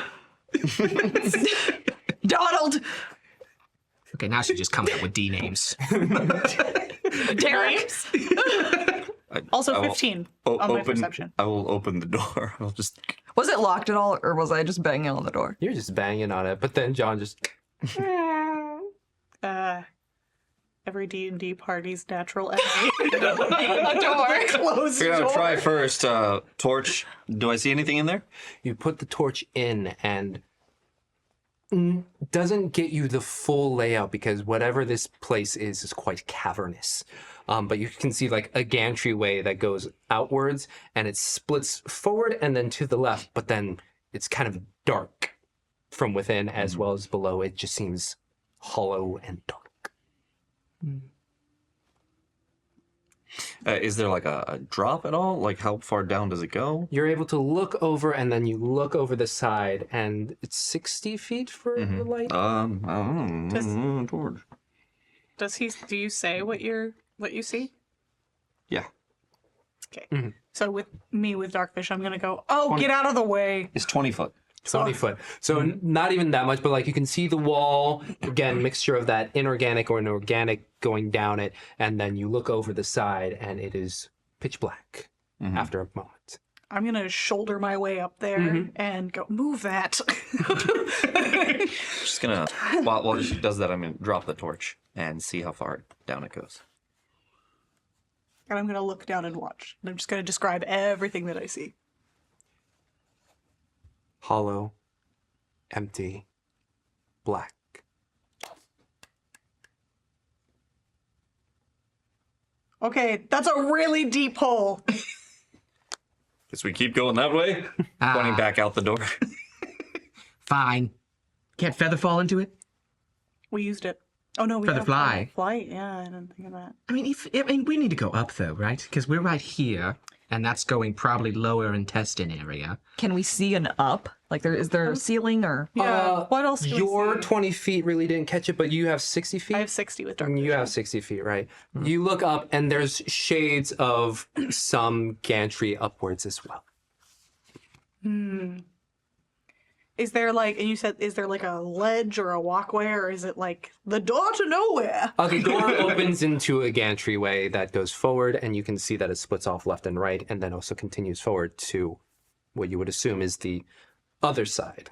E: Donald!
D: Okay, now she just comes up with D names.
E: Derek!
C: Also
B: I will
C: 15 on my perception.
B: I will open the door. I'll just.
E: Was it locked at all, or was I just banging on the door?
A: You're just banging on it, but then John just...
C: Every D&D party's natural enemy.
E: A door!
C: Close the
B: We're gonna
C: door.
B: try first. Torch. Do I see anything in there?
A: You put the torch in and doesn't get you the full layout because whatever this place is quite cavernous. But you can see like a gantry-way that goes outwards and it splits forward and then to the left, but then it's kind of dark from within as well as below. It just seems hollow and dark.
B: Is there like a drop at all? Like how far down does it go?
A: You're able to look over and then you look over the side and it's 60 feet for the light.
B: I don't know. Torch.
C: Do you say what you see?
B: Yeah.
C: Okay. So with dark vision, I'm gonna go, oh, get out of the way.
B: It's 20 foot.
A: 20 foot. So not even that much, but like you can see the wall, again, mixture of that inorganic or inorganic going down it. And then you look over the side and it is pitch black after a moment.
C: I'm gonna shoulder my way up there and go, move that.
B: Just gonna, while she does that, I'm gonna drop the torch and see how far down it goes.
C: And I'm gonna look down and watch. And I'm just gonna describe everything that I see.
A: Hollow, empty, black.
C: Okay, that's a really deep hole.
B: Guess we keep going that way. Pointing back out the door.
D: Fine. Can't feather fall into it?
C: We used it. Oh no, we
D: Feather
C: have
D: fly.
C: Flight, yeah, I didn't think of that.
D: I mean, we need to go up though, right? Because we're right here, and that's going probably lower intestine area.
E: Can we see an up? Like, is there a ceiling or?
C: Yeah. What else? Can
A: Your
C: we see?
A: 20 feet really didn't catch it, but you have 60 feet?
C: I have 60 with dark
A: You
C: vision.
A: have 60 feet, right? You look up, and there's shades of some gantry upwards as well.
C: Is there like, and you said, is there like a ledge or a walkway, or is it like the door to nowhere?
A: The door opens into a gantryway that goes forward, and you can see that it splits off left and right, and then also continues forward to what you would assume is the other side.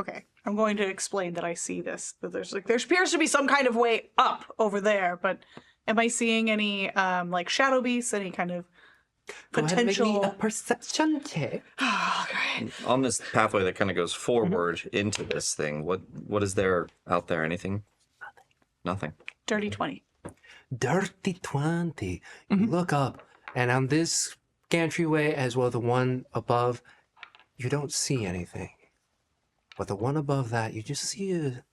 C: Okay, I'm going to explain that I see this. That there appears to be some kind of way up over there, but am I seeing any like shadow beasts? Any kind of potential?
A: perception check.
B: On this pathway that kind of goes forward into this thing, what is there out there? Anything? Nothing.
C: Dirty 20.
A: Dirty 20. You look up, and on this gantryway, as well as the one above, you don't see anything. But the one above that, you just see a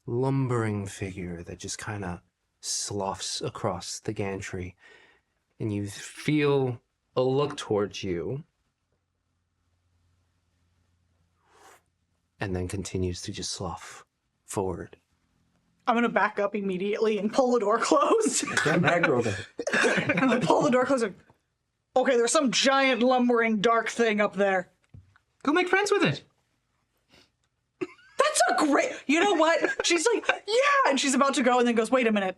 A: lumbering figure that just kind of sloughs across the gantry. And you feel a look towards you. And then continues to just slough forward.
C: I'm gonna back up immediately and pull the door closed.
A: I'm
C: gonna pull the door closed. And, okay, there's some giant lumbering dark thing up there.
D: Go make friends with it.
C: That's a great. You know what? She's like, yeah, and she's about to go, and then goes, wait a minute.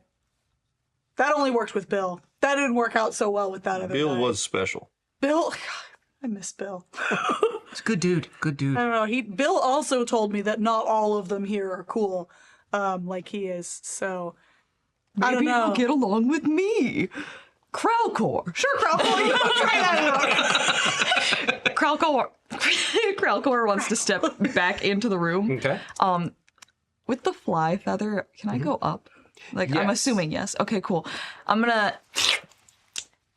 C: That only worked with Bill. That didn't work out so well with that other
B: Bill
C: guy.
B: was special.
C: Bill. I miss Bill.
D: It's a good dude. Good dude.
C: I don't know. Bill also told me that not all of them here are cool, like he is. So I don't
E: Maybe
C: know.
E: he'll get along with me. Kralkor.
C: Sure, Crowful, you know, try that out.
E: Kralkor wants to step back into the room.
A: Okay.
E: With the fly feather, can I go up? Like, I'm
A: Yes.
E: assuming yes. Okay, cool. I'm gonna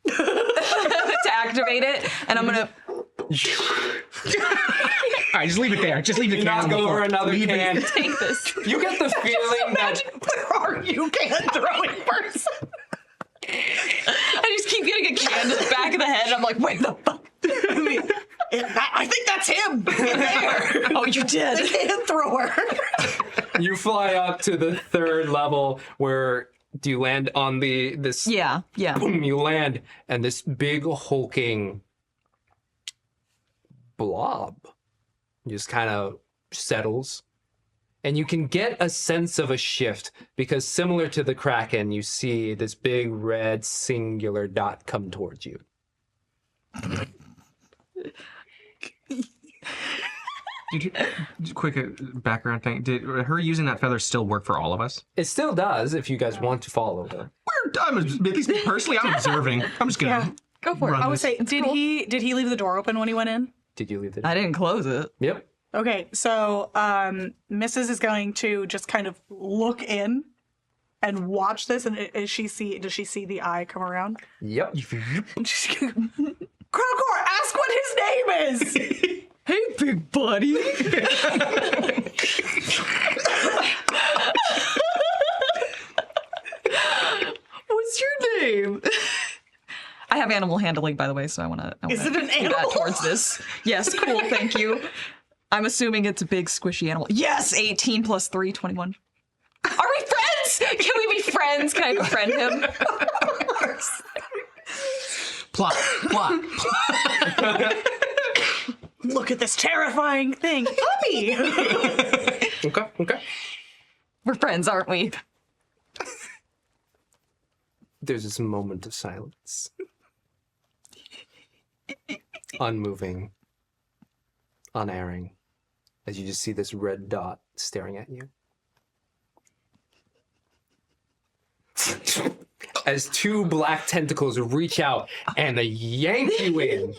E: to activate it, and I'm gonna
D: All right, just leave it there. Just leave the can on
A: Knock
D: the
A: over
D: floor.
A: another
D: Leave it.
A: can.
E: take this.
A: You get the feeling that
C: Where are you, can throwing person?
E: I just keep getting a can to the back of the head, and I'm like, wait, the fuck?
C: I mean, I think that's him. There.
E: Oh, you did.
C: The can thrower.
A: you fly up to the third level where do you land on this
E: Yeah.
A: boom, you land, and this big hulking blob just kind of settles. And you can get a sense of a shift because similar to the Kraken, you see this big red singular dot come towards you.
D: Quick background thing. Did her using that feather still work for all of us?
A: It still does if you guys want to follow her.
D: At least me personally, I'm observing. I'm just gonna
E: Go for it.
D: run
C: I would
D: this.
C: say, did he leave the door open when he went in?
A: Did you leave it?
E: I didn't close it.
A: Yep.
C: Okay, so Mrs. is going to just kind of look in and watch this, and does she see the eye come around?
A: Yep.
C: And she's gonna, Kralkor, ask what his name is.
E: Hey, big buddy. What's your name? I have animal handling, by the way, so I want to
C: Is it an
E: do
C: animal?
E: that towards this. Yes, cool, thank you. I'm assuming it's a big squishy animal. Yes, 18 plus 3, 21. Are we friends? Can we be friends? Can I befriend him?
D: Plot.
C: Look at this terrifying thing, puppy.
A: Okay.
E: We're friends, aren't we?
A: There's this moment of silence. Unmoving. Unerring. As you just see this red dot staring at you. As two black tentacles reach out and they yank you in.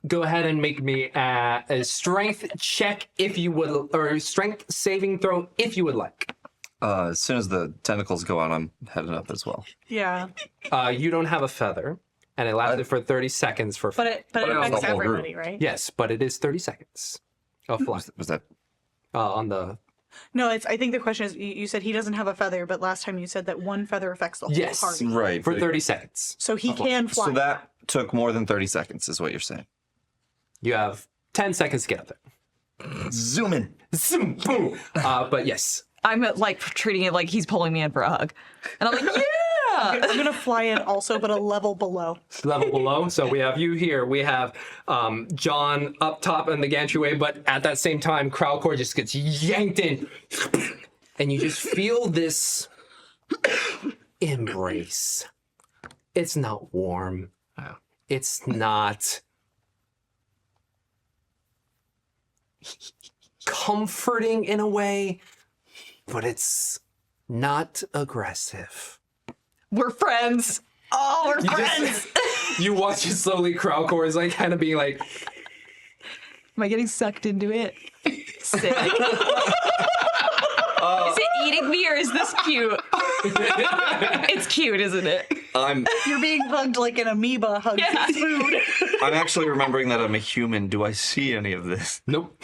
A: Go ahead and make me a strength check if you would, or strength saving throw if you would like.
B: As soon as the tentacles go out, I'm heading up as well.
C: Yeah,
A: You don't have a feather, and it lasted for 30 seconds for.
C: but it
B: it was
C: affects
B: the whole group.
C: everybody, right?
A: Yes, but it is 30 seconds of flight
B: Was that?
A: on the.
C: No, it's. I think the question is, you said he doesn't have a feather, but last time you said that one feather affects the whole
A: Yes.
C: party.
B: Right.
A: For 30 seconds.
C: So he can fly.
B: So that took more than 30 seconds, is what you're saying.
A: You have 10 seconds to get up there.
B: Zoom in.
A: Zoom, boom. But yes.
E: I'm like treating it like he's pulling me in for a hug, and I'm like, yeah.
C: I'm gonna fly in also, but a level below.
A: Level below. So we have you here. We have John up top in the gantryway, but at that same time, Crowdcore just gets yanked in. And you just feel this embrace. It's not warm. It's not comforting in a way, but it's not aggressive.
E: We're friends. Oh, we're
A: You
E: friends.
A: just you watch it slowly. Crowdcore is like kind of being like,
E: Am I getting sucked into it? Sick. Is it eating me or is this cute? It's cute, isn't it?
C: You're being hugged like an amoeba hugs its food.
B: I'm actually remembering that I'm a human. Do I see any of this?
A: nope.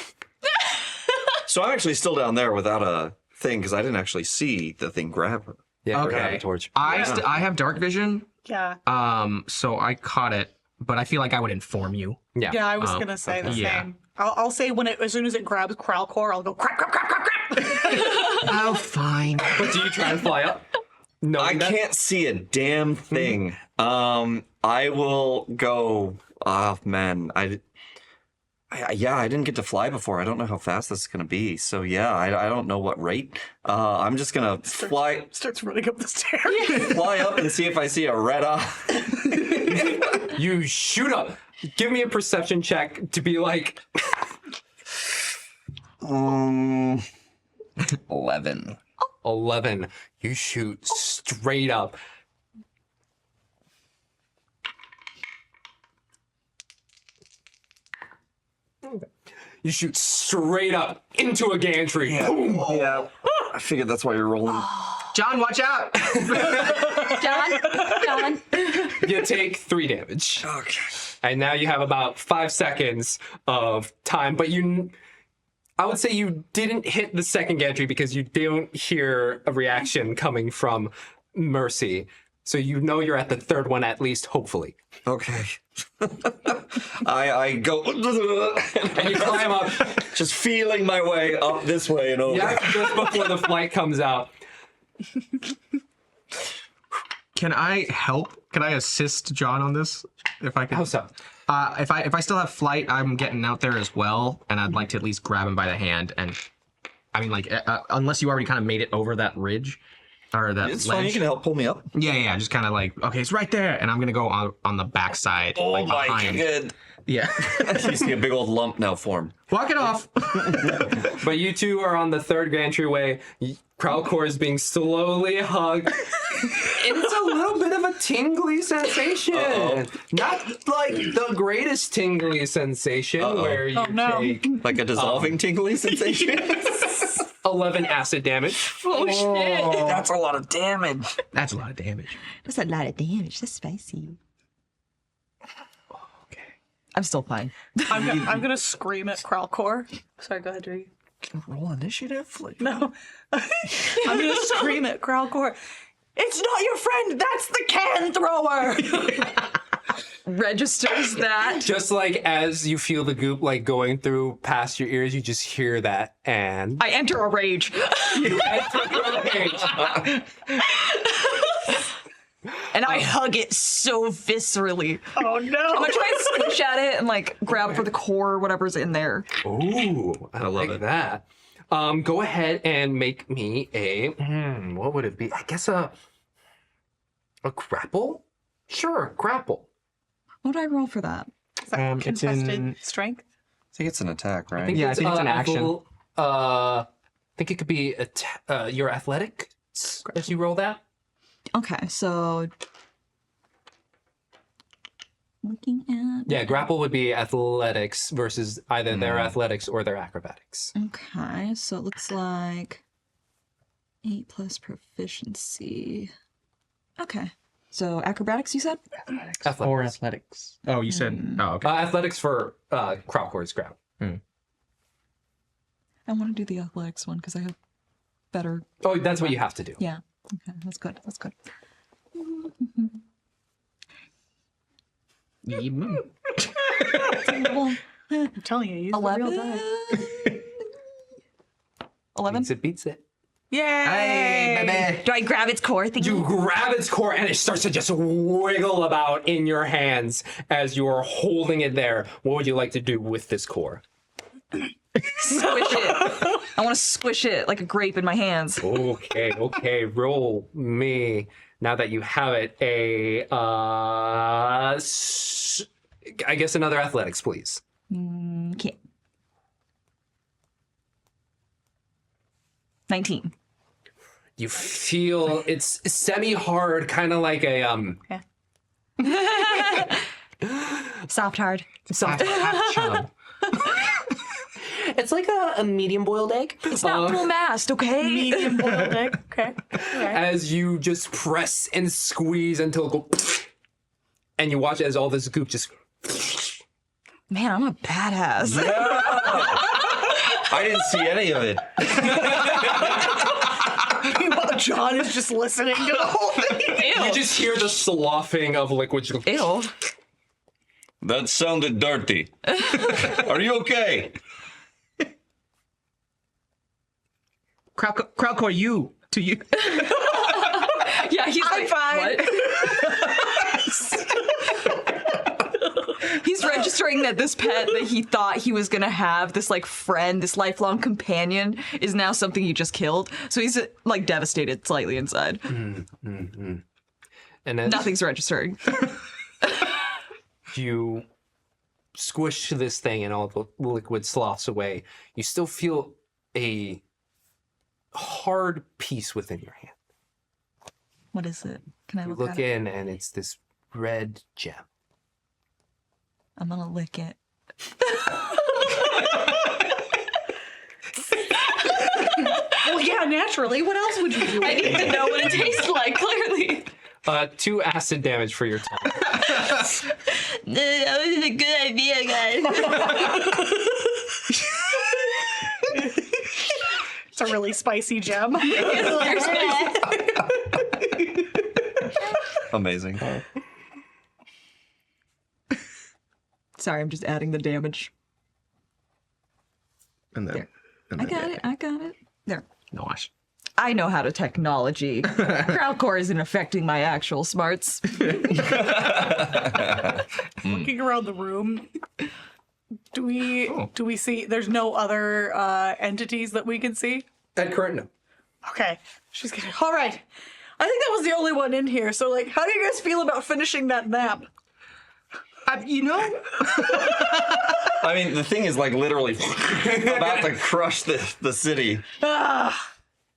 B: So I'm actually still down there without a thing because I didn't actually see the thing grab her.
A: Yeah,
D: Okay.
A: grab a torch.
D: I have dark vision,
C: Yeah.
D: so I caught it, but I feel like I would inform you.
A: Yeah.
C: Yeah, I was gonna say the
D: Yeah.
C: same. I'll say as soon as it grabs Crowdcore, I'll go crap, crap, crap, crap, crap.
D: Oh, fine.
A: But do you try and fly up? No,
B: I can't see a damn thing. I will go. Oh man, I didn't get to fly before. I don't know how fast this is gonna be. So yeah, I don't know what rate. I'm just gonna fly
C: Starts running up the stairs.
B: fly up and see if I see a red eye.
A: You shoot up. Give me a perception check to be like,
B: 11.
A: 11. You shoot straight up. You shoot straight up into a gantry. Boom.
B: Yeah, I figured that's why you're rolling.
D: John, watch out!
E: John.
A: You take 3 damage.
B: Okay.
A: And now you have about 5 seconds of time, but I would say you didn't hit the second gantry because you don't hear a reaction coming from Mercy. So you know you're at the third one at least, hopefully.
B: Okay. I go
A: And you climb up.
B: just feeling my way up this way and over.
A: Yeah, just before the flight comes out.
D: Can I help? Can I assist John on this? If I can.
A: How so?
D: If I still have flight, I'm getting out there as well, and I'd like to at least grab him by the hand. And I mean, like, unless you already kind of made it over that ridge or that
B: It's
D: ledge.
B: fine. You can help pull me up.
D: Yeah, just kind of like, okay, it's right there, and I'm gonna go on the backside, like behind.
B: god.
D: Yeah,
B: You see a big old lump now form.
D: walk it off.
A: But you two are on the third gantryway. Crowdcore is being slowly hugged. It's a little bit of a tingly sensation. Not like the greatest tingly sensation where you
C: no.
A: take
B: Like a dissolving tingly sensation.
A: 11 acid damage.
E: Oh shit.
B: That's a lot of damage.
D: That's a lot of damage.
E: That's a lot of damage. That's spicy. I'm still fine.
C: I'm gonna scream at Crowdcore. Sorry, go ahead, Dree.
B: Roll initiative.
C: No. I'm gonna scream at Crowdcore. It's not your friend. That's the can thrower.
E: Registers that.
A: Just like as you feel the goop like going through past your ears, you just hear that and
E: I enter a rage.
A: you enter the rage.
E: And I hug it so viscerally.
C: Oh
E: I'm
C: no.
E: gonna try and squish at it and like grab for the core or whatever's in there.
A: Ooh, I love
B: it.
A: that. Go ahead and make me a what would it be? I guess a grapple? Sure, grapple.
E: What would I roll for that?
C: Is that
D: It's
C: contested
D: in-
C: strength?
B: I think it's an attack, right?
D: Yeah, I think it's an action.
A: I think it could be your athletic as you roll that.
E: Okay, so looking at
A: Yeah, grapple would be athletics versus either their athletics or their acrobatics.
E: okay, so it looks like 8 plus proficiency. Okay. So acrobatics, you said?
A: Athletics.
G: Or athletics.
D: Oh, you said. Oh, okay.
A: Athletics for Crowcore's grab.
E: I want to do the athletics one because I have better.
A: Oh, that's what you have to do.
E: Yeah. Okay, that's good. That's good. Well,
C: I'm telling you, use the real
E: 11.
C: die.
E: 11.
A: Beats it, beats it.
C: Yay!
D: Hey, baby.
E: Do I grab its core thingy?
A: You grab its core and it starts to just wiggle about in your hands as you're holding it there. What would you like to do with this core?
E: Squish it. I want to squish it like a grape in my hands.
A: Okay. Roll me, now that you have it, I guess another athletics, please.
E: Okay. 19.
A: You feel it's semi-hard, kind of like a
E: Soft hard.
D: Half chub.
A: it's like a medium boiled egg.
E: It's not full mast, okay?
C: Medium boiled egg. Okay.
A: As you just press and squeeze until it goes, and you watch as all this goop just.
E: Man, I'm a badass.
B: I didn't see any of it.
C: Meanwhile, John is just listening to the whole thing.
A: You just hear the sloughing of liquid.
E: Ew.
B: That sounded dirty. Are you okay?
D: Crowdcore, you. To you.
E: Yeah, he's
C: I'm
E: like,
C: fine.
E: what? He's registering that this pet that he thought he was gonna have, this like friend, this lifelong companion, is now something he just killed. So he's like devastated slightly inside.
A: And as
E: Nothing's registering.
A: you squish this thing and all the liquid sloughs away, you still feel a hard piece within your hand.
E: What is it? Can I
A: You
E: look
A: look
E: at it?
A: in and it's this red gem.
E: I'm gonna lick it.
C: Well, yeah, naturally. What else would you do?
E: I need to know what it tastes like, clearly.
A: 2 acid damage for your tongue.
E: That was a good idea, guys.
C: It's a really spicy gem.
B: Amazing.
E: Sorry, I'm just adding the damage.
D: And then,
E: There. I got it. There.
D: Nice.
E: I know how to technology. Crowdcore isn't affecting my actual smarts.
C: Looking around the room, do we see? There's no other entities that we can see.
A: At current, no.
C: Okay, she's getting. All right, I think that was the only one in here. So, like, how do you guys feel about finishing that map?
D: You know,
B: I mean, the thing is like literally about to crush the city.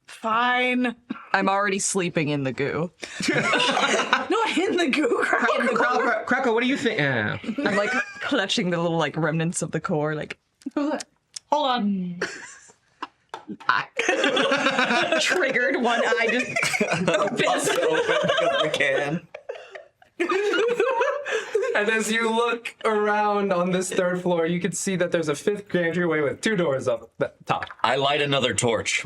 C: Fine.
E: I'm already sleeping in the goo.
C: Not in the goo.
D: Crowdcore, what do you think?
E: I'm like clutching the little like remnants of the core, like
C: Hold on.
E: triggered. One eye just opens.
B: Open because we can.
A: And as you look around on this 3rd floor, you can see that there's a 5th entryway with 2 doors up the top.
B: I light another torch.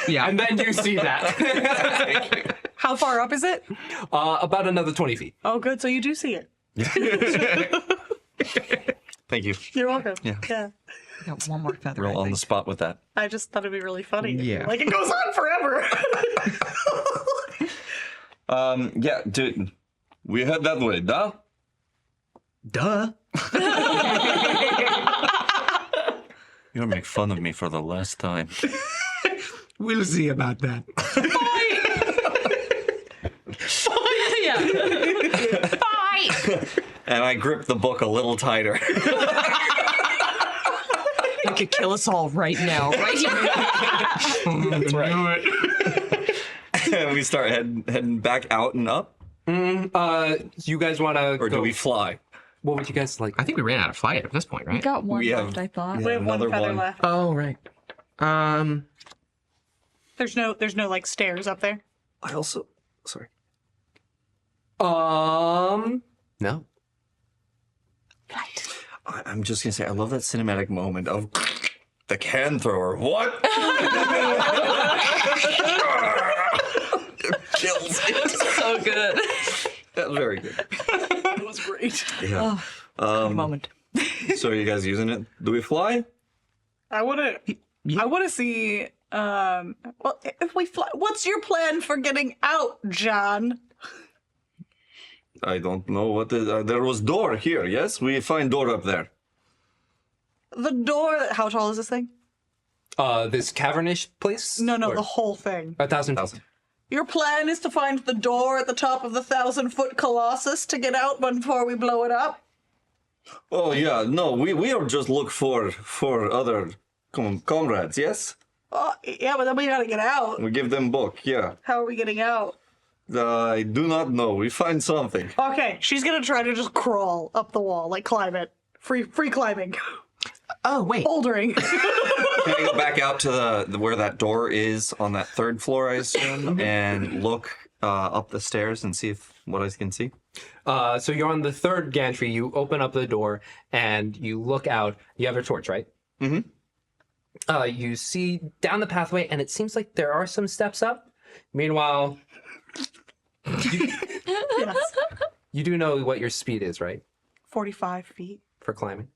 D: Yeah.
A: And then you see that.
C: How far up is it?
A: About another 20 feet.
C: Oh, good. So you do see it.
B: Thank you.
C: You're welcome.
B: Yeah.
C: Yeah.
E: I got one more feather.
B: Real
E: I
B: on the
E: think.
B: spot with that.
C: I just thought it'd be really funny.
D: Yeah.
C: Like it goes on forever.
B: Yeah, dude. We head that way, duh?
D: Duh.
B: You're gonna make fun of me for the last time.
D: We'll see about that.
E: Yeah. Fight!
B: And I grip the book a little tighter.
E: You could kill us all right now, right here.
B: That's right. And we start heading back out and up?
A: You guys want to
B: Or do we fly?
A: What would you guys like?
D: I think we ran out of flight at this point, right?
E: Got one
B: We have-
E: left, I thought.
B: yeah.
C: We have one
B: Another
C: feather
B: one.
C: left.
D: Oh, right.
C: There's no like stairs up there.
B: I also, sorry.
A: No.
B: I'm just gonna say, I love that cinematic moment of the can thrower. What? Kills it.
E: So good.
B: That was very good.
C: That was great.
B: Yeah.
E: Moment.
B: So are you guys using it? Do we fly?
C: I wanna see. Well, if we fly, what's your plan for getting out, John?
B: I don't know what is. There was door here. Yes, we find door up there.
C: The door. How tall is this thing?
A: This cavernish place?
C: No,
A: Or
C: the whole thing.
A: 1,000 feet.
C: Your plan is to find the door at the top of the 1,000-foot Colossus to get out before we blow it up?
B: Oh yeah, no, we are just look for other comrades. Yes,
C: Yeah, but then we gotta get out.
B: we give them book. Yeah,
C: How are we getting out?
B: I do not know. We find something.
C: Okay, she's gonna try to just crawl up the wall, like climb it. Free climbing.
D: Oh, wait.
C: Bouldering.
B: Can I go back out to the where that door is on that third floor, I assume, and look up the stairs and see what I can see?
A: So you're on the third gantry. You open up the door and you look out. You have your torch, right? Mm-hmm. You see down the pathway, and it seems like there are some steps up. Meanwhile,
C: Yes.
A: you do know what your speed is, right?
C: 45 feet.
A: For climbing.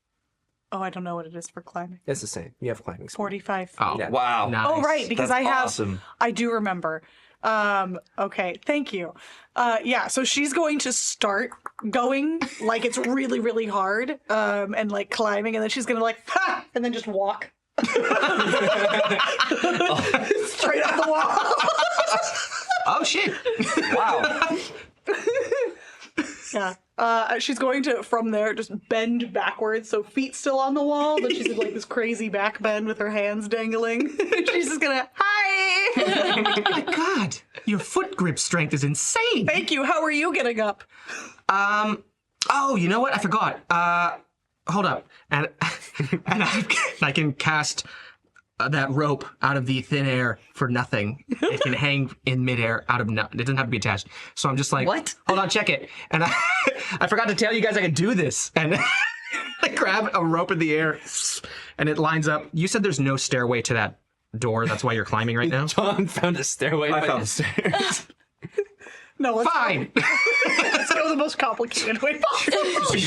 C: Oh, I don't know what it is for climbing.
A: It's the same. You have climbing speed.
C: 45 feet.
D: Oh,
A: Yeah.
B: Wow.
D: nice.
C: Oh, right, because
B: That's
C: I have.
B: awesome.
C: I do remember. Okay, thank you. Yeah, so she's going to start going like it's really, really hard, and like climbing, and then she's gonna like ha, and then just walk straight up the wall.
D: Oh, shit.
B: Wow.
C: Yeah. She's going to from there just bend backwards, so feet still on the wall, but she's in like this crazy back bend with her hands dangling. She's just gonna hi.
D: My God, your foot grip strength is insane.
C: Thank you. How are you getting up?
D: Oh, you know what? I forgot. Hold up. And I can cast that rope out of the thin air for nothing. It can hang in midair out of nothing. It doesn't have to be attached. So I'm just like,
E: What?
D: Hold on, check it. And I forgot to tell you guys I could do this. And I grab a rope in the air, and it lines up. You said there's no stairway to that door. That's why you're climbing right now?
A: John found a stairway.
B: I found stairs.
C: No, let's
D: Fine.
C: let's go the most complicated way possible.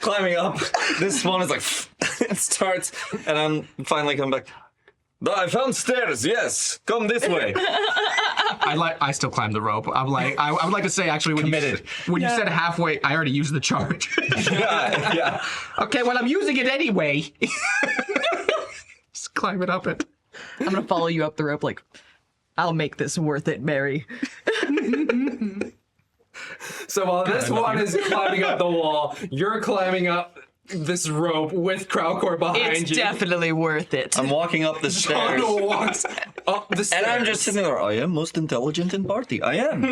B: Climbing up. This one is like it starts, and I'm finally coming back. I found stairs. Yes, come this way.
D: I still climb the rope. I'm like, I would like to say actually when
B: Committed.
D: you said halfway, I already used the charge.
B: Yeah.
D: Okay, well I'm using it anyway. Just climb it up it.
E: I'm gonna follow you up the rope. Like, I'll make this worth it, Mary.
A: So while this one is climbing up the wall, you're climbing up this rope with Crowcore behind
E: It's
A: you.
E: definitely worth it.
B: I'm walking up the stairs.
A: John walks up the stairs.
B: And I'm just sitting there. I am most intelligent in party. I am.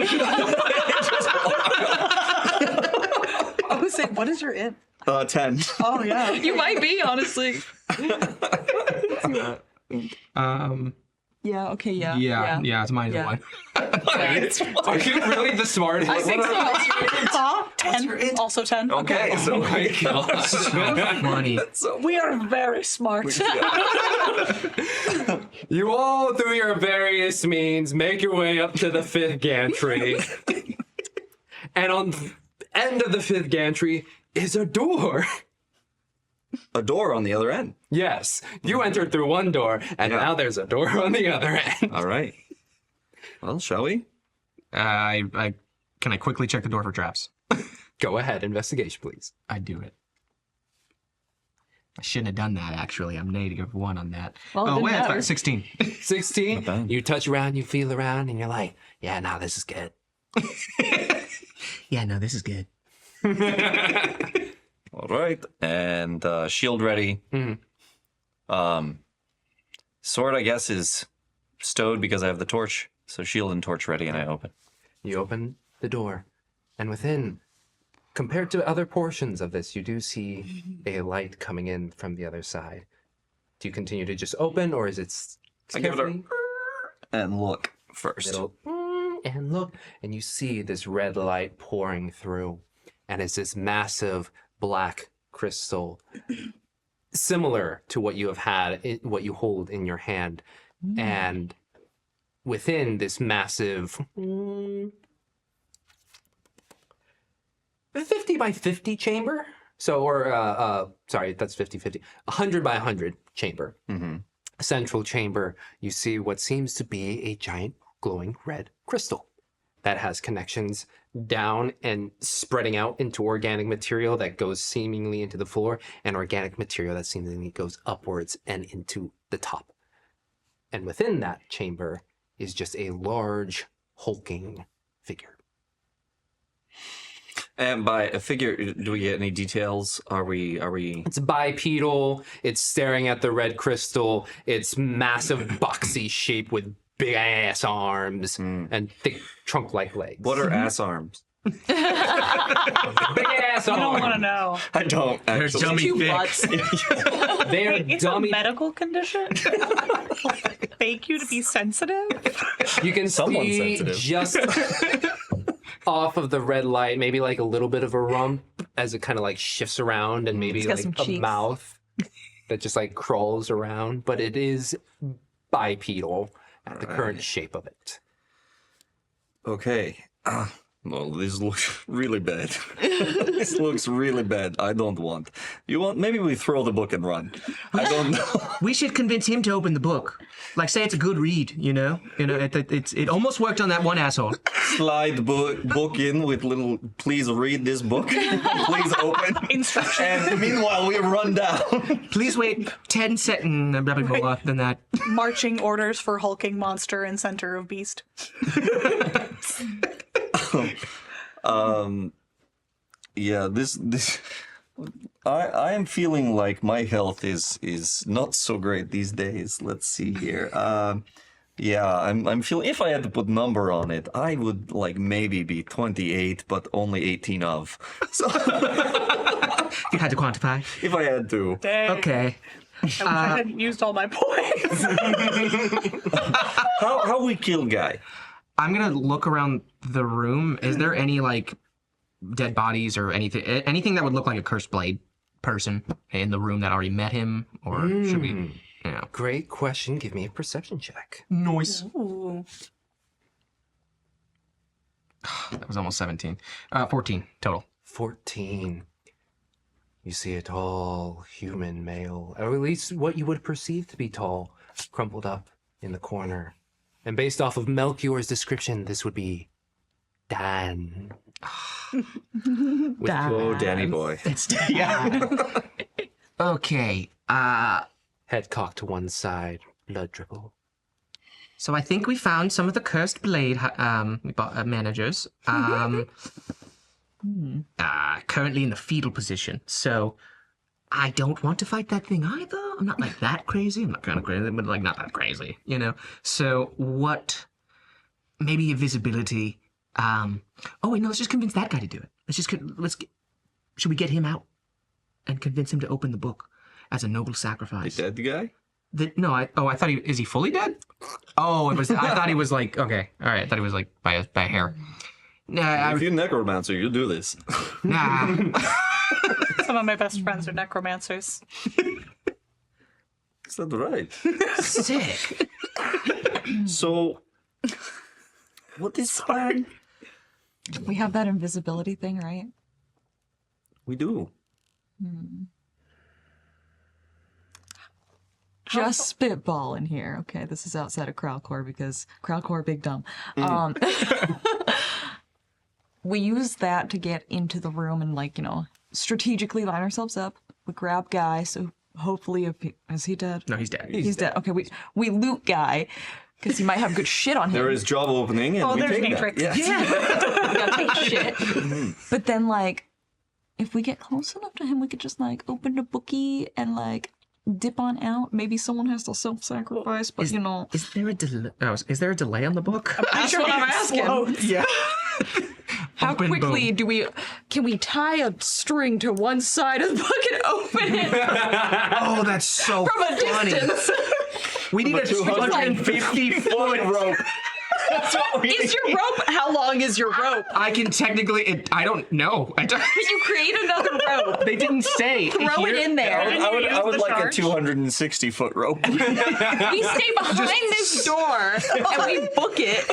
C: I was saying, what is your int?
B: 10.
C: Oh yeah.
E: You might be, honestly. Yeah. Okay. Yeah.
D: Yeah, it's mine.
E: Yeah.
D: One.
A: Are you really the smartest?
E: I think so.
C: Huh? 10. Also 10.
B: Okay, so
D: Money.
C: We are very smart.
A: You all, through your various means, make your way up to the fifth gantry. And on the end of the fifth gantry is a door.
B: a door on the other end.
A: Yes, you entered through one door, and
B: Yeah.
A: now there's a door on the other end.
B: All right. Well, shall we?
D: I can I quickly check the door for traps?
A: Go ahead, investigation, please.
D: I do it. I shouldn't have done that, actually. I'm -1 on that.
E: Well, it
D: oh,
E: didn't
D: wait, that's
E: matter.
D: right, 16.
A: 16,
B: bad.
A: you touch around, you feel around, and you're like, yeah, now this is good.
D: Yeah, no, this is good.
B: All right. And shield ready. Sword, I guess, is stowed because I have the torch. So shield and torch ready, and I open.
A: You open the door, and within, compared to other portions of this, you do see a light coming in from the other side. Do you continue to just open, or is it
B: I give it a-
A: carefully?
B: and look first.
A: And look, and you see this red light pouring through, and it's this massive black crystal, similar to what you have had, what you hold in your hand, and within this massive 50 by 50 chamber. So, or sorry, that's 50-50. 100 by 100 chamber. Central chamber, you see what seems to be a giant glowing red crystal that has connections down and spreading out into organic material that goes seemingly into the floor, and organic material that seemingly goes upwards and into the top. And within that chamber is just a large, hulking figure.
B: And by a figure, do we get any details? Are we?
A: It's bipedal. It's staring at the red crystal. It's massive, boxy shape with big ass arms and thick trunk-like legs.
B: What are ass arms?
A: Big ass
C: I don't want to
A: arms.
C: know.
B: I don't actually.
D: dummy
E: Two
D: thick.
E: butts.
A: They are
C: It's
A: dummy.
C: a medical condition. Bake you to be sensitive.
A: You can
B: Someone's
A: see
B: sensitive.
A: just off of the red light, maybe like a little bit of a rump as it kind of like shifts around, and maybe
E: It's got
A: like
E: some
A: a
E: cheeks.
A: mouth that just like crawls around. But it is bipedal at the current shape of it.
B: Okay. Well, this looks really bad. This looks really bad. I don't want. You want? Maybe we throw the book and run. I don't know.
D: We should convince him to open the book. Like, say it's a good read, you know? It almost worked on that one asshole.
B: Slide book in with little. Please read this book. Please open.
C: Instructions.
B: And meanwhile, we run down.
D: Please wait 10 seconds, blah, blah, blah, blah, than that.
C: Marching orders for hulking monster and center of beast.
B: Yeah, this. I am feeling like my health is not so great these days. Let's see here. Yeah, I'm feeling. If I had to put number on it, I would like maybe be 28, but only 18 of. So
D: You had to quantify.
B: if I had to,
C: Dang.
D: Okay.
C: I wish I hadn't used all my points.
B: how we kill guy?
D: I'm gonna look around the room. Is there any, like, dead bodies or anything that would look like a cursed blade person in the room that already met him? Or should we, you know?
A: Great question. Give me a perception check.
D: Noise.
C: Ooh.
D: That was almost 17. 14 total.
A: 14. You see a tall human male, or at least what you would perceive to be tall, crumpled up in the corner. And based off of Melchior's description, this would be Dan.
B: Oh, Danny boy.
D: Okay.
A: Head cocked to one side, blood dribble.
D: So I think we found some of the cursed blade managers. Currently in the fetal position. So I don't want to fight that thing either. I'm not like that crazy. I'm not kind of crazy, but like not that crazy, you know? So what? Maybe invisibility. Oh wait, no. Let's just convince that guy to do it. Should we get him out and convince him to open the book as a noble sacrifice?
B: Dead guy?
D: No, I thought is he fully dead? Oh, it was. I thought he was like, okay, all right. I thought he was like by a hair. Nah,
B: If you're necromancer, you do this.
D: nah.
C: Some of my best friends are necromancers.
B: Is that right?
D: Sick.
B: So, what is plan?
E: We have that invisibility thing, right?
B: We do.
E: Just spitball in here. Okay, this is outside of Crowdcore because Crowdcore big dumb. We use that to get into the room and, like, you know, strategically line ourselves up. We grab Guy, so hopefully is he dead?
D: No, he's dead.
E: He's dead. Okay, we loot Guy because he might have good shit on him.
B: There is job opening, and we
C: there's
B: take
C: Matrix.
B: that. Yeah.
E: We gotta take shit. But then, like, if we get close enough to him, we could just, like, open the bookie and, like, dip on out. Maybe someone has to self-sacrifice, but, you know.
D: Is there a delay? Is there a delay on the book?
E: That's what I'm asking.
D: Yeah.
E: How
D: Open,
E: quickly
D: boom.
E: can we tie a string to one side of the book and open it
D: Oh, that's so
E: from a
D: funny.
E: distance?
D: We need a
B: 250-foot rope.
G: Is your rope? How long is your rope?
D: I can technically. I don't know.
G: Can you create another rope?
D: They didn't say.
G: Throw it in there.
B: I would like a 260-foot rope.
G: We stay behind this door and we book it.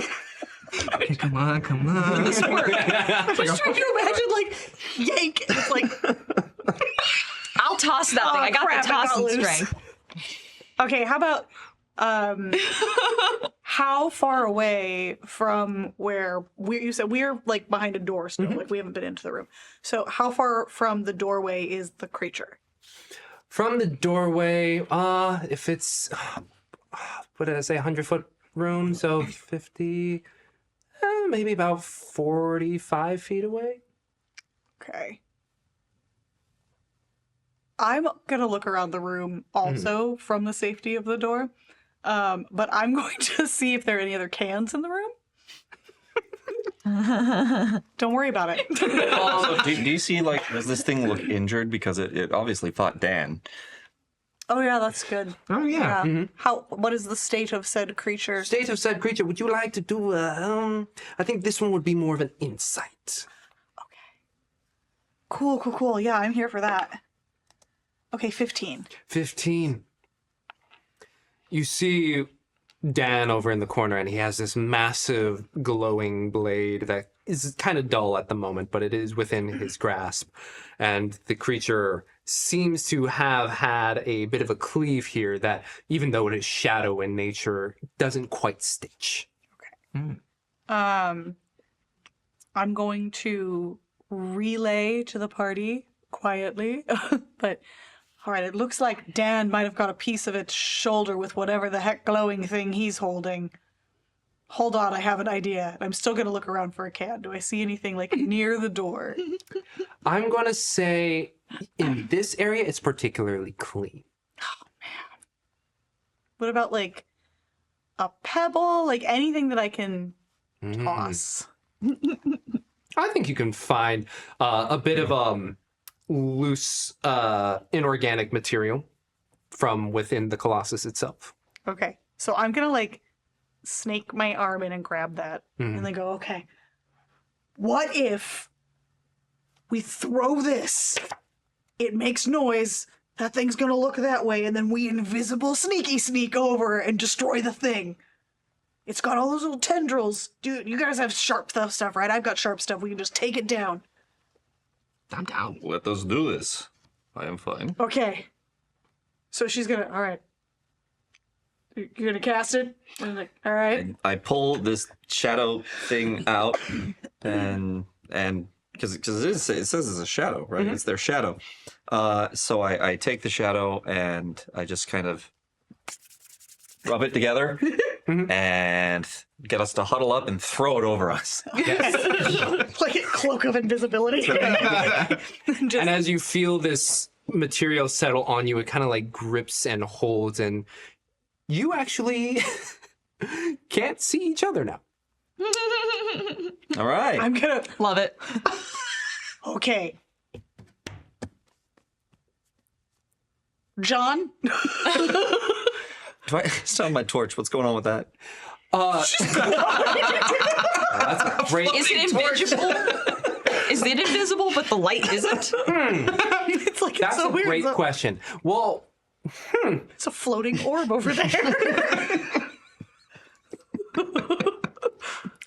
D: Okay, come on.
G: This work. Just trying to imagine, like, yank. It's like, I'll toss that thing. I got
C: crap,
G: the
C: it got
G: tossing
C: loose.
G: strength.
C: Okay, how about how far away from where you said we're like behind a door still, like we haven't been into the room. So how far from the doorway is the creature?
A: From the doorway, if it's, what did I say, 100-foot room, so 50, maybe about 45 feet away.
C: Okay. I'm gonna look around the room also from the safety of the door, but I'm going to see if there are any other cans in the room. Don't worry about it.
B: Do you see, like, does this thing look injured? Because it obviously fought Dan.
C: Oh yeah, that's good.
D: Oh yeah.
C: What is the state of said creature?
A: State of said creature, would you like to do, I think this one would be more of an insight.
C: Cool. Yeah, I'm here for that. Okay, 15.
A: 15. You see Dan over in the corner, and he has this massive glowing blade that is kind of dull at the moment, but it is within his grasp. And the creature seems to have had a bit of a cleave here that, even though it is shadow in nature, doesn't quite stitch.
C: I'm going to relay to the party quietly, but all right, it looks like Dan might have got a piece of its shoulder with whatever the heck glowing thing he's holding. Hold on, I have an idea. I'm still going to look around for a can. Do I see anything like near the door?
A: I'm going to say in this area, it's particularly clean.
C: What about like a pebble? Like anything that I can toss?
A: I think you can find a bit of loose inorganic material from within the Colossus itself.
C: Okay, so I'm going to like snake my arm in and grab that and then go, okay, what if we throw this? It makes noise. That thing's going to look that way, and then we invisible sneak over and destroy the thing. It's got all those little tendrils. Dude, you guys have sharp stuff, right? I've got sharp stuff. We can just take it down.
D: I'm down.
B: Let us do this. I am fine.
C: Okay. So she's gonna, all right. You're gonna cast it? And I'm like, all right.
B: I pull this shadow thing out, and because it says it's a shadow, right? It's their shadow. So I take the shadow and I just kind of rub it together and get us to huddle up and throw it over us.
C: Like a cloak of invisibility.
A: And as you feel this material settle on you, it kind of like grips and holds, and you actually can't see each other now.
B: All right.
C: I'm gonna,
G: Love it.
C: okay. John?
B: Do I still have my torch? What's going on with that?
A: That's a great.
G: Is it invisible? Is it invisible, but the light isn't?
C: It's like,
A: That's
C: it's so
A: a
C: weird.
A: great question. Well,
C: It's a floating orb over there.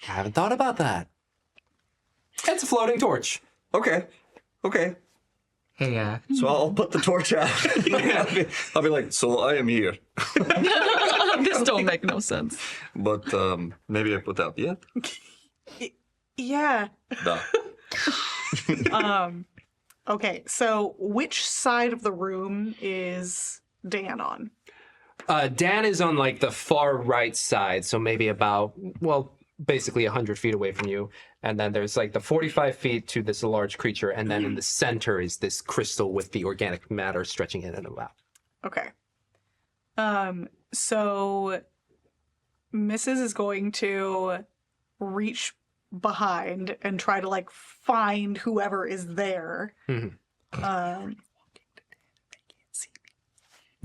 A: I haven't thought about that. It's a floating torch.
B: Okay.
D: Hey,
B: So I'll put the torch out. I'll be like, so I am here.
G: This don't make no sense.
B: But maybe I put out yet.
C: Yeah.
B: Duh.
C: Okay, so which side of the room is Dan on?
A: Dan is on like the far right side, so maybe about, well, basically 100 feet away from you. And then there's like the 45 feet to this large creature. And then in the center is this crystal with the organic matter stretching in and out.
C: Okay. So Mrs. is going to reach behind and try to like find whoever is there.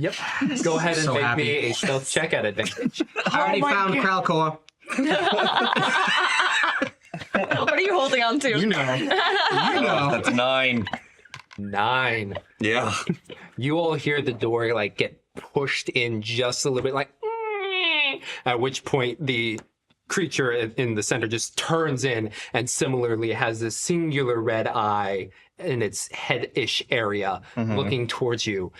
A: Yep. Go ahead and
D: So
A: make
D: happy.
A: me a stealth check at advantage.
D: I already found Kralkor.
G: What are you holding on to?
D: You know. You know.
B: That's 9.
A: 9.
B: Yeah.
A: You all hear the door like get pushed in just a little bit, like, at which point the creature in the center just turns in and similarly has this singular red eye in its head-ish area looking towards you.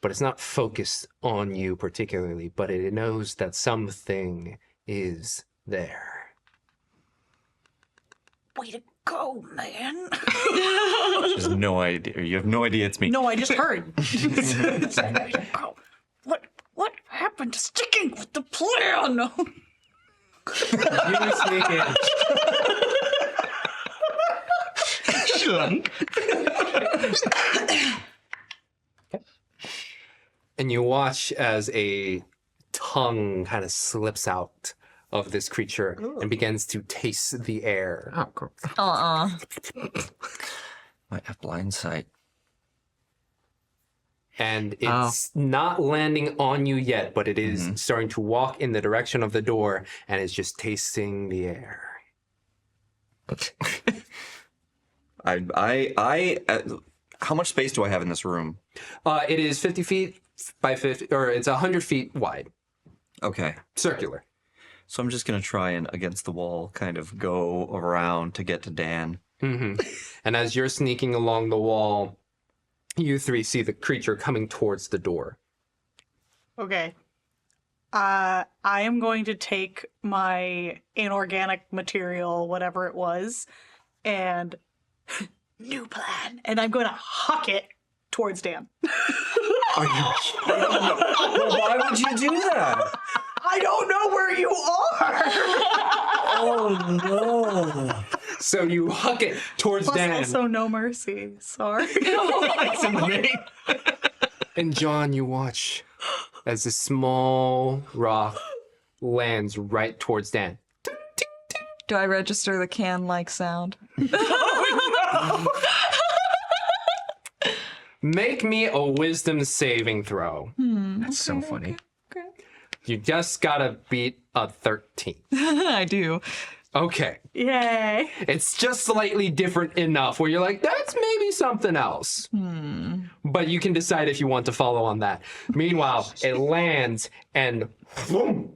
A: But it's not focused on you particularly, but it knows that something is there.
C: Way to go, man.
B: There's no idea. You have no idea it's me.
C: No, I just heard. What happened to sticking with the plan?
A: You sneak in. And you watch as a tongue kind of slips out of this creature and begins to taste the air.
D: Oh, cool.
B: Might have blind sight.
A: And it's not landing on you yet, but it is starting to walk in the direction of the door and is just tasting the air.
B: How much space do I have in this room?
A: It is 50 feet by 50, or it's 100 feet wide,
B: Okay.
A: circular.
B: So I'm just going to try and against the wall kind of go around to get to Dan.
A: And as you're sneaking along the wall, you three see the creature coming towards the door.
C: Okay. I am going to take my inorganic material, whatever it was, and new plan. And I'm going to huck it towards Dan.
B: Why would you do that?
C: I don't know where you are.
B: Oh, no.
A: So you huck it towards
C: Plus
A: Dan.
C: also no mercy. Sorry.
A: And John, you watch as a small rock lands right towards Dan.
E: Do I register the can-like sound?
A: Make me a wisdom saving throw.
D: That's so funny.
A: You just gotta beat a 13.
E: I do.
A: Okay.
C: Yay.
A: It's just slightly different enough where you're like, that's maybe something else. But you can decide if you want to follow on that. Meanwhile, it lands and boom.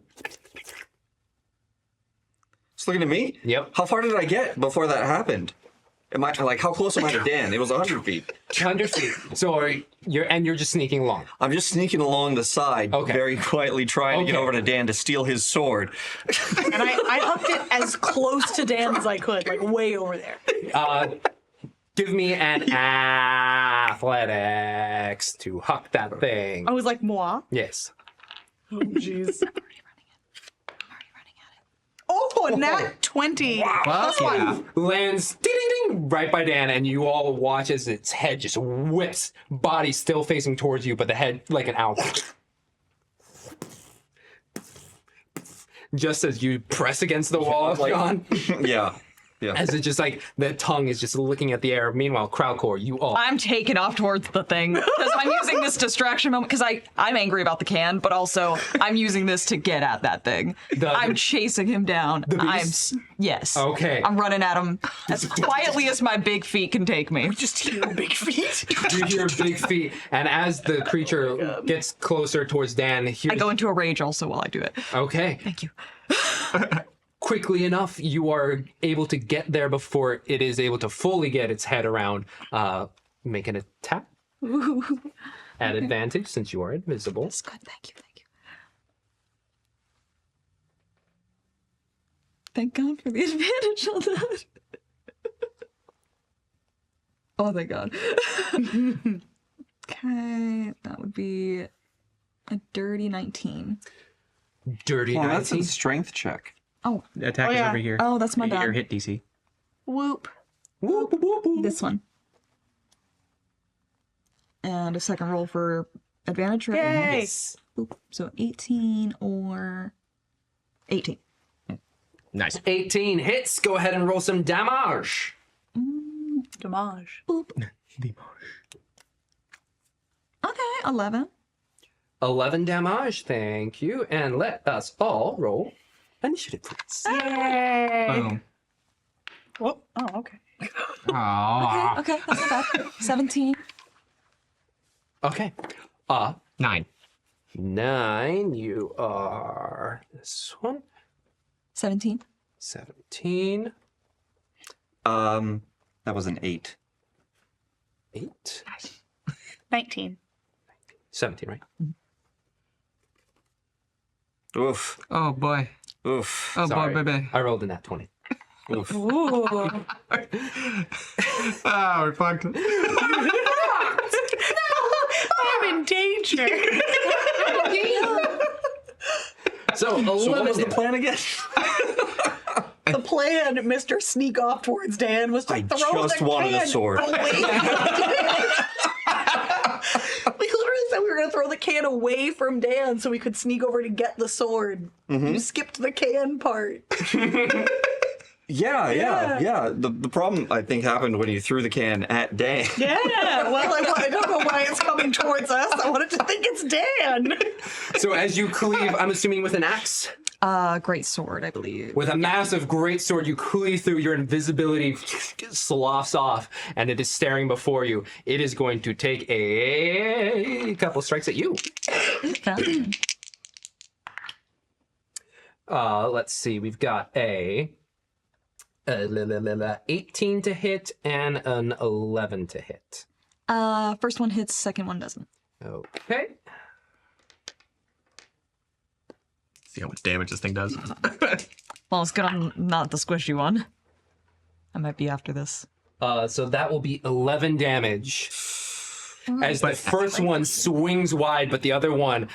B: It's looking at me?
A: Yep.
B: How far did I get before that happened? Am I like how close am I to Dan? It was 100 feet.
A: 100 feet. So you're just sneaking along.
B: I'm just sneaking along the side,
A: Okay.
B: very quietly trying to get
A: Okay.
B: over to Dan to steal his sword.
C: And I hucked it as close to Dan as I could, like way over there.
A: Give me an athletics to huck that thing.
C: I was like, moi.
A: Yes.
C: Oh, jeez. Oh, nat 20.
D: Fuck yeah.
A: Lands ding, ding, ding, right by Dan, and you all watch as its head just whips, body still facing towards you, but the head like an owl. Just as you press against the wall, John,
B: Yeah. Yeah.
A: as it just like the tongue is just looking at the air. Meanwhile, Crowdcore, you all
G: I'm taking off towards the thing because I'm using this distraction moment because I'm angry about the can, but also I'm using this to get at that thing. I'm chasing him down.
A: beast?
G: Yes.
A: Okay.
G: I'm running at him as quietly as my big feet can take me.
C: Just hear big feet.
A: you hear big feet, and as the creature gets closer towards Dan,
G: I
A: here's
G: go into a rage also while I do it.
A: okay.
G: Thank you.
A: Quickly enough, you are able to get there before it is able to fully get its head around. Make an attack at advantage since you are invisible.
E: That's good. Thank you. Thank God for the advantage on that. Oh, thank God. Okay, that would be a dirty 19.
A: Dirty
B: Well, that's
A: 19.
B: a strength check.
E: Oh,
D: The attack is
C: yeah.
D: over here.
E: oh, that's my
D: Your
E: bad.
D: hit DC.
E: Whoop.
A: Whoop, whoop, whoop.
E: This one. And a second roll for advantage, right?
C: Yay.
A: Yes.
E: Boop. So 18 or 18.
D: Nice.
A: 18 hits. Go ahead and roll some damage.
C: Damage.
E: Boop. Okay, 11.
A: 11 damage. Thank you. And let us all roll initiative, please.
D: Boom.
C: Oh, okay.
D: Aww.
E: Okay, that's not bad. 17.
A: Okay.
D: 9.
A: 9. You are this one.
E: 17.
A: 17.
B: That was an 8.
A: 8.
C: 19.
A: 17, right?
B: Oof.
D: Oh boy.
B: Oof.
D: Oh
A: Sorry.
D: boy, baby.
A: I rolled in that 20.
B: Oof.
C: Ooh.
D: Oh, we're fucked.
C: I'm in danger.
A: So 11
B: So what was the
A: damage.
B: plan again?
G: The plan, Mr. Sneak Off towards Dan, was to
B: I
G: throw
B: just
G: the
B: wanted a
G: can
B: sword.
G: away. We literally said we were going to throw the can away from Dan so we could sneak over to get the sword. You skipped the can part.
B: Yeah. The problem, I think, happened when you threw the can at Dan.
G: Yeah, well, I don't know why it's coming towards us. I wanted to think it's Dan.
A: So as you cleave, I'm assuming with an axe,
E: Great sword, I believe.
A: with a massive great sword, you cleave through. Your invisibility sloughs off, and it is staring before you. It is going to take a couple strikes at you.
E: Fun.
A: Let's see. We've got a 18 to hit and an 11 to hit.
E: First one hits, second one doesn't.
A: Okay.
D: See how much damage this thing does.
E: Well, it's good I'm not the squishy one. I might be after this.
A: So that will be 11 damage. As the first one swings wide, but the other one,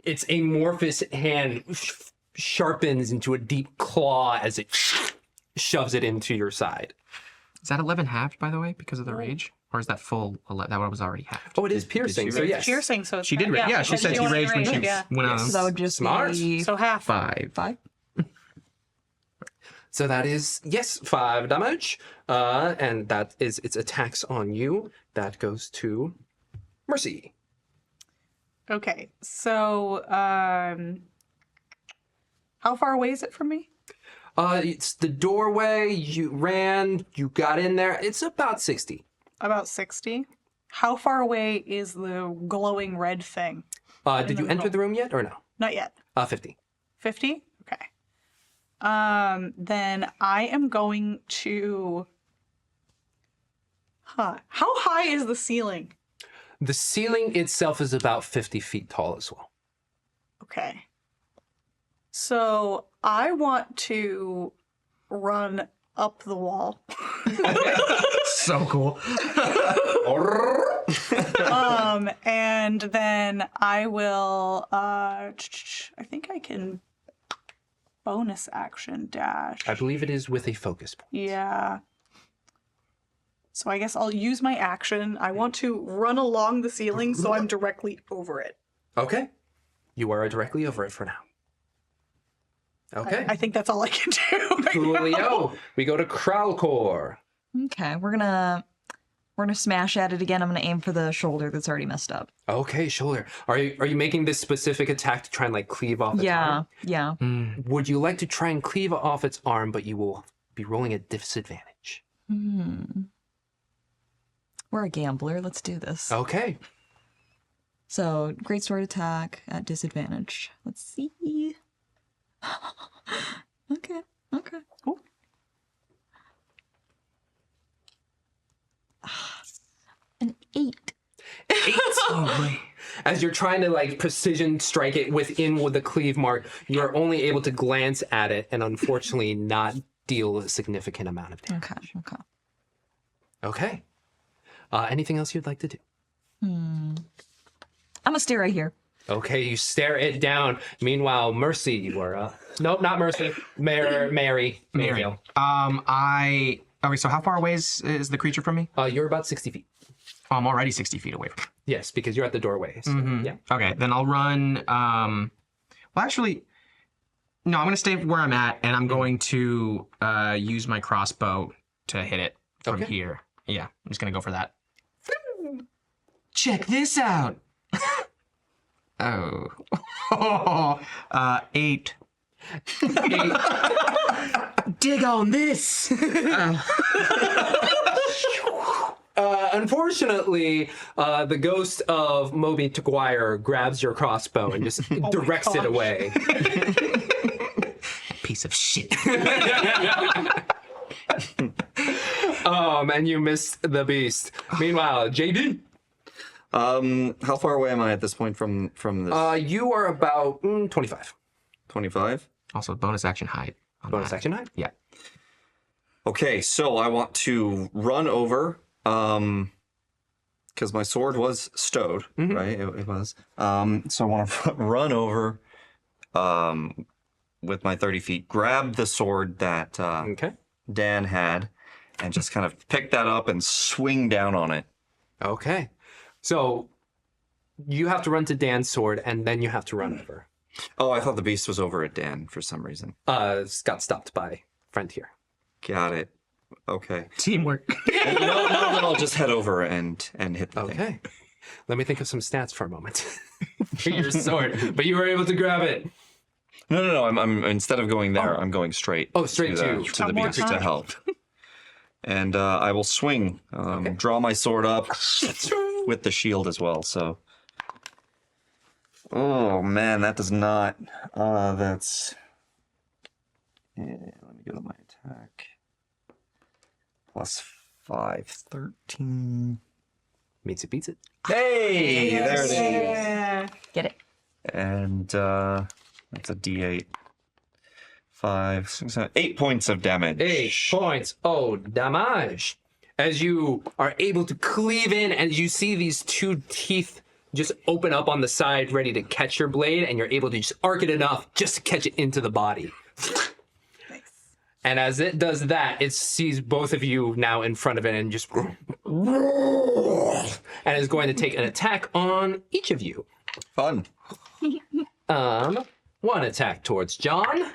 A: its amorphous hand sharpens into a deep claw as it shoves it into your side.
D: Is that 11 halved, by the way, because of the rage? Or is that full 11? That one was already halved.
A: Oh, it is piercing, so
B: rage?
A: yes.
C: Piercing, so it's
D: She did rage. Yeah, she
C: because
D: said she
C: only
D: raged when she
C: yeah.
D: went on.
E: So that would just
A: Smart.
E: be
C: So half.
D: 5.
E: 5.
A: So that is, yes, 5 damage. And that is its attacks on you. That goes to Mercy.
C: Okay, so how far away is it from me?
A: It's the doorway. You ran, you got in there. It's about 60.
C: About 60. How far away is the glowing red thing?
A: Did you enter the room yet or no?
C: Not yet.
A: 50.
C: 50? Okay. Then I am going to... How high is the ceiling?
A: The ceiling itself is about 50 feet tall as well.
C: Okay. So I want to run up the wall.
D: So cool.
C: And then I will, I think I can bonus action dash.
A: I believe it is with a focus point.
C: Yeah. So I guess I'll use my action. I want to run along the ceiling so I'm directly over it.
A: Okay. You are directly over it for now. Okay.
C: I think that's all I can do. Right now.
A: Coolio. We go to Kralkor.
E: Okay, we're gonna smash at it again. I'm gonna aim for the shoulder that's already messed up.
A: Okay, shoulder. Are you making this specific attack to try and like cleave off its arm?
E: Yeah.
A: Would you like to try and cleave off its arm, but you will be rolling at disadvantage?
E: We're a gambler. Let's do this.
A: Okay.
E: So, great sword attack at disadvantage. Let's see. Okay.
C: Cool.
E: An 8.
A: 8. Oh boy. As you're trying to like precision strike it within with the cleave mark, you're only able to glance at it and unfortunately not deal a significant amount of damage.
E: Okay.
A: Okay. Anything else you'd like to do?
E: I'm gonna stay right here.
A: Okay, you stare it down. Meanwhile, Mercy, you were nope, not Mercy. Mary.
D: Okay, so how far away is the creature from me?
A: You're about 60 feet.
D: Oh, I'm already 60 feet away from
A: Yes, because you're at the doorway. So, yeah.
D: Okay, then I'll run. Well, actually, no, I'm going to stay where I'm at, and I'm going to use my crossbow to hit it from
A: Okay.
D: here. Yeah, I'm just going to go for that. Check this out. Oh. 8.
A: 8.
D: Dig on this.
A: Unfortunately, the ghost of Moby Taguire grabs your crossbow and just directs it away.
D: Piece of shit.
A: And you missed the beast. Meanwhile, Jaden,
B: How far away am I at this point from this?
A: you are about 25.
B: 25?
D: Also, bonus action hide. On
A: Bonus
D: that.
A: action 9?
D: Yeah.
B: Okay, so I want to run over, because my sword was stowed, right? It was. So I want to run over, with my 30 feet, grab the sword that
A: Okay.
B: Dan had, and just kind of pick that up and swing down on it.
A: Okay. So you have to run to Dan's sword, and then you have to run over.
B: Oh, I thought the beast was over at Dan for some reason.
A: It's got stopped by friend here.
B: Got it. Okay.
D: Teamwork.
B: No, then I'll just head over and hit the thing.
A: Okay. Let me think of some stats for a moment for your sword. But you were able to grab it.
B: No. I'm instead of going there, I'm going straight.
A: Oh, straight
B: to
A: to-
B: the
C: One more
B: beast to
C: time.
B: help. And I will swing, draw my sword up with the shield as well. So, oh man, that does not. That's. Yeah, let me go to my attack. +5, 13.
A: Meets it, beats it.
B: Hey, there it is.
C: Yeah.
E: Get it?
B: And that's a D8. 5, 6, 7, 8 points of damage.
A: 8 points. Oh, damage. As you are able to cleave in, and you see these 2 teeth just open up on the side, ready to catch your blade, and you're able to just arc it enough just to catch it into the body. And as it does that, it sees both of you now in front of it and just and is going to take an attack on each of you.
B: Fun.
A: 1 attack towards John.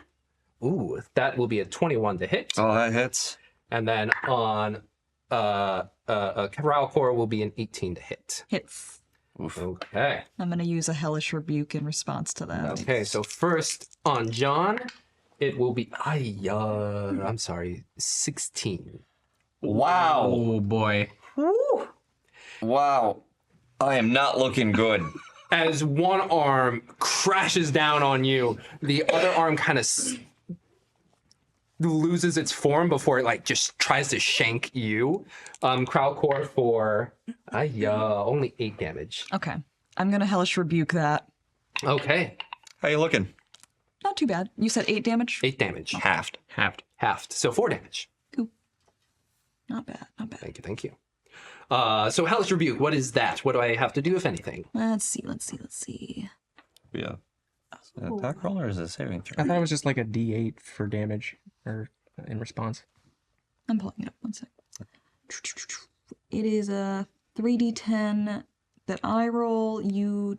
A: Ooh, that will be a 21 to hit.
B: Oh, that hits.
A: And then on Corral will be an 18 to hit.
E: Hits.
A: Okay.
E: I'm gonna use a hellish rebuke in response to that.
A: Okay, so first on John, it will be I'm sorry, 16.
B: Wow.
D: Oh boy.
B: Wow. I am not looking good.
A: As one arm crashes down on you, the other arm kind of loses its form before it like just tries to shank you. Crowdcore for only 8 damage.
E: Okay. I'm gonna hellish rebuke that.
A: Okay,
B: How you looking?
E: Not too bad. You said 8 damage?
A: 8 damage.
B: Halved.
A: Halved. So 4 damage.
E: Cool. Not bad. Not bad.
A: Thank you. So Hellish Rebuke, what is that? What do I have to do, if anything?
E: Let's see.
B: Yeah. An attack roll or is it a saving throw?
D: I thought it was just like a D8 for damage or in response.
E: I'm pulling it up. 1 sec. It is a 3d10 that I roll. You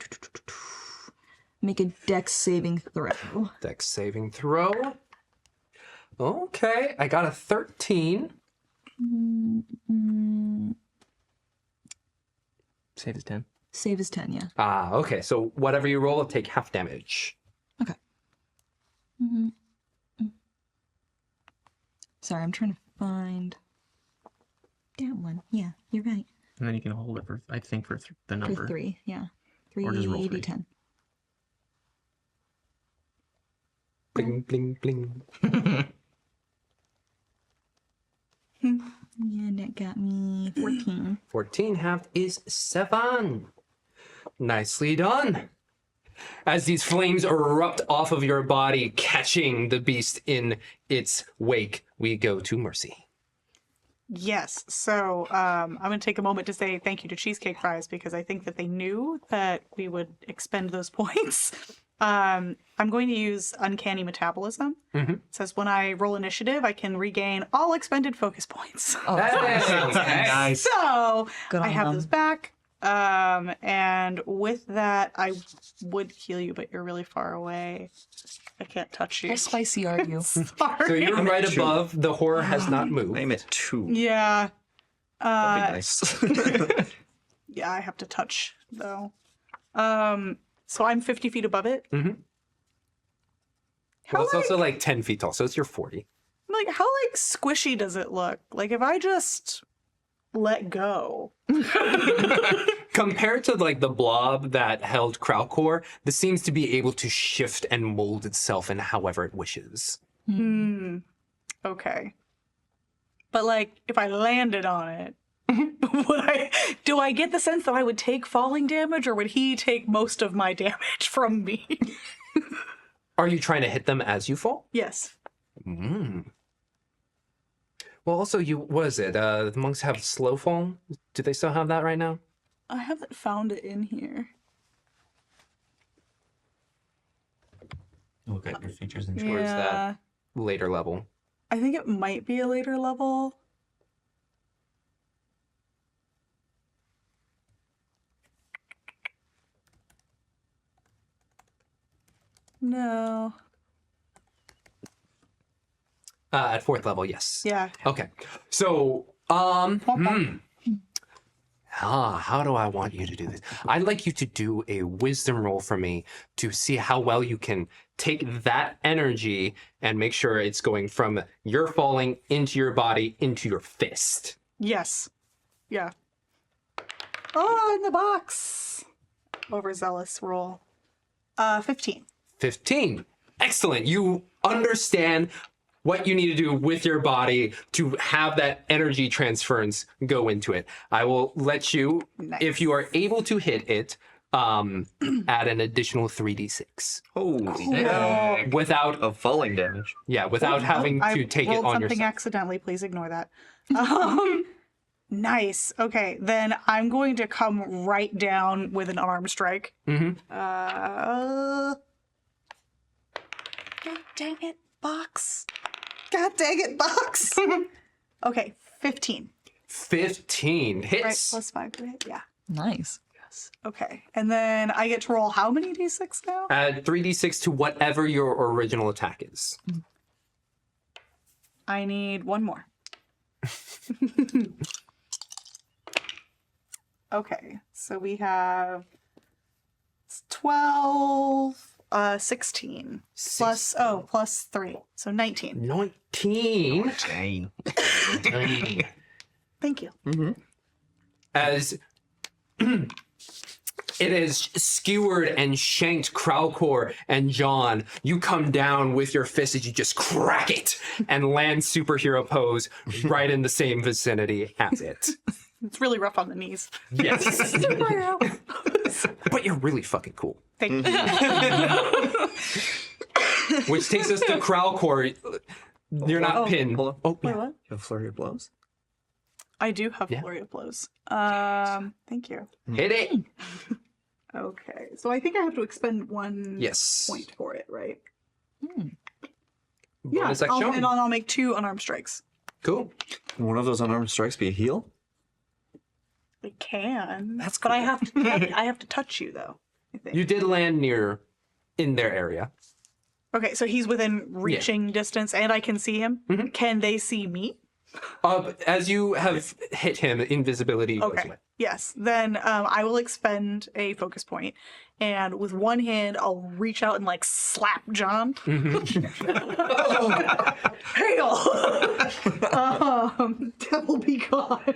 E: make a dex saving throw.
A: Dex saving throw. Okay, I got a 13.
D: Save is 10.
E: Save is 10, yeah.
A: Okay, so whatever you roll, I'll take half damage.
E: Okay. Sorry, I'm trying to find that one. Yeah, you're right.
D: And then you can hold it for, I think, for the number.
E: For 3, yeah.
D: Or just roll 3.
E: 3d10.
A: Bling, bling, bling.
E: And that got me 14.
A: 14 halved is 7. Nicely done. As these flames erupt off of your body, catching the beast in its wake, we go to Mercy.
C: Yes. So I'm going to take a moment to say thank you to Cheesecake Fries because I think that they knew that we would expend those points. I'm going to use Uncanny Metabolism. It says when I roll initiative, I can regain all expended focus points.
E: Oh,
D: Nice.
C: So
E: Good
C: I
E: on
C: have
E: them.
C: those back. And with that, I would heal you, but you're really far away. I can't touch you.
E: how spicy are you?
A: So
C: Sorry.
A: you're right above. The horror has not moved.
B: Name it 2.
C: Yeah.
B: That'd be nice.
C: Yeah, I have to touch though. So I'm 50 feet above it.
A: Well, it's also like 10 feet tall, so it's your 40.
C: Like, how like squishy does it look? Like, if I just let go.
A: Compared to like the blob that held Kralkor, this seems to be able to shift and mold itself in however it wishes.
C: Okay. But like, if I landed on it, do I get the sense that I would take falling damage, or would he take most of my damage from me?
A: Are you trying to hit them as you fall?
C: Yes.
A: Well, also, what is it? The monks have slow fall. Do they still have that right now?
C: I haven't found it in here.
B: Look at your features and
A: Or is that later level?
C: I think it might be a later level. No.
A: At 4th level, yes.
C: Yeah.
A: Okay. So, how do I want you to do this? I'd like you to do a wisdom roll for me to see how well you can take that energy and make sure it's going from your falling into your body into your fist.
C: Yes. Yeah. Oh, in the box. Overzealous roll. 15.
A: 15. Excellent. You understand what you need to do with your body to have that energy transference go into it. I will let you, if you are able to hit it, add an additional 3d6.
B: Holy
A: Without,
B: of falling damage.
A: without having
C: I
A: to take it
C: rolled
A: on
C: something
A: yourself.
C: accidentally. Please ignore that. Nice. Okay, then I'm going to come right down with an arm strike. God dang it, box. God dang it, box. Okay, 15.
A: 15 hits.
C: Right, plus 5, right? Yeah.
G: Nice.
C: Okay, and then I get to roll how many d6 now?
A: Add 3d6 to whatever your original attack is.
C: I need one more. Okay, so we have 12, 16, plus 3, so 19.
A: 19.
B: Dang.
C: Thank you.
A: As it is skewered and shanked Kralkor and John, you come down with your fist as you just crack it and land superhero pose right in the same vicinity as it.
C: It's really rough on the knees.
A: Yes. But you're really fucking cool.
C: Thank you.
A: Which takes us to Kralkor. You're not pinned.
B: Hold on.
A: Oh,
C: Wait,
A: yeah.
C: what?
B: You have flurry of blows?
C: I do have
A: Yeah.
C: flurry of blows. Thank you.
A: Hit it.
C: Okay, so I think I have to expend one
A: Yes.
C: point for it, right?
A: Bonus
C: I'll,
A: action.
C: and I'll make 2 unarmed strikes.
A: Cool.
B: Can one of those unarmed strikes be a heal?
C: I can. But I have to. I have to touch you though. I think.
A: You did land near in their area.
C: Okay, so he's within reaching distance, and I can see him. Can they see me?
A: As you have hit him, invisibility goes
C: Okay.
A: away.
C: Yes. Then I will expend a focus point, and with one hand, I'll reach out and like slap John. Hail! Devil be gone.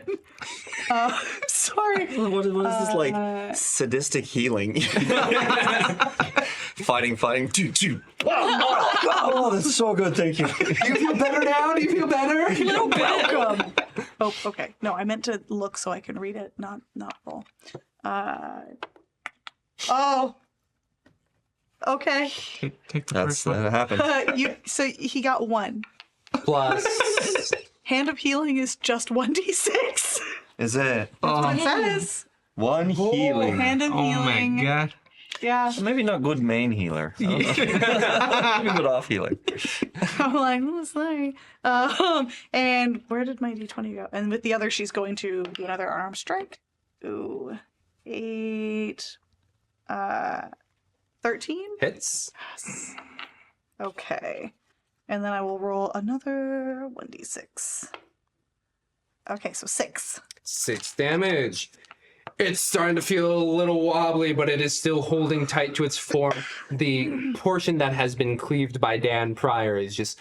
C: Sorry.
B: What is this like sadistic healing? fighting. Oh, that's so good. Thank you.
A: Do you feel better now? Do you feel better?
C: You're welcome. Oh, okay. No, I meant to look so I can read it, not roll. Oh. Okay.
D: Take the
B: That's
D: first one.
B: that happened.
C: So he got 1.
A: Plus.
C: Hand of healing is just 1d6.
B: Is it
C: It says
B: one healing?
C: hand of
D: Oh
C: healing.
D: my god.
C: Yeah.
B: Maybe not good main healer. I don't know. Maybe good off healer.
C: I'm like, oh, sorry. And where did my d20 go? And with the other, she's going to do another arm strike. Ooh. 8. 13?
A: Hits.
C: Okay. And then I will roll another 1d6. Okay, so 6.
A: 6 damage. It's starting to feel a little wobbly, but it is still holding tight to its form. The portion that has been cleaved by Dan prior is just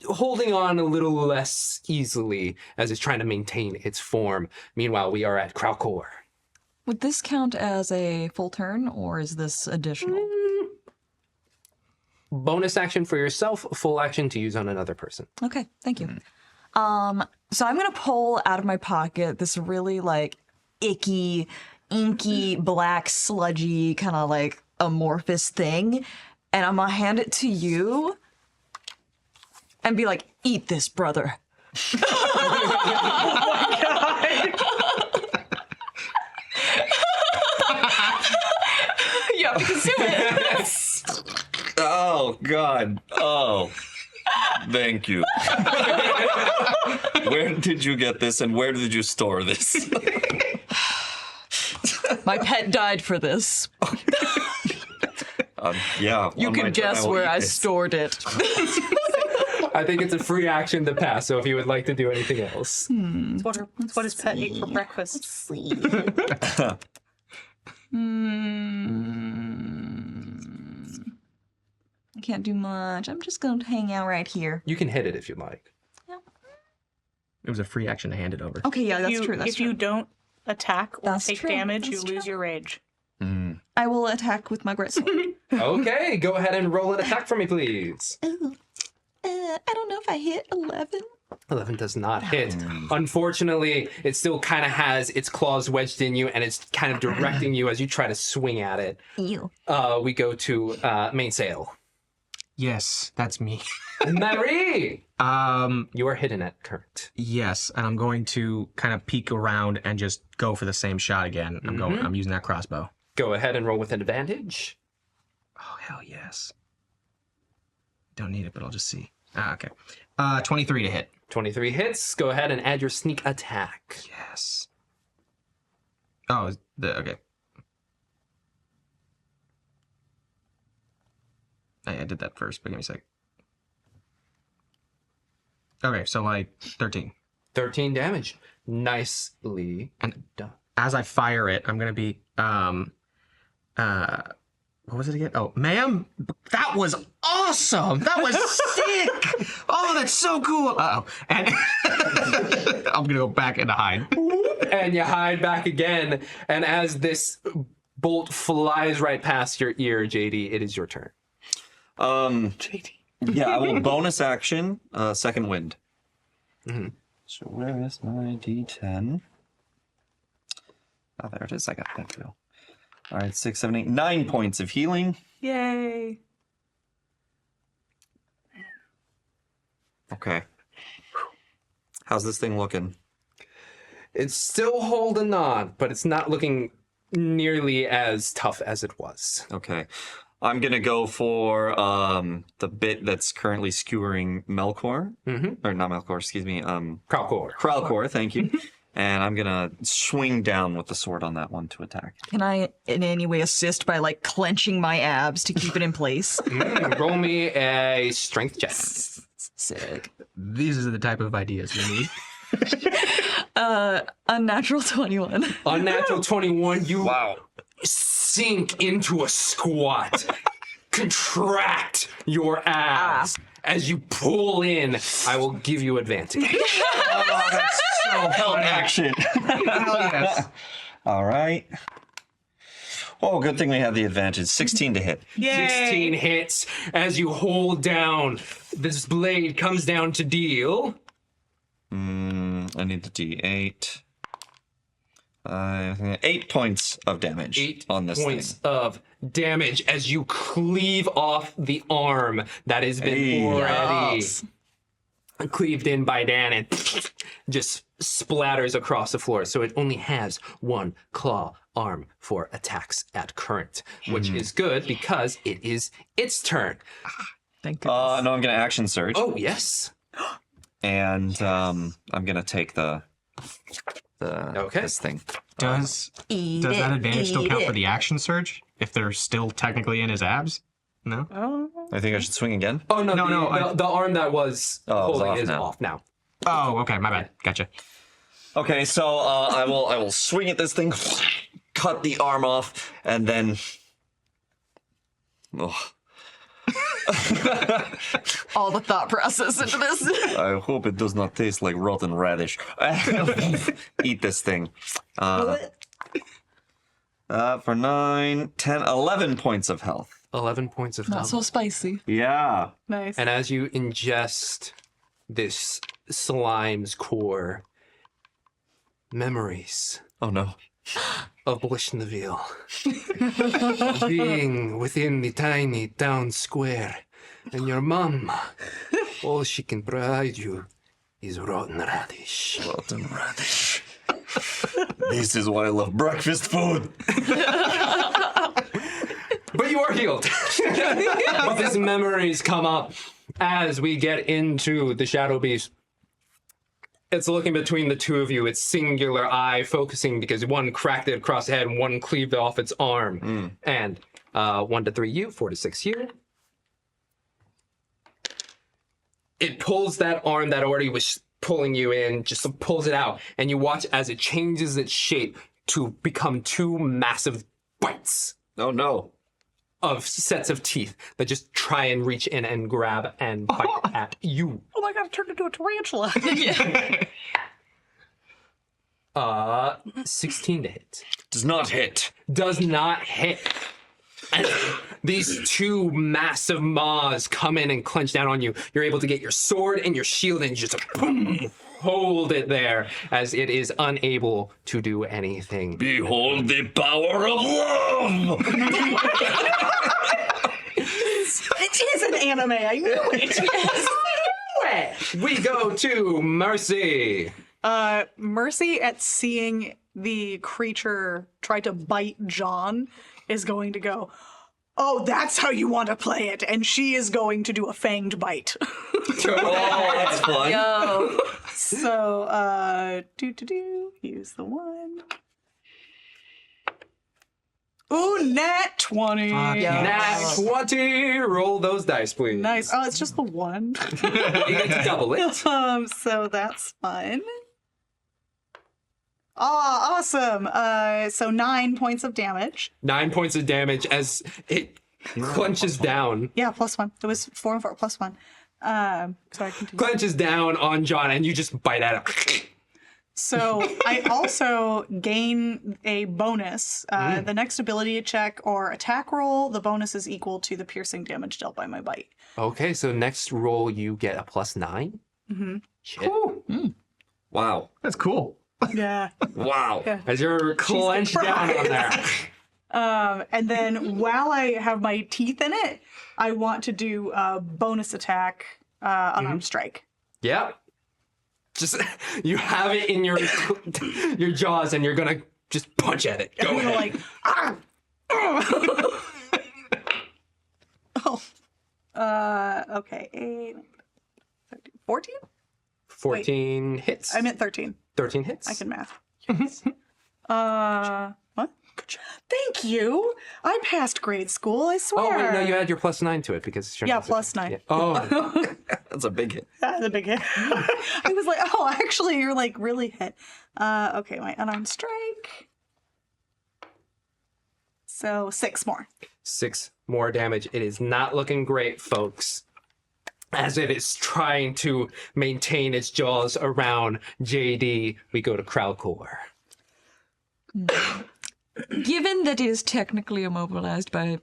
A: holding on a little less easily as it's trying to maintain its form. Meanwhile, we are at Kralkor.
G: Would this count as a full turn, or is this additional?
A: Bonus action for yourself, full action to use on another person.
G: Okay, thank you. So I'm gonna pull out of my pocket this really like icky, inky, black, sludgy, kind of like amorphous thing, and I'm gonna hand it to you and be like, "Eat this, brother." You have to consume it.
B: Oh, God. Oh. Thank you. Where did you get this and where did you store this?
G: My pet died for this.
B: Yeah.
G: You
B: on my
G: can
B: turn,
G: guess
B: will
G: where
B: eat
G: I
B: this.
G: stored it.
A: I think it's a free action to pass, so if you would like to do anything else.
C: It's what his pet ate for breakfast.
G: I can't do much. I'm just going to hang out right here.
A: You can hit it if you'd like.
D: It was a free action to hand it over.
G: Okay, yeah, that's
C: You-
G: true. That's
C: if
G: true.
C: you don't attack or
G: That's
C: take
G: true,
C: damage,
G: that's
C: you lose
G: true.
C: your rage.
G: I will attack with my greatsword.
A: Okay, go ahead and roll an attack for me, please.
G: I don't know if I hit 11.
A: 11 does not hit. Unfortunately, it still kind of has its claws wedged in you, and it's kind of directing you as you try to swing at it.
G: Ew.
A: We go to mainsail.
D: Yes, that's me.
A: Marie! You are hidden at current.
D: Yes, and I'm going to kind of peek around and just go for the same shot again. I'm using that crossbow.
A: Go ahead and roll with advantage.
D: Oh, hell yes. Don't need it, but I'll just see. Okay. 23 to hit.
A: 23 hits. Go ahead and add your sneak attack.
D: Yes. Oh, okay. I did that first, but give me a sec. Okay, so like 13.
A: 13 damage. Nicely
D: And
A: done.
D: as I fire it, I'm gonna be what was it again? Oh, ma'am, that was awesome. That was sick. Oh, that's so cool. Uh-oh. And I'm gonna go back and hide.
A: And you hide back again. And as this bolt flies right past your ear, JD, it is your turn.
B: Yeah, I will bonus action, second wind. So where is my D10? Oh, there it is. I got that too. All right, 6, 7, 8, 9 points of healing.
C: Yay.
B: Okay. How's this thing looking?
A: It's still holding on, but it's not looking nearly as tough as it was.
B: Okay. I'm going to go for the bit that's currently skewering Melkor. Or not Melkor, excuse me.
A: Kralkor.
B: Kralkor, thank you. And I'm going to swing down with the sword on that one to attack.
G: Can I in any way assist by like clenching my abs to keep it in place?
A: Roll me a strength check.
G: Sick.
D: These are the type of ideas we need.
G: Unnatural 21.
A: Unnatural 21, you
B: Wow.
A: sink into a squat. Contract your abs. As you pull in, I will give you advantage.
B: Oh, that's so held action.
D: Hell yes.
B: All right. Oh, good thing we have the advantage. 16 to hit.
C: Yay.
A: 16 hits as you hold down. This blade comes down to deal.
B: I need the D8. 8 points of damage
A: 8
B: on this
A: points
B: thing.
A: of damage as you cleave off the arm that has been
B: Hey.
A: already
G: Yes.
A: cleaved in by Dan and just splatters across the floor. So it only has one claw arm for attacks at current, which is good because it is its turn.
G: Thank goodness.
B: No, I'm going to action surge.
A: Oh, yes.
B: And I'm going to take the
A: Okay.
B: this thing.
D: Does that advantage still count for the action surge if they're still technically in his abs? No.
C: Oh.
B: I think I should swing again.
A: Oh, no,
D: No,
A: the arm that was
B: Oh, it's
A: holding
B: off
A: is
B: now.
A: off now.
D: Oh, okay, my bad. Gotcha.
B: Okay, so I will swing at this thing cut the arm off, and then. Oh.
G: All the thought process into this.
B: I hope it does not taste like rotten radish. Eat this thing. For 9, 10, 11 points of health.
A: 11 points of
E: Not
A: health.
E: so spicy.
B: Yeah.
C: Nice.
A: And as you ingest this slime's core, memories
B: Oh no.
A: of Blishneville being within the tiny town square, and your mum, all she can provide you is rotten radish.
B: Rotten radish. This is why I love breakfast food.
A: But you are healed. But these memories come up as we get into the Shadow Beast. It's looking between the two of you. It's singular eye focusing because one cracked it across the head and one cleaved off its arm. And 1 to 3 you, 4 to 6 you. It pulls that arm that already was pulling you in, just pulls it out, and you watch as it changes its shape to become 2 massive bites
B: Oh no.
A: of sets of teeth that just try and reach in and grab and bite at you.
C: Oh my god, it turned into a tarantula.
A: 16 to hit.
B: Does not hit.
A: Does not hit. As these 2 massive maws come in and clench down on you, you're able to get your sword and your shield and just boom, hold it there as it is unable to do anything.
B: Behold the power of love.
C: It is an anime, I knew it.
A: We go to Mercy.
C: Mercy, at seeing the creature try to bite John, is going to go, oh, that's how you want to play it. And she is going to do a fanged bite.
B: Oh, that's fun.
G: Yo.
C: So, use the 1. Ooh, nat 20.
A: Nat 20. Roll those dice, please.
C: Nice. Oh, it's just the 1.
A: You get to double it.
C: So that's fun. Oh, awesome. So 9 points of damage.
A: 9 points of damage as it clenches down.
C: Yeah, +1. It was 4 and 4 +1. Sorry, continue.
A: Clenches down on John, and you just bite at it.
C: So I also gain a bonus. The next ability check or attack roll, the bonus is equal to the piercing damage dealt by my bite.
A: Okay, so next roll you get a +9. Mm-hmm. Shit.
B: Wow.
D: That's cool.
C: Yeah.
B: Wow.
A: As you're clenched down on there.
C: And then while I have my teeth in it, I want to do a bonus attack, unarmed strike.
A: Yep. Just you have it in your jaws, and you're gonna just punch at it. Go
C: I'm gonna
A: ahead.
C: like, ah! Okay, 8, 13, 14?
A: 14 hits.
C: I meant 13.
A: 13 hits.
C: I can math. What? Thank you. I passed grade school, I swear.
A: Oh wait, no, you add your +9 to it because it's your
C: Yeah, +9.
A: Yeah. Oh,
B: That's a big hit.
C: That's a big hit. I was like, oh, actually, you're like really hit. Okay, my unarmed strike. So 6 more.
A: 6 more damage. It is not looking great, folks. As it is trying to maintain its jaws around JD, we go to Crowdcore.
G: Given that he is technically immobilized by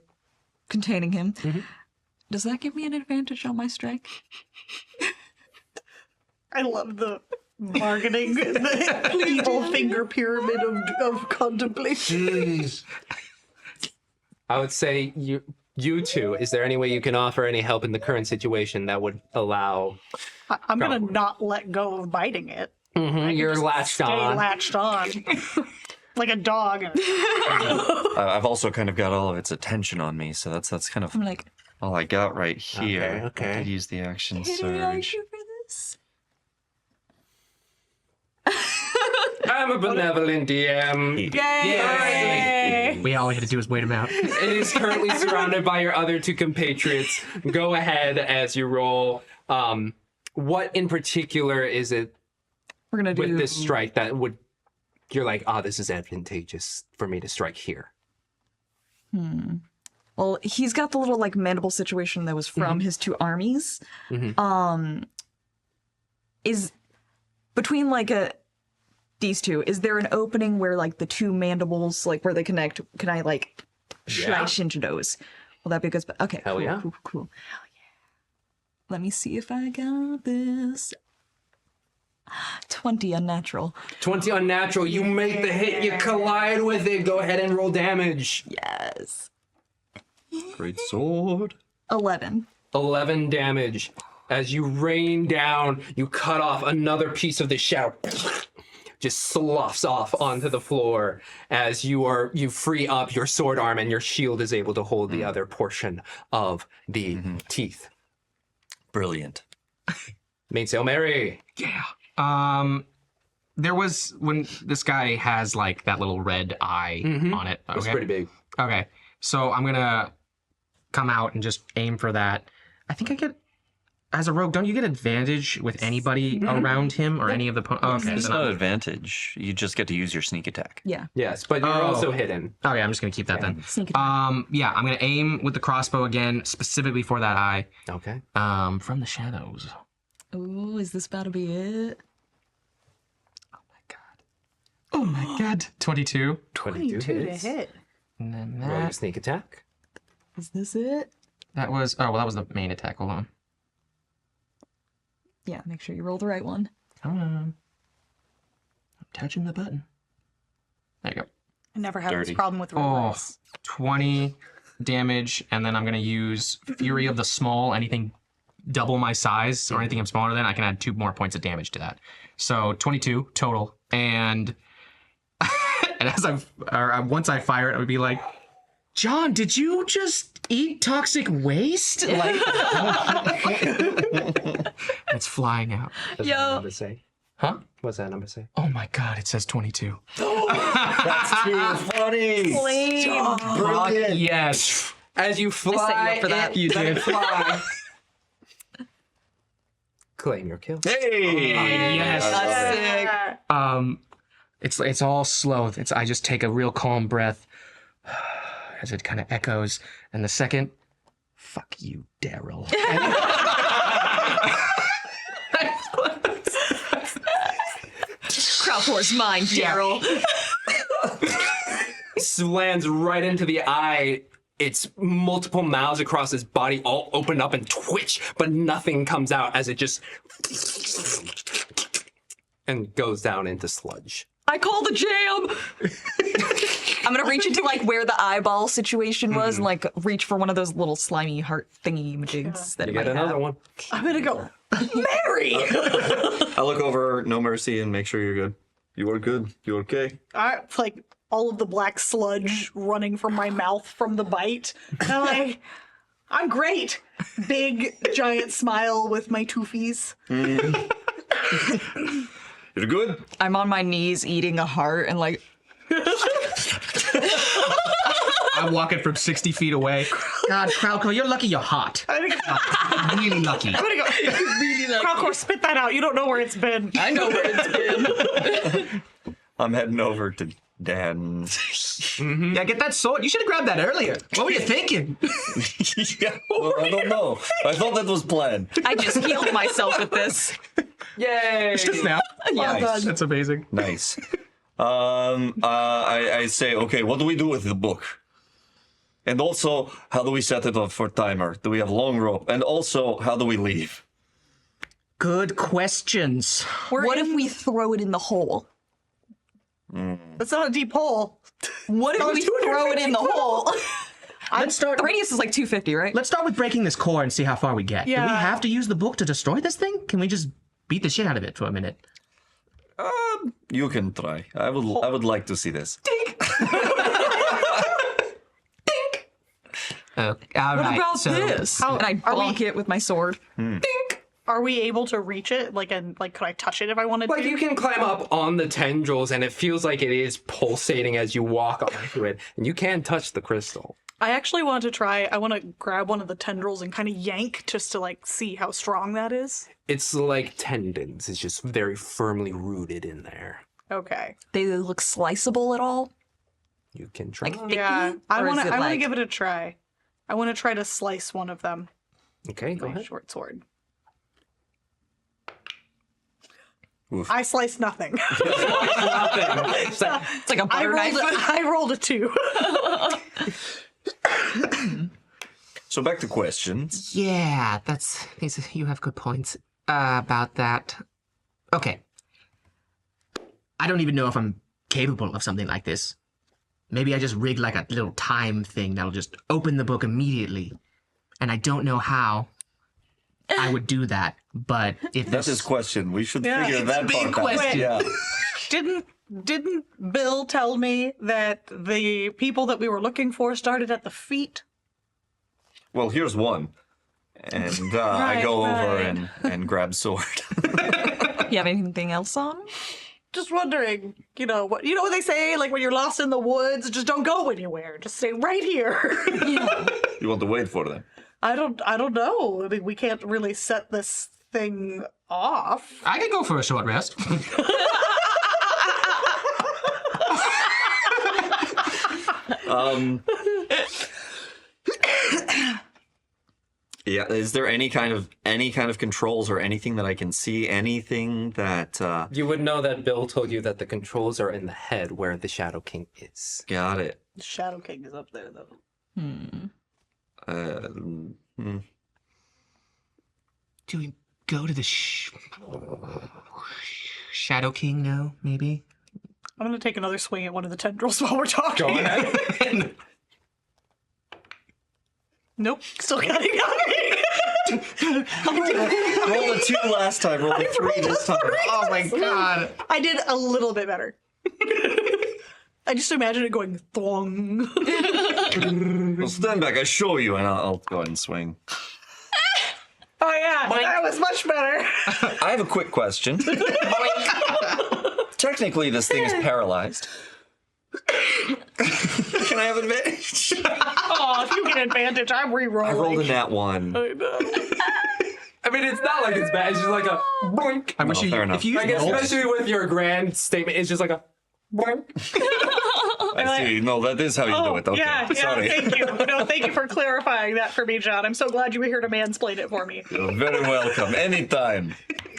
G: containing him, does that give me an advantage on my strike?
C: I love the bargaining, the evil finger pyramid of contemplation.
A: I would say you two, is there any way you can offer any help in the current situation that would allow...
C: I'm gonna not let go of biting it.
A: You're latched
C: Stay
A: on.
C: latched on. Like a dog.
B: I've also kind of got all of its attention on me, so that's kind of
G: I'm like,
B: all I got right here.
A: Okay.
B: I could use the action
G: can I
B: surge.
G: do for this?
A: I'm a benevolent DM.
C: Yay!
D: We all we had to do is wait him out.
A: It is currently surrounded by your other 2 compatriots. Go ahead as you roll. What in particular is it
G: We're gonna do
A: with this strike that would you're like, this is advantageous for me to strike here.
G: Well, he's got the little like mandible situation that was from his two armies. Is between like these two, is there an opening where like the two mandibles, like where they connect, can I like slice into those? Will that be a good spot? Okay,
A: Hell
G: cool,
A: yeah.
G: cool. Hell yeah. Let me see if I got this. 20 unnatural.
A: 20 unnatural. You make the hit. You collide with it. Go ahead and roll damage.
G: Yes.
B: Great sword.
G: 11.
A: 11 damage. As you rain down, you cut off another piece of the shadow. Just sloughs off onto the floor as you free up your sword arm and your shield is able to hold the other portion of the teeth.
B: Brilliant.
A: Mainsail Mary.
D: Yeah. There was when this guy has like that little red eye on it. Okay.
A: It's pretty big.
D: Okay. So I'm gonna come out and just aim for that. I think I get as a rogue. Don't you get advantage with anybody around him or any of the? Okay.
B: It's
D: then
B: not
D: I'm-
B: advantage. You just get to use your sneak attack.
G: Yeah.
A: Yes, but you're also hidden.
D: Okay, I'm just gonna keep that then.
G: Sneak attack.
D: Yeah, I'm gonna aim with the crossbow again, specifically for that eye.
A: Okay.
D: From the shadows.
G: Ooh, is this about to be it?
D: Oh my god. 22.
A: 22
C: to
A: hits.
C: hit.
D: And then
A: Roll your
D: that,
A: sneak attack.
G: Is this it?
D: that was that was the main attack. Hold on.
G: Yeah, make sure you roll the right one.
D: Come on. I'm touching the button. There you go.
C: I never had this
B: Dirty.
C: problem with
D: Oh,
C: rogues.
D: 20 damage, and then I'm gonna use Fury of the Small. Anything double my size or anything I'm smaller than, I can add 2 more points of damage to that. So 22 total. And and once I fire it, I would be like, John, did you just eat toxic waste? Like, it's flying out.
A: What's that number say?
D: Huh?
A: What's that number say?
D: Oh my god, it says 22.
B: That's too funny. Brilliant.
D: Yes.
A: As you fly,
G: up for that.
A: you did fly. Claim your kill.
B: Hey.
D: Yes.
G: That's sick.
D: It's all slow. I just take a real calm breath as it kind of echoes, and the second, fuck you, Darryl.
G: Crowd force mine, Darryl.
A: Lands right into the eye. It's multiple mouths across his body all open up and twitch, but nothing comes out as it just and goes down into sludge.
G: I call the jam. I'm gonna reach into like where the eyeball situation was and like reach for one of those little slimy heart thingy majigs that
A: You
G: it
A: get
G: might
A: another
G: have.
A: one.
C: I'm gonna go, Mary!
B: I look over No Mercy and make sure you're good. You are good. You okay?
C: Like all of the black sludge running from my mouth from the bite. And I'm like, I'm great. Big, giant smile with my toofies.
B: You're good?
G: I'm on my knees eating a heart and like
D: I'm walking from 60 feet away. God, Crowdcore, you're lucky you're hot. Really lucky.
C: I'm gonna go, Crowdcore, spit that out. You don't know where it's been.
G: I know where it's been.
B: I'm heading over to Dan.
D: Yeah, get that sword. You should have grabbed that earlier. What were you thinking?
B: Yeah, well, I don't know. I thought that was planned.
G: I just healed myself with this.
A: Yay!
D: Just now.
G: Yeah.
B: Nice.
D: That's amazing.
B: Nice. I say, okay, what do we do with the book? And also, how do we set it up for timer? Do we have long rope? And also, how do we leave?
D: Good questions.
G: What if we throw it in the hole?
C: That's not a deep hole.
G: What if we throw it in the hole?
D: Let's start.
G: The radius is like 250, right?
D: Let's start with breaking this core and see how far we get. Do we
C: Yeah.
D: have to use the book to destroy this thing? Can we just beat the shit out of it for a minute?
B: You can try. I would like to see this.
D: All
G: What
D: right.
G: about
D: so,
G: this?
C: How-
G: And I
C: are we-
G: bonk it with my sword.
C: Are we able to reach it? Could I touch it if I wanted
A: Like
C: to?
A: you can climb up on the tendrils and it feels like it is pulsating as you walk onto it, and you can touch the crystal.
C: I actually want to try. I want to grab one of the tendrils and kind of yank just to see how strong that is.
A: It's like tendons. It's just very firmly rooted in there.
C: Okay.
G: They look sliceable at all?
A: You can try.
C: Yeah, I
G: Or is
C: want
G: it
C: to
G: like-
C: give it a try. I want to try to slice one of them
A: Okay,
C: with
A: go
C: my
A: ahead.
C: short sword.
B: Oof.
C: I sliced nothing.
A: It's like,
G: It's like a butter knife.
C: I rolled a 2.
B: So back to questions.
D: Yeah, you have good points about that. Okay. I don't even know if I'm capable of something like this. Maybe I just rig like a little time thing that'll just open the book immediately. And I don't know how I would do that. But if
B: That's his question. We should
C: Yeah.
B: figure
C: It's
B: that
D: a big
B: part out.
D: question.
B: Yeah.
C: Didn't Bill tell me that the people that we were looking for started at the feet?
B: Well, here's one. And I go over and grab sword.
G: You have anything else on?
C: Just wondering, what they say, like when you're lost in the woods, just don't go anywhere. Just stay right here.
B: You want to wait for them?
C: I don't know. I mean, we can't really set this thing off.
D: I could go for a short rest.
B: Yeah. Is there any kind of controls or anything that I can see? Anything that
A: you would know that Bill told you that the controls are in the head where the Shadow King is.
B: got it?
C: Shadow King is up there, though.
D: Do we go to the Shadow King now, maybe?
C: I'm going to take another swing at one of the tendrils while we're talking.
A: Go ahead.
C: Nope. Still got it.
B: Roll a 2 last time. Roll a 3 this time.
D: Oh my god.
C: I did a little bit better. I just imagine it going thwong.
B: Well, stand back. I show you, and I'll go ahead and swing.
C: Oh yeah, that was much better.
B: I have a quick question. Technically, this thing is paralyzed. Can I have advantage?
C: Oh, if you get advantage, I'm re-rolling.
B: I rolled a nat 1.
A: I mean, it's not like it's bad. It's just like a boink.
D: I wish
B: fair enough.
D: if you
A: Like, especially with your grand statement, it's just like a boink.
B: I see. No, that is how you do it. Okay.
C: Yeah,
B: Sorry.
C: thank you. No, thank you for clarifying that for me, John. I'm so glad you were here to mansplain it for me.
B: You're very welcome. Anytime.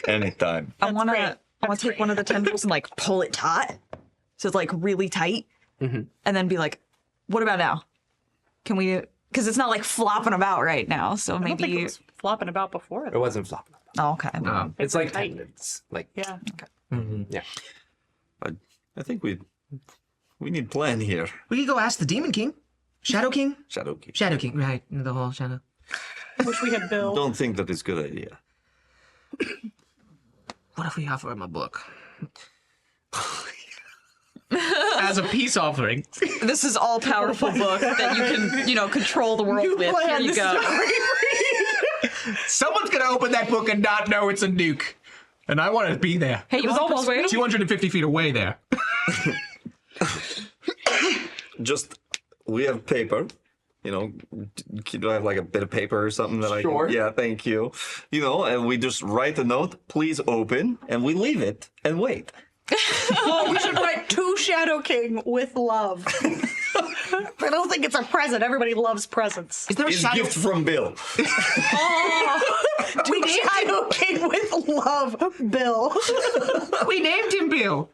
B: Anytime.
G: I want
C: great.
G: to take one of the tendrils and like pull it taut. So it's like really tight. And then be like, what about now? Can we, because it's not like flopping about right now. So
C: I don't think it
G: maybe,
C: was flopping about before.
A: It wasn't flopping.
G: oh, okay.
A: It's like
C: tight.
A: tendons. Like,
C: Yeah.
A: yeah.
B: But I think we need plan here.
D: we could go ask the Demon King. Shadow King?
B: Shadow King.
D: Shadow King, right. The whole shadow.
C: I wish we had Bill.
B: Don't think that is a good idea.
D: What if we offer him a book? As a peace offering.
G: This is all powerful book that you can, control the world with. Here you go.
D: Someone's gonna open that book and not know it's a nuke. And I want to be there.
G: Hey, you want to persuade him?
D: 250 feet away there.
B: Just, we have paper. Do I have like a bit of paper or something that I
A: Sure.
B: can? Yeah, thank you. And we just write a note, please open, and we leave it and wait.
C: Oh, we should write to Shadow King with love. I don't think it's a present. Everybody loves presents.
D: Is there a
B: It's a
D: shadow?
B: gift from Bill.
C: To Shadow King with love, Bill.
D: We named him Bill.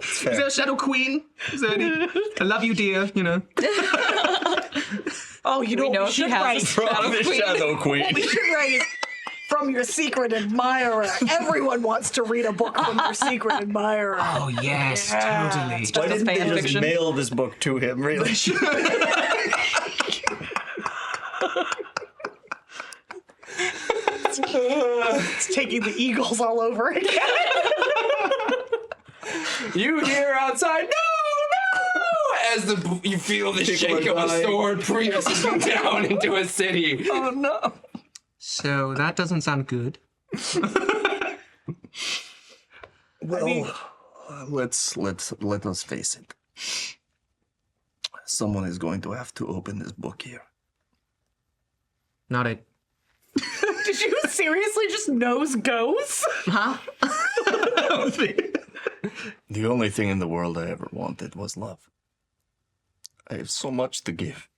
D: Is there a Shadow Queen? Is there any? I love you, dear.
C: Oh, you know
G: know
C: what we
G: if he
C: should
G: has
C: write?
G: a
B: From the Shadow Queen.
C: We should write from your secret admirer. Everyone wants to read a book from your secret admirer.
D: Oh yes,
C: Yeah.
D: totally.
B: Why didn't they
G: fan
B: just
G: fiction.
B: mail this book to him, really?
C: It's taking the Eagles all over again.
A: You hear outside, no! As you feel the shake of a
B: dying.
A: sword piercing down into a city.
B: Oh, no.
D: So that doesn't sound good.
B: Well, let us face it. Someone is going to have to open this book here.
D: Not it.
C: Did you say seriously just knows ghosts?
D: Huh?
B: The only thing in the world I ever wanted was love. I have so much to give.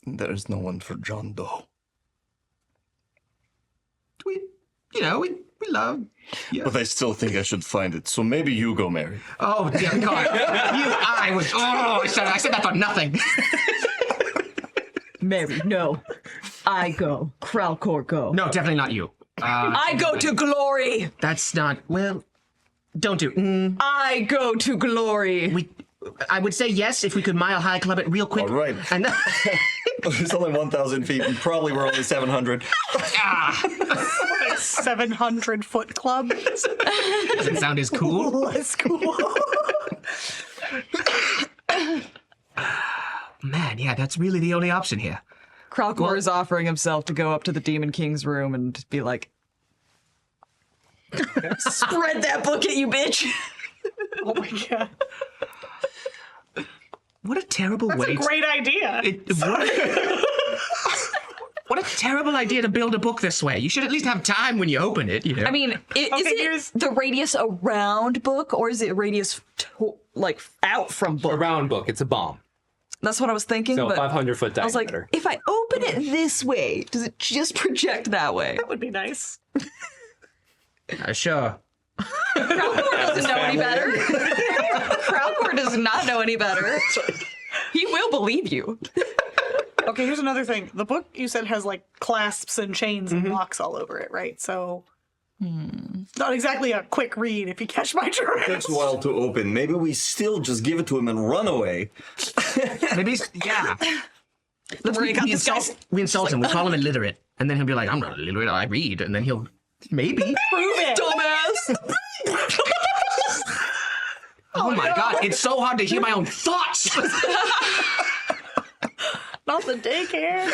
B: There is no one for John Doe.
D: We love. Yeah.
B: But I still think I should find it, so maybe you go, Mary.
D: Oh, dear God. I said that for nothing.
G: Mary, no. I go. Kralkor go.
D: No, definitely not you.
G: I go to glory.
D: That's not, well, don't do.
G: I go to glory.
D: I would say yes if we could Mile High Club it real quick.
B: All right.
D: And
B: There's only 1,000 feet, and probably we're only 700.
C: 700-foot club.
D: doesn't sound as cool.
C: That's cool.
D: Man, yeah, that's really the only option here.
G: Kralkor is offering himself to go up to the Demon King's room and be like, spread that book at you, bitch.
C: Oh my god.
D: What a terrible
C: That's
D: way.
C: a great idea.
D: What a terrible idea to build a book this way. You should at least have time when you open it, you know.
G: I mean, is it the radius around book, or is it radius out from book?
A: Around book. It's a bomb.
G: That's what I was thinking.
A: So
G: but
A: 500-foot diameter.
G: I was like, if I open it this way, does it just project that way?
C: That would be nice.
D: Sure.
G: Kralkor doesn't know any better. Kralkor does not know any better. He will believe you.
C: Okay, here's another thing. The book you said has like clasps and chains and locks all over it, right? So it's not exactly a quick read if you catch my drift.
B: Takes a while to open. Maybe we still just give it to him and run away.
D: Maybe, yeah. We insult him. We call him illiterate. And then he'll be like, I'm not illiterate, I read. And then he'll, maybe.
C: Prove it.
G: Dumbass.
D: Oh my God, it's so hard to hear my own thoughts.
C: Not the daycare.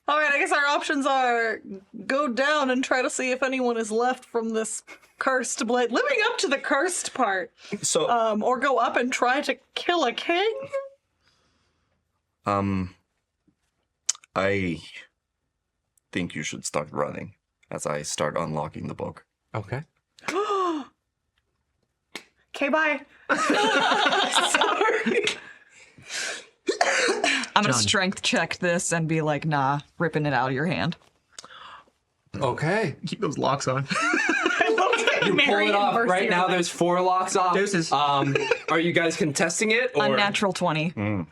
C: All right, I guess our options are go down and try to see if anyone is left from this cursed blade. Living up to the cursed part.
B: So,
C: Or go up and try to kill a king.
B: I think you should start running as I start unlocking the book.
A: Okay.
C: Okay, bye. Sorry.
G: I'm gonna
D: John.
G: strength check this and be like, nah, ripping it out of your hand.
A: Okay.
D: Keep those locks on.
A: You pull it off. Right now, there's 4 locks off.
D: Deuces.
A: Are you guys contesting it? Or?
G: Unnatural 20.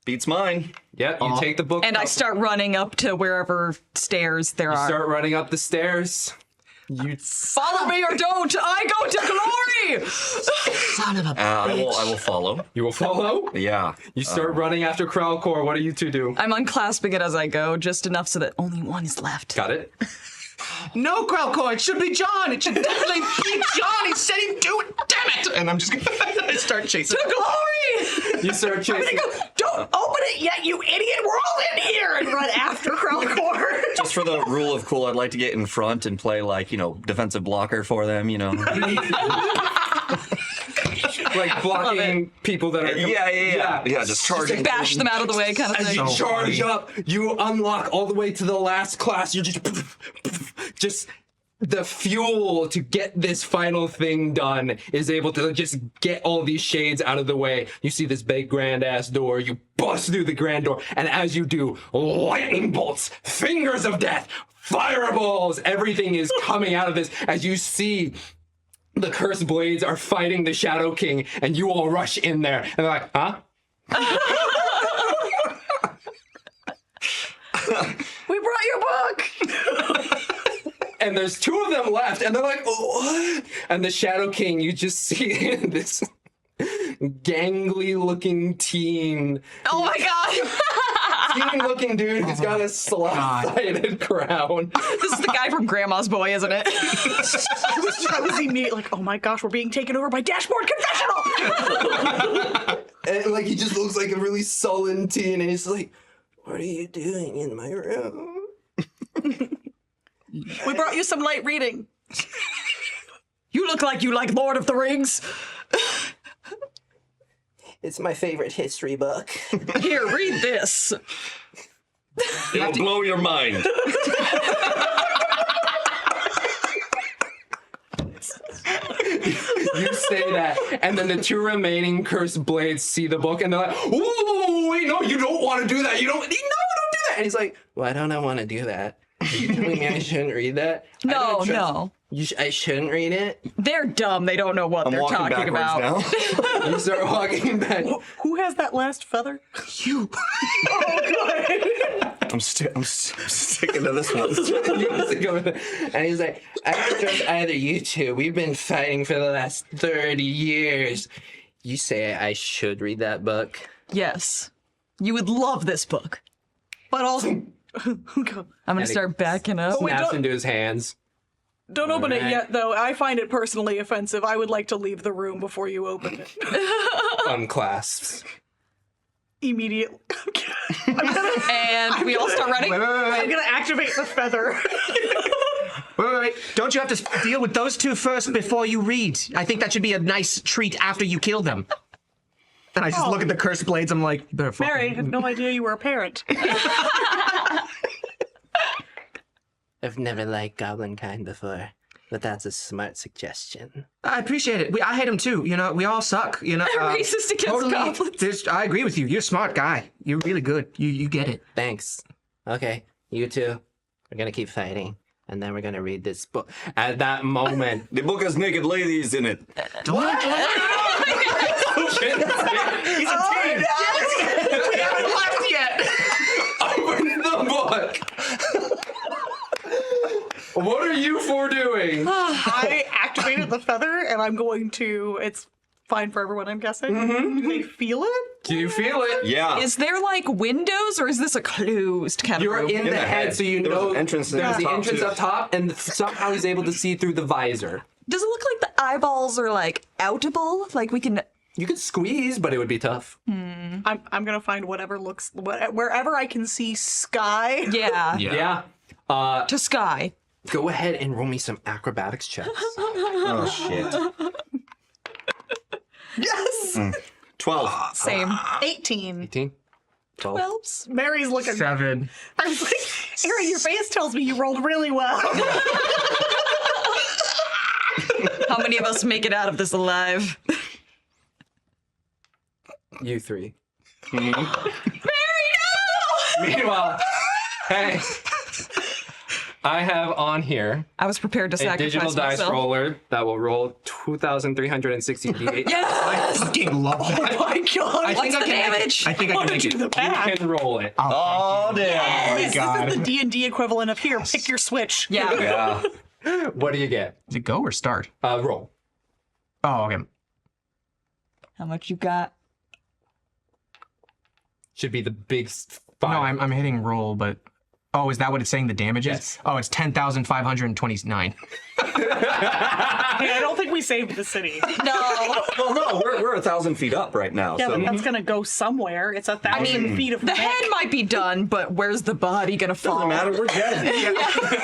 B: Beats mine.
A: Yeah, you take the book.
G: And I start running up to wherever stairs there are.
A: start running up the stairs. You
G: Follow me or don't! I go to glory!
D: Son of a
B: I will follow.
A: You will follow?
B: Yeah.
A: You start running after Kralkor. What do you two do?
G: I'm unclasping it as I go, just enough so that only one is left.
A: Got it?
D: No, Kralkor, it should be John. It should definitely be John. He said he'd do it. Damn it! And I'm just gonna start chasing.
G: To glory!
A: You start chasing.
C: Don't open it yet, you idiot! We're all in here! And run after Kralkor.
B: Just for the rule of cool, I'd like to get in front and play, like, defensive blocker for them,
A: Like blocking people that are.
B: Yeah, just charging.
G: Bash them out of the way kind of
A: As
G: thing.
A: you charge up, you unlock all the way to the last class. You're just the fuel to get this final thing done is able to just get all these shades out of the way. You see this big grand ass door. You bust through the grand door, and as you do, lightning bolts, fingers of death, fireballs, everything is coming out of this as you see. The cursed blades are fighting the Shadow King, and you all rush in there. And they're like, huh?
C: We brought your book!
A: And there's 2 of them left, and they're like, oh, what? And the Shadow King, you just see this gangly-looking teen.
G: Oh my god!
A: Teen-looking dude who's got a slop-sided crown.
G: This is the guy from Grandma's Boy, isn't it?
C: I was immediately like, oh my gosh, we're being taken over by Dashboard Confessional!
A: And like he just looks like a really sullen teen, and he's like, what are you doing in my room?
C: We brought you some light reading.
G: You look like you like Lord of the Rings.
A: It's my favorite history book.
G: Here, read this.
B: It'll blow your mind.
A: You say that, and then the two remaining cursed blades see the book, and they're like, "Whoa, wait, no, you don't want to do that. You don't do that." And he's like, "Why don't I want to do that? Are you telling me I shouldn't read that?
G: No.
A: I shouldn't read it."
G: They're dumb. They don't know what
B: I'm
G: they're
B: walking
G: talking
B: backwards
G: about.
B: now.
A: You start walking back.
C: Who has that last feather?
D: You.
B: I'm sticking to this one.
A: And he's like, "I don't trust either you two. We've been fighting for the last 30 years. You say I should read that book?"
G: Yes. You would love this book.
C: But also,
G: I'm gonna start backing up.
A: Snaps into his hands.
C: don't open it
A: Alright.
C: yet, though. I find it personally offensive. I would like to leave the room before you open it.
A: Unclasps.
C: Immediately.
G: And we all start running.
D: Wait.
C: I'm gonna activate the feather.
D: Wait. Don't you have to deal with those two first before you read? I think that should be a nice treat after you kill them. And I just look at the cursed blades. I'm like, you better fucking...
C: Mary, I had no idea you were a parent.
A: I've never liked goblin kind before, but that's a smart suggestion.
D: I appreciate it. I hate them too. You know, we all suck. You know,
G: Racist against goblins.
D: I agree with you. You're a smart guy. You're really good. You get it.
A: Thanks. Okay, you two, we're gonna keep fighting, and then we're gonna read this book. At that moment,
B: The book has naked ladies in it.
D: He's a team. We haven't left yet.
A: open the book. What are you four doing?
C: I activated the feather, and I'm going to. It's fine for everyone, I'm guessing. Do they feel it?
A: Do you feel it?
B: Yeah.
G: Is there like windows or is this a closed kind of
A: You're
G: room?
A: in the head, so you
B: There was
A: know
B: an entrance
A: there's the
B: top,
A: entrance
B: too.
A: up top, and somehow he's able to see through the visor.
G: Does it look like the eyeballs are like outable? Like we can.
A: You could squeeze, but it would be tough.
C: I'm gonna find wherever I can see sky.
G: Yeah.
A: Yeah.
G: To sky.
A: Go ahead and roll me some acrobatics checks.
B: Oh, shit.
C: Yes.
B: 12.
G: Same.
C: 18.
A: 18. 12.
G: Elves.
C: Mary's looking.
D: 7.
C: I was like, Aaron, your face tells me you rolled really well.
G: How many of us make it out of this alive?
A: You three.
G: Mary, no!
A: Meanwhile, hey, I have on here
G: I was prepared to
A: a
G: sacrifice
A: digital dice
G: myself.
A: roller that will roll 2,360 d8.
G: Yes!
D: Fucking love that.
C: Oh my god.
D: I think
G: What's
D: I
G: the
D: can make
G: damage?
D: it. I think I
C: Why
D: can
C: don't
D: make
C: you
D: it.
C: do the math?
A: You can roll it.
B: Oh, damn.
C: This is the D&D equivalent of here, pick your switch.
G: Yeah.
B: Yeah.
A: What do you get?
D: Is it go or start?
A: Roll.
D: Oh, okay.
G: How much you got?
A: Should be the big
D: No,
A: 5.
D: I'm hitting roll, but... Oh, is that what it's saying the damage is?
A: Yes.
D: Oh, it's 10,529.
C: Hey, I don't think we saved the city.
G: No.
B: Well, no, we're 1,000 feet up right now.
C: Yeah,
B: so.
C: but that's gonna go somewhere. It's 1,000 feet of
G: The head might be done, but where's the body gonna fall?
B: Doesn't matter, we're dead.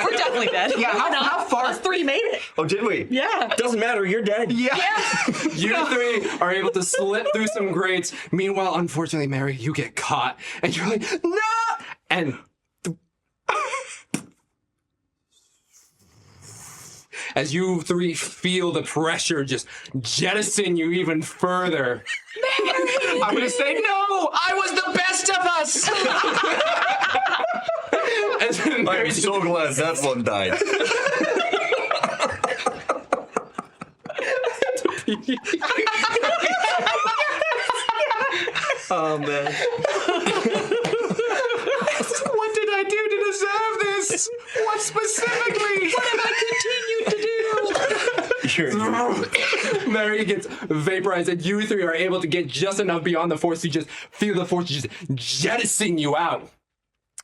G: We're definitely dead.
D: Yeah, how far...
C: Us three made it.
B: Oh, did we?
C: Yeah.
B: Doesn't matter, you're dead.
D: Yeah.
A: You three are able to slip through some grates. Meanwhile, unfortunately, Mary, you get caught, and you're like, no! And as you three feel the pressure just jettison you even further.
D: I'm gonna say no! I was the best of us!
A: And then Mary
B: I'm
A: just-
B: so glad that one died. Oh, man.
D: What did I do to deserve this? What specifically? What have I continued to do?
A: Mary gets vaporized, and you three are able to get just enough beyond the force to just feel the force just jettison you out.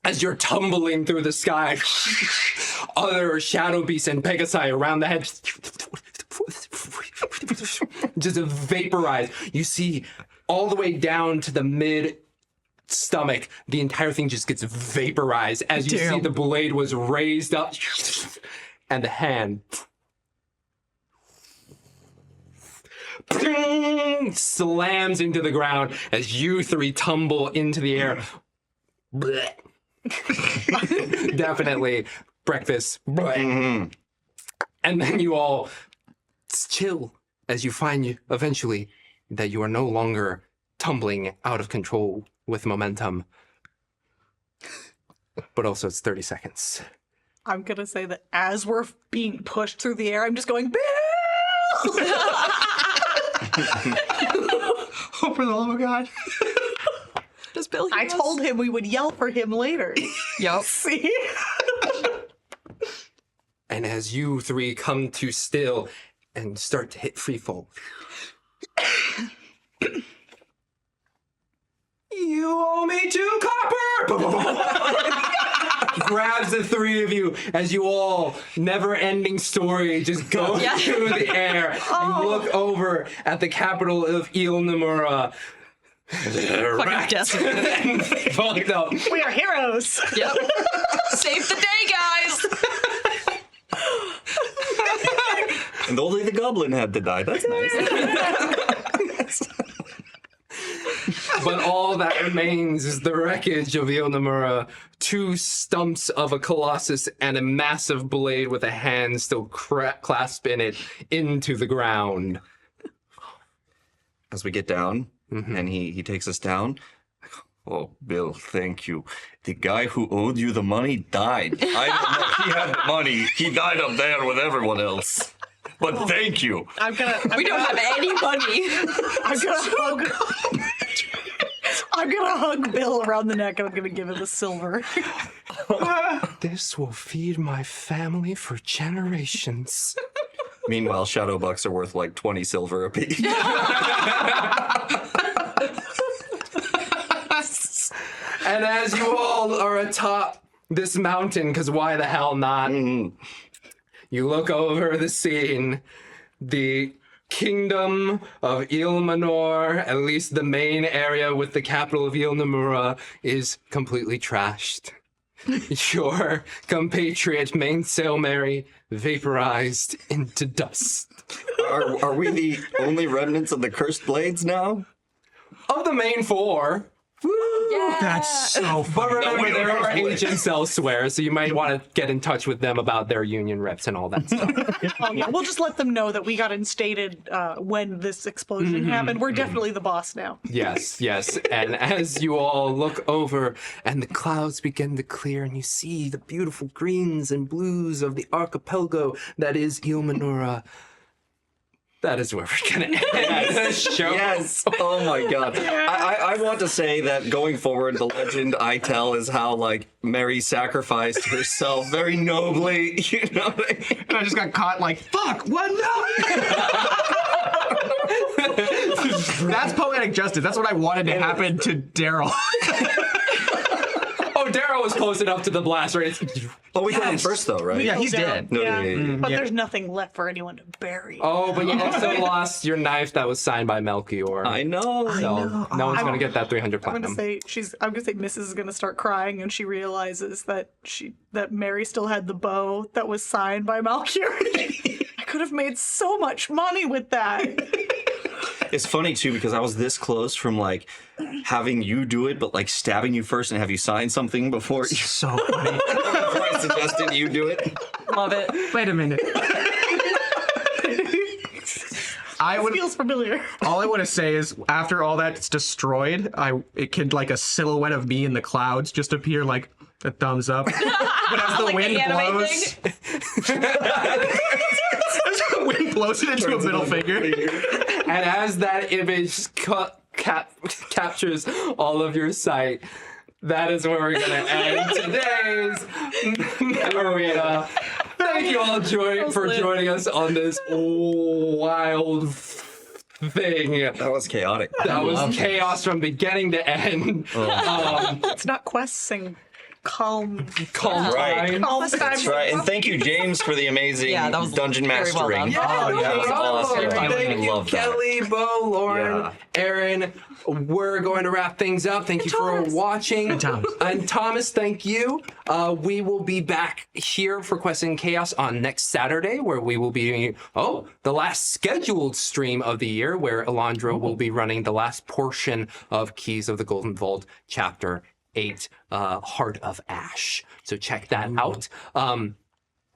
A: As you're tumbling through the sky, other shadow beasts and Pegasi around the head just vaporize. You see all the way down to the mid stomach, the entire thing just gets vaporized as you see the blade was raised up and the hand slams into the ground as you three tumble into the air. Blech. Definitely breakfast. Blech. And then you all chill as you find eventually that you are no longer tumbling out of control with momentum. But also it's 30 seconds.
C: I'm gonna say that as we're being pushed through the air, I'm just going, Bill!
D: Oh, for the love of God.
G: Does Bill hear
C: I
G: us?
C: told him we would yell for him later.
G: Yep.
C: See?
A: And as you three come to still and start to hit free fall, you owe me 2 copper! Grabs the three of you as you all, never-ending story, just go through the air and look over at the capital of Il Namura.
G: Fucking desperate.
A: Fucked up.
C: We are heroes.
G: Yep. Save the day, guys.
B: And only the goblin had to die. That's nice.
A: But all that remains is the wreckage of Il Namura, 2 stumps of a Colossus, and a massive blade with a hand still clasped in it into the ground.
B: As we get down, and he takes us down. Oh, Bill, thank you. The guy who owed you the money died. I don't know if he had the money. He died up there with everyone else. But thank you.
C: I'm gonna
G: Don't have any money.
C: I'm gonna hug Bill around the neck and I'm gonna give him a silver.
A: This will feed my family for generations.
B: Meanwhile, shadow bucks are worth like 20 silver apiece.
A: And as you all are atop this mountain, because why the hell not? You look over the scene. The kingdom of Ilmanor, at least the main area with the capital of Il Namura, is completely trashed. Your compatriot Mainsail Mary vaporized into dust.
B: Are we the only remnants of the cursed blades now?
A: Of the main 4.
D: That's so
A: But
D: funny.
A: remember, there are agents elsewhere, so you might want to get in touch with them about their union reps and all that stuff.
C: Oh, yeah, we'll just let them know that we got instated when this explosion happened. We're definitely the boss now.
A: Yes, yes. And as you all look over and the clouds begin to clear and you see the beautiful greens and blues of the archipelago that is Ilmanura, that is where we're going to end the show.
B: Yes. Oh my god. I want to say that going forward, the legend I tell is how like Mary sacrificed herself very nobly. You know what I mean?
D: And I just got caught like, fuck, what? No! That's poetic justice. That's what I wanted to happen to Darryl.
A: Oh, Darryl was close enough to the blast, right?
B: Oh, we got him first though, right?
D: Yeah, he's dead.
B: No,
C: Yeah.
B: yeah.
C: But there's nothing left for anyone to bury.
A: Oh, but you also lost your knife that was signed by Melchior.
B: I know.
A: So no one's going to get that 300
C: I'm
A: platinum.
C: gonna say Mrs. is gonna start crying and she realizes that Mary still had the bow that was signed by Malcellex. I could have made so much money with that.
B: It's funny too because I was this close from like having you do it, but like stabbing you first and have you sign something before
D: So funny.
B: before I suggested you do it.
G: Love it.
D: Wait a minute.
C: Feels familiar.
D: All I want to say is, after all that's destroyed, it could like a silhouette of me in the clouds just appear like a thumbs up. But as the
G: Like
D: wind
G: the anime
D: blows,
G: thing.
D: as the wind blows it into a middle finger.
A: And as that image captures all of your sight, that is where we're going to end today's arena. Thank you all for joining us on this wild thing.
B: That was chaotic.
A: That was chaos from beginning to end.
C: It's not questing. Calm
B: Right.
C: time.
B: That's right. And thank you, James, for the amazing
G: Yeah, that was
B: dungeon
G: very well
B: mastering.
G: done.
B: That was awesome.
A: Thank
B: love that.
A: Kelly, Bo, Lauren,
B: Yeah.
A: Aaron, we're going to wrap things up. Thank you for watching. And
D: Thomas.
A: And Thomas, thank you. We will be back here for Quest and Chaos on next Saturday, where we will be doing, the last scheduled stream of the year, where Alondra will be running the last portion of Keys of the Golden Vault, Chapter 8, Heart of Ash. So check that out.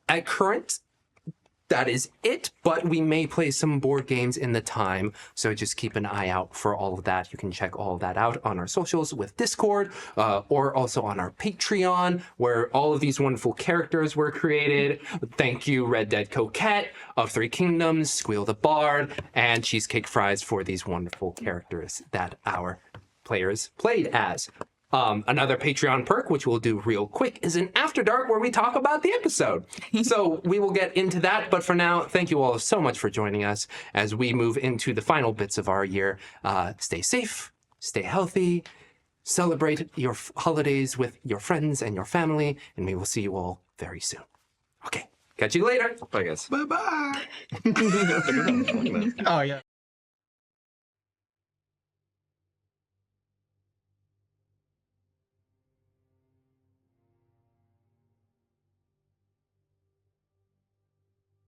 A: At current, that is it, but we may play some board games in the time, so just keep an eye out for all of that. You can check all of that out on our socials with Discord, or also on our Patreon, where all of these wonderful characters were created. Thank you, Red Dead Coquette of Three Kingdoms, Squeal the Bard, and Cheesecake Fries for these wonderful characters that our players played as. Another Patreon perk, which we'll do real quick, is an After Dark where we talk about the episode. So we will get into that. But for now, thank you all so much for joining us as we move into the final bits of our year. Stay safe, stay healthy, celebrate your holidays with your friends and your family, and we will see you all very soon. Okay, catch you later.
B: Bye, guys.
D: Bye-bye. Oh, yeah.